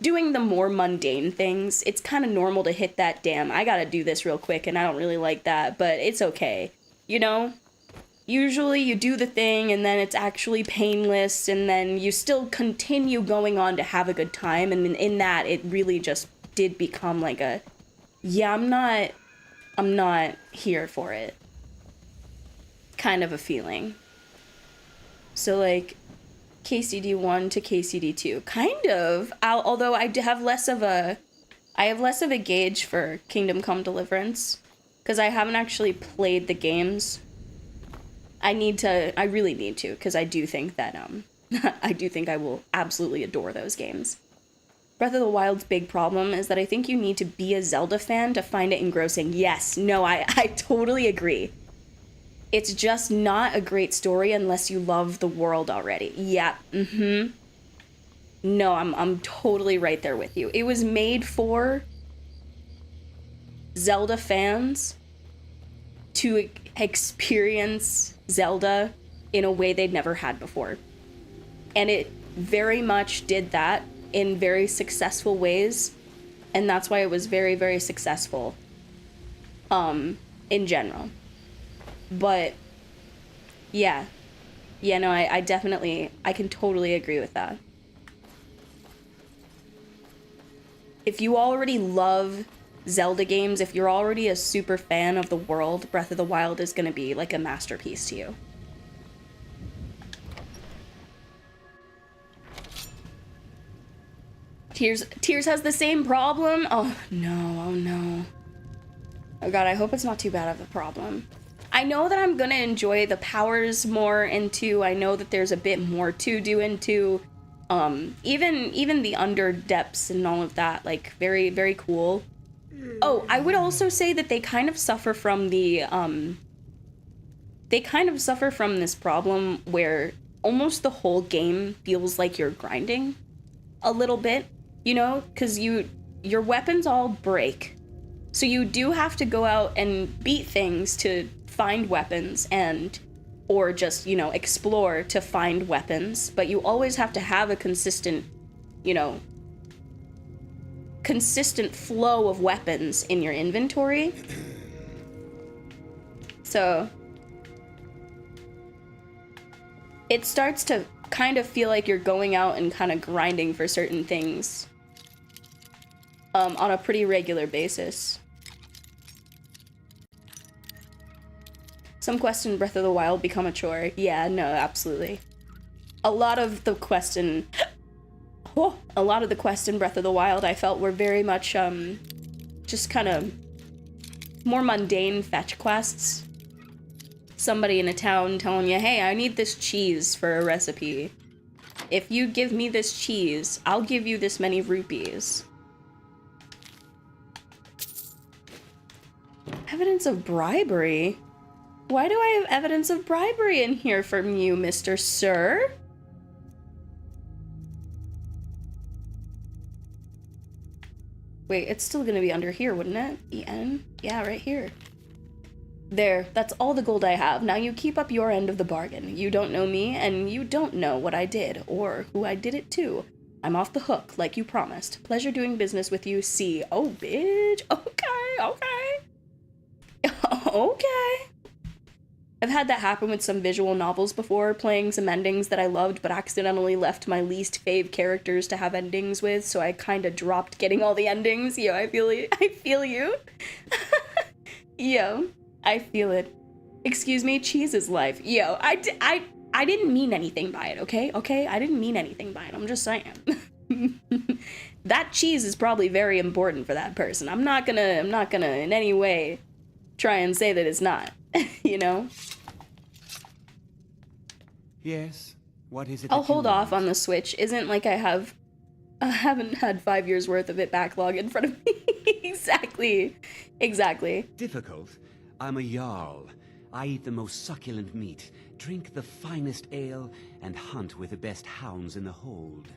doing the more mundane things. It's kind of normal to hit that, damn, I gotta do this real quick and I don't really like that, but it's okay, you know? Usually you do the thing and then it's actually painless and then you still continue going on to have a good time, and in that it really just did become like a, yeah, I'm not here for it kind of a feeling. So like KCD1 to KCD2, kind of, although I have less of a gauge for Kingdom Come Deliverance because I haven't actually played the games. I really need to, because I do think that, I will absolutely adore those games. Breath of the Wild's big problem is that I think you need to be a Zelda fan to find it engrossing. Yes, no, I totally agree. It's just not a great story unless you love the world already. Yeah, No, I'm totally right there with you. It was made for Zelda fans to experience Zelda in a way they'd never had before. And it very much did that in very successful ways. And that's why it was very, very successful in general. But yeah, no, I definitely, I can totally agree with that. If you already love Zelda games, if you're already a super fan of the world, Breath of the Wild is going to be like a masterpiece to you. Tears has the same problem? Oh no. Oh god, I hope it's not too bad of a problem. I know that I'm gonna enjoy the powers more into, I know that there's a bit more to do into, even the under depths and all of that, like, very, very cool. Oh, I would also say that they kind of suffer from the, this problem where almost the whole game feels like you're grinding a little bit, you know, because your weapons all break. So you do have to go out and beat things to find weapons or just, you know, explore to find weapons, but you always have to have a consistent flow of weapons in your inventory. So it starts to kind of feel like you're going out and kind of grinding for certain things on a pretty regular basis. Some quests in Breath of the Wild become a chore. Yeah, no, absolutely. A lot of the quests in Breath of the Wild I felt were very much just kind of more mundane fetch quests. Somebody in a town telling you, hey, I need this cheese for a recipe. If you give me this cheese, I'll give you this many rupees. Evidence of bribery? Why do I have evidence of bribery in here from you, Mr. Sir? Wait, it's still gonna be under here, wouldn't it? EN? Yeah, right here. There, that's all the gold I have. Now you keep up your end of the bargain. You don't know me, and you don't know what I did, or who I did it to. I'm off the hook, like you promised. Pleasure doing business with you, C. Oh, bitch. Okay. Okay. I've had that happen with some visual novels before, playing some endings that I loved but accidentally left my least fave characters to have endings with, so I kind of dropped getting all the endings. Yo, I feel you. I feel you. Yo, I feel it. Excuse me, cheese is life. Yo, I didn't mean anything by it, okay? Okay? I didn't mean anything by it. I'm just saying. That cheese is probably very important for that person. I'm not gonna in any way try and say that it's not. You know? Yes. What is it? I'll hold off on the Switch. Isn't like I haven't had 5 years worth of it backlog in front of me. Exactly. Exactly. Difficult? I'm a Jarl. I eat the most succulent meat, drink the finest ale, and hunt with the best hounds in the hold.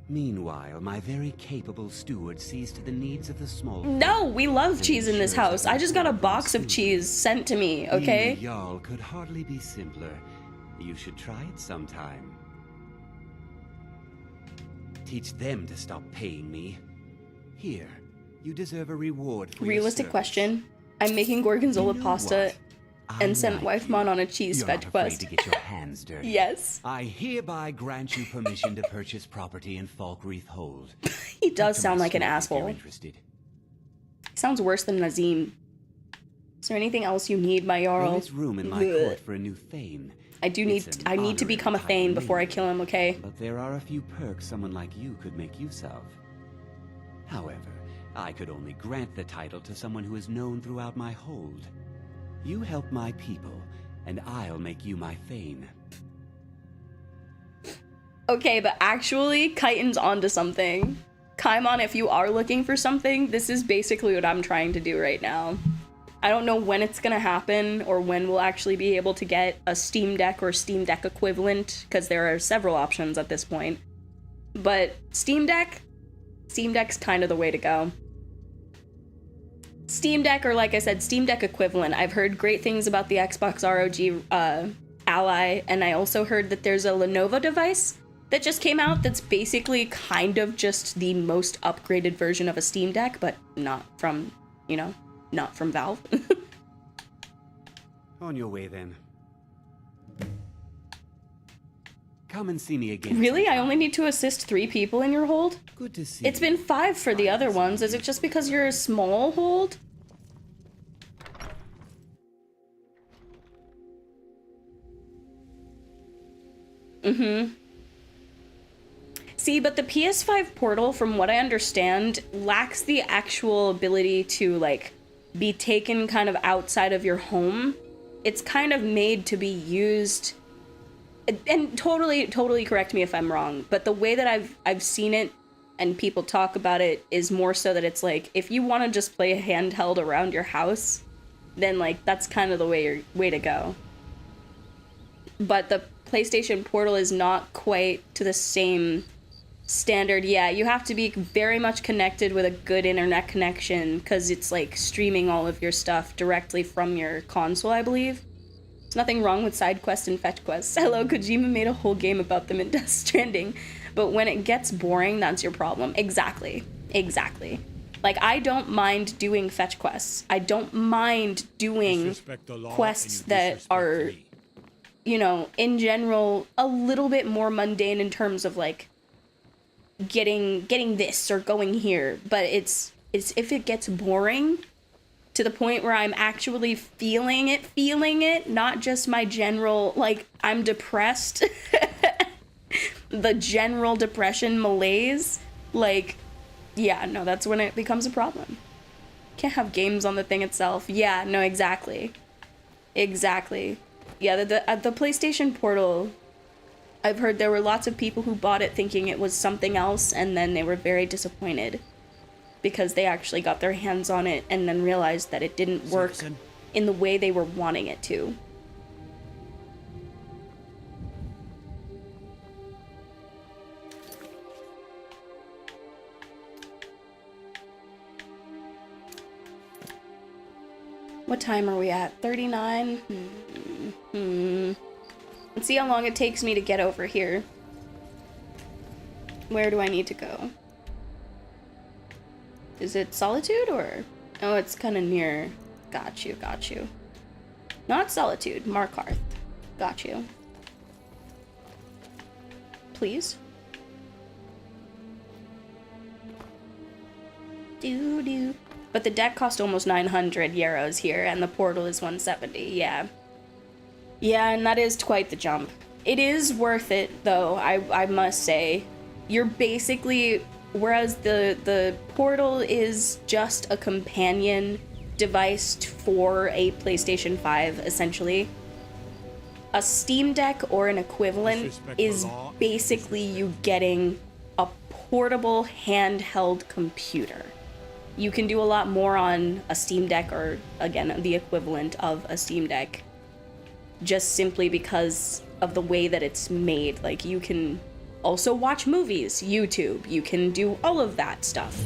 Meanwhile, my very capable steward sees to the needs of the small... No, we love cheese in this house. I just got a box of cheese sent to me, okay? Being a Jarl could hardly be simpler. You should try it sometime. Teach them to stop paying me. Here, you deserve a reward for Realistic your service. question. I'm making gorgonzola pasta and sent Wifemon on a cheese You're fetch not quest. afraid to get your hands dirty. Yes. I hereby grant you permission to purchase property in Falkreath Hold. He does sound like an If you're asshole. interested. Sounds worse than Nazim. Is there anything else you need, my Jarl? There is room in my Blech. court for a new Thane. I need to become a Thane before I kill him, okay? But there are a few perks someone like you could make use of. However, I could only grant the title to someone who is known throughout my hold. You help my people, and I'll make you my Thane. Okay, but actually, Chitin's onto something. Kaimon, if you are looking for something, this is basically what I'm trying to do right now. I don't know when it's gonna happen, or when we'll actually be able to get a Steam Deck or Steam Deck equivalent, because there are several options at this point. But Steam Deck's kind of the way to go. Steam Deck, or like I said, Steam Deck equivalent. I've heard great things about the Xbox ROG Ally, and I also heard that there's a Lenovo device that just came out that's basically kind of just the most upgraded version of a Steam Deck, but not from, you know, not from Valve. On your way, then. Come and see me again. Really? I only need to assist 3 people in your hold? Good to see It's been 5 for the other ones. Is it just because you're a small hold? Mm-hmm. See, but the PS5 Portal, from what I understand, lacks the actual ability to, like, be taken kind of outside of your home. It's kind of made to be used... And totally correct me if I'm wrong, but the way that I've seen it and people talk about it is more so that it's like, if you want to just play a handheld around your house, then like that's kind of the way to go. But the PlayStation Portal is not quite to the same standard. Yeah, you have to be very much connected with a good internet connection, because it's like streaming all of your stuff directly from your console, I believe. Nothing wrong with side quests and fetch quests. Hello, Kojima made a whole game about them in Death Stranding. But when it gets boring, that's your problem. Exactly. Like, I don't mind doing fetch quests. I don't mind doing quests that are, you know, in general, a little bit more mundane in terms of, like, getting this or going here. But it's if it gets boring... to the point where I'm actually feeling it, not just my general, like, I'm depressed, the general depression malaise, like, yeah, no, that's when it becomes a problem. Can't have games on the thing itself. Yeah, no, exactly. Yeah, the PlayStation Portal, I've heard there were lots of people who bought it thinking it was something else, and then they were very disappointed. Because they actually got their hands on it and then realized that it didn't work in the way they were wanting it to. What time are we at? 39? Let's see how long it takes me to get over here. Where do I need to go? Is it Solitude or... Oh, it's kind of near. Got you. Not Solitude, Markarth. Got you. Please. Doo-doo. But the deck cost almost 900 euros here, and the portal is 170, yeah. Yeah, and that is quite the jump. It is worth it, though, I must say. You're basically... Whereas the portal is just a companion device for a PlayStation 5, essentially. A Steam Deck or an equivalent is basically you getting a portable handheld computer. You can do a lot more on a Steam Deck, or again, the equivalent of a Steam Deck, just simply because of the way that it's made. Like, you can also watch movies, YouTube, you can do all of that stuff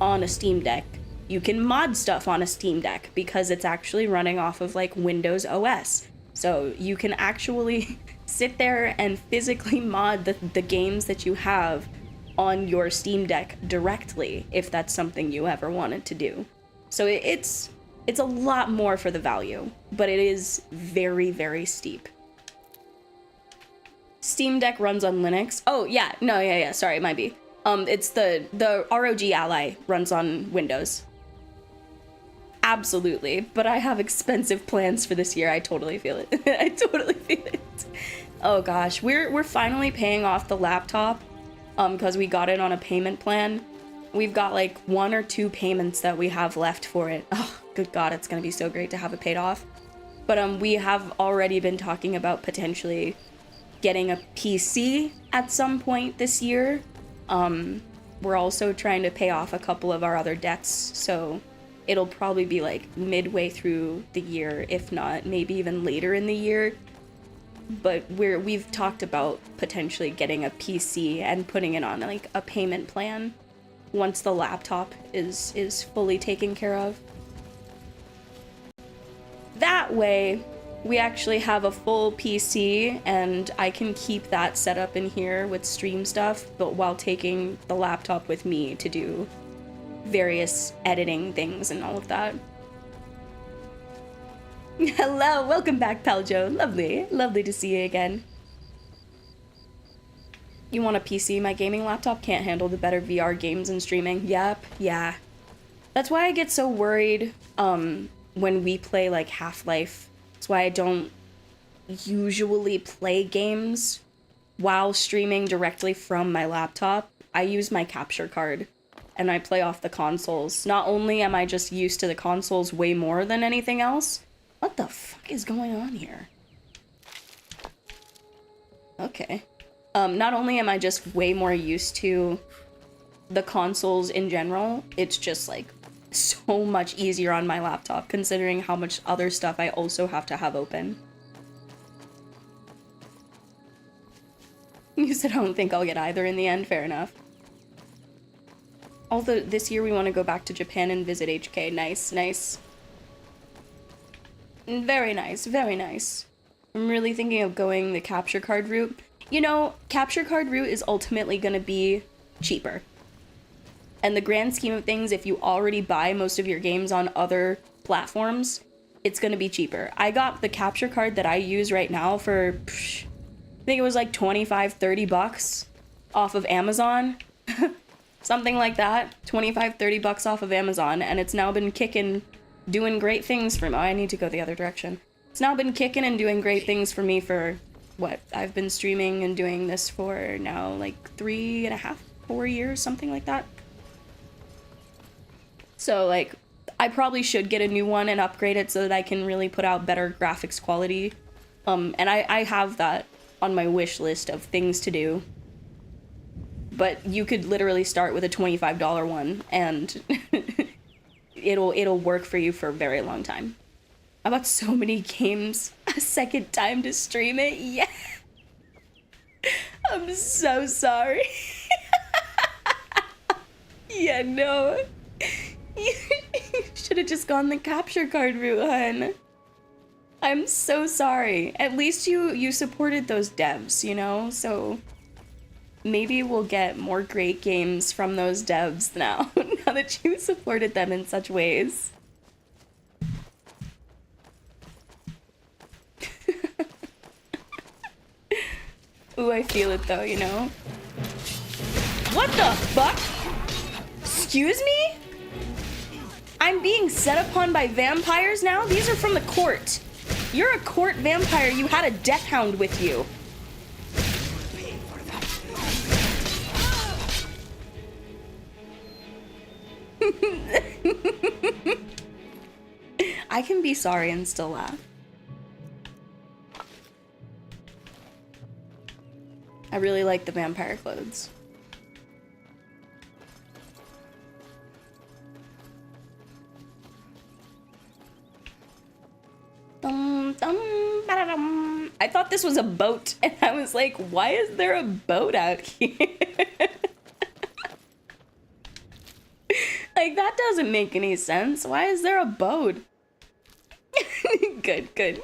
on a Steam Deck. You can mod stuff on a Steam Deck because it's actually running off of like Windows OS. So you can actually sit there and physically mod the games that you have on your Steam Deck directly if that's something you ever wanted to do. So it's a lot more for the value, but it is very, very steep. Steam Deck runs on Linux. Oh, yeah. No, yeah, sorry, it might be. It's the ROG Ally runs on Windows. Absolutely, but I have expensive plans for this year. I totally feel it. I totally feel it. Oh gosh, we're finally paying off the laptop because we got it on a payment plan. We've got like 1 or 2 payments that we have left for it. Oh, good God, it's gonna be so great to have it paid off. But we have already been talking about potentially getting a PC at some point this year. We're also trying to pay off a couple of our other debts, so it'll probably be like midway through the year, if not maybe even later in the year. But we've talked about potentially getting a PC and putting it on like a payment plan once the laptop is fully taken care of. That way, we actually have a full PC and I can keep that set up in here with stream stuff, but while taking the laptop with me to do various editing things and all of that. Hello, welcome back, Paljo. Lovely to see you again. You want a PC? My gaming laptop can't handle the better VR games and streaming. Yep, yeah. That's why I get so worried when we play like Half-Life. That's why I don't usually play games while streaming directly from my laptop. I use my capture card and I play off the consoles. Not only am I just used to the consoles way more than anything else. What the fuck is going on here? Okay. Not only am I just way more used to the consoles in general, it's just like so much easier on my laptop considering how much other stuff I also have to have open. You said I don't think I'll get either in the end, fair enough. Although this year we want to go back to Japan and visit HK. Nice, nice. Very nice, very nice. I'm really thinking of going the capture card route. You know, capture card route is ultimately going to be cheaper. And the grand scheme of things, if you already buy most of your games on other platforms, it's going to be cheaper. I got the capture card that I use right now for, I think it was like 25, 30 bucks off of Amazon. Something like that. 25, 30 bucks off of Amazon. And it's now been kicking, doing great things for me. Oh, I need to go the other direction. It's now been kicking and doing great things for me for, what? I've been streaming and doing this for now like 3.5, 4 years, something like that. So, like, I probably should get a new one and upgrade it so that I can really put out better graphics quality. And I have that on my wish list of things to do. But you could literally start with a $25 one, and it'll work for you for a very long time. I bought so many games a second time to stream it. Yeah. I'm so sorry. Yeah, no. You should have just gone the capture card route, hun. I'm so sorry. At least you supported those devs, you know? So maybe we'll get more great games from those devs now, now that you supported them in such ways. Ooh, I feel it though, you know? What the fuck? Excuse me? I'm being set upon by vampires now? These are from the court. You're a court vampire. You had a death hound with you. I can be sorry and still laugh. I really like the vampire clothes. I thought this was a boat, and I was like, why is there a boat out here? Like, that doesn't make any sense. Why is there a boat? Good, good.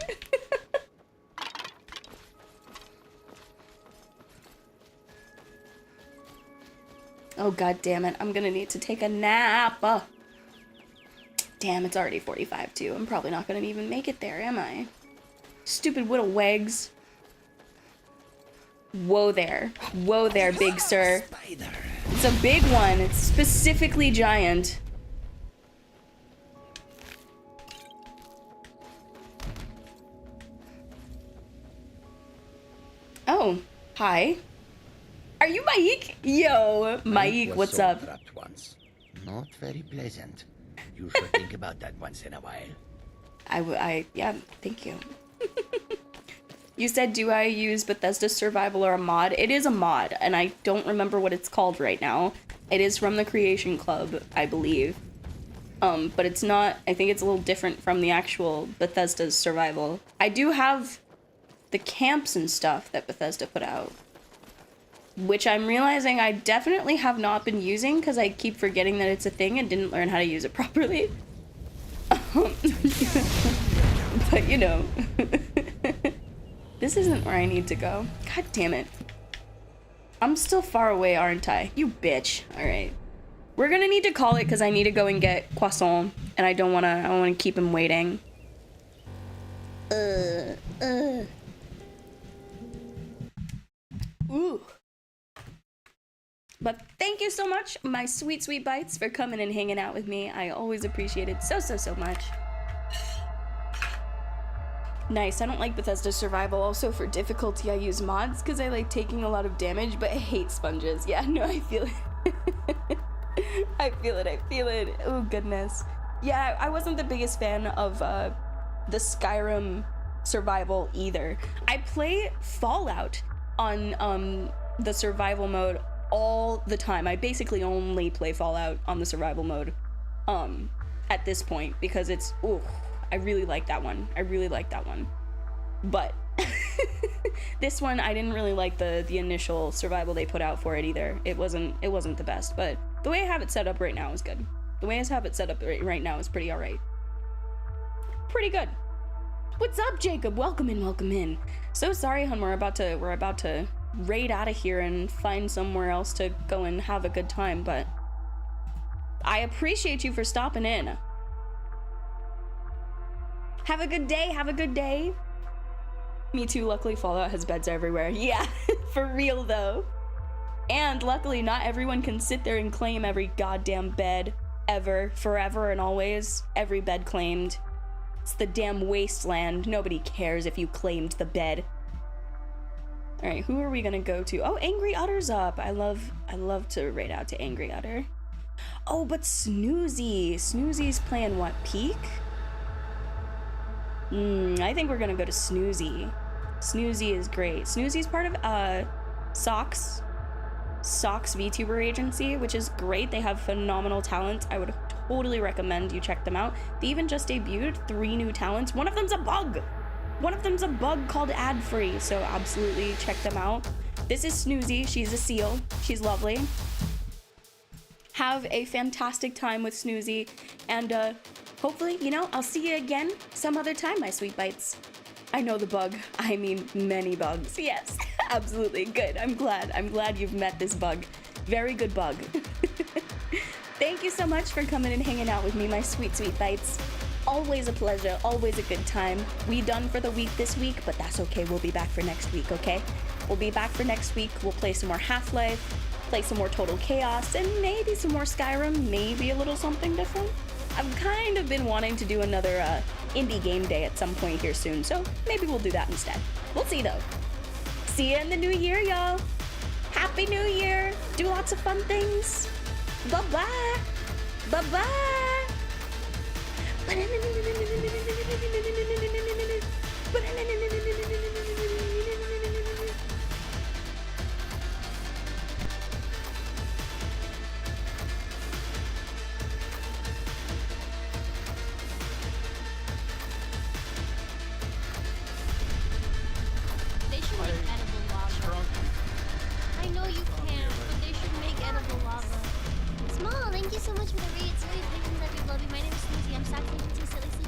Oh, god damn it. I'm gonna need to take a nap. Damn, it's already 45 too. I'm probably not gonna even make it there, am I? Stupid little wags. Whoa there. Whoa there, big sir. It's a big one. It's specifically giant. Oh, hi. Are you Maik? Yo, Maik, what's up? Once. Not very pleasant. You should think about that once in a while. Yeah, thank you. You said, do I use Bethesda Survival or a mod? It is a mod, and I don't remember what it's called right now. It is from the Creation Club, I believe. But it's not, I think it's a little different from the actual Bethesda's Survival. I do have the camps and stuff that Bethesda put out, which I'm realizing I definitely have not been using because I keep forgetting that it's a thing and didn't learn how to use it properly. But you know, this isn't where I need to go. God damn it. I'm still far away, aren't I? You bitch. All right. We're gonna need to call it because I need to go and get Croissant, and I don't wanna keep him waiting. Ooh. But thank you so much, my sweet, sweet bites, for coming and hanging out with me. I always appreciate it so, so, so much. Nice. I don't like Bethesda Survival. Also, for difficulty, I use mods because I like taking a lot of damage, but I hate sponges. Yeah, no, I feel it. I feel it. I feel it. Oh, goodness. Yeah, I wasn't the biggest fan of the Skyrim Survival either. I play Fallout on the survival mode all the time. I basically only play Fallout on the survival mode at this point because it's, ooh, I really like that one. I really like that one. But this one, I didn't really like the initial survival they put out for it either. It wasn't the best, but the way I have it set up right now is good. The way I have it set up right now is pretty alright. Pretty good. What's up, Jacob? Welcome in, welcome in. So sorry, hun, we're about to raid out of here and find somewhere else to go and have a good time, but I appreciate you for stopping in. Have a good day, have a good day. Me too, luckily Fallout has beds everywhere. Yeah, for real though. And luckily not everyone can sit there and claim every goddamn bed ever, forever and always. Every bed claimed. It's the damn wasteland. Nobody cares if you claimed the bed. All right, who are we gonna go to? Oh, Angry Utter's up. I love to raid out to Angry Utter. Oh, but Snoozy. Snoozy's playing what, Peak? I think we're gonna go to Snoozy. Snoozy is great. Snoozy's part of Sock's VTuber agency, which is great. They have phenomenal talent. I would totally recommend you check them out. They even just debuted 3 new talents. One of them's a bug. One of them's a bug called Ad Free, so absolutely check them out. This is Snoozy. She's a seal. She's lovely. Have a fantastic time with Snoozy, and hopefully, you know, I'll see you again some other time, my sweet bites. I know the bug. I mean, many bugs. Yes, absolutely. Good. I'm glad you've met this bug. Very good bug. Thank you so much for coming and hanging out with me, my sweet, sweet bites. Always a pleasure, always a good time. We done for the week this week, but that's okay. We'll be back for next week, okay? We'll be back for next week. We'll play some more Half-Life, play some more Total Chaos, and maybe some more Skyrim, maybe a little something different. I've kind of been wanting to do another indie game day at some point here soon, so maybe we'll do that instead. We'll see though. See you in the new year, y'all. Happy New Year. Do lots of fun things. Bye-bye. Bye-bye. They should make edible lava. I know you can't, but they should make edible lava. Small, thank you so much for the read. Sorry, thinking that we love you. My name is Lucy. I'm Saxon. Silly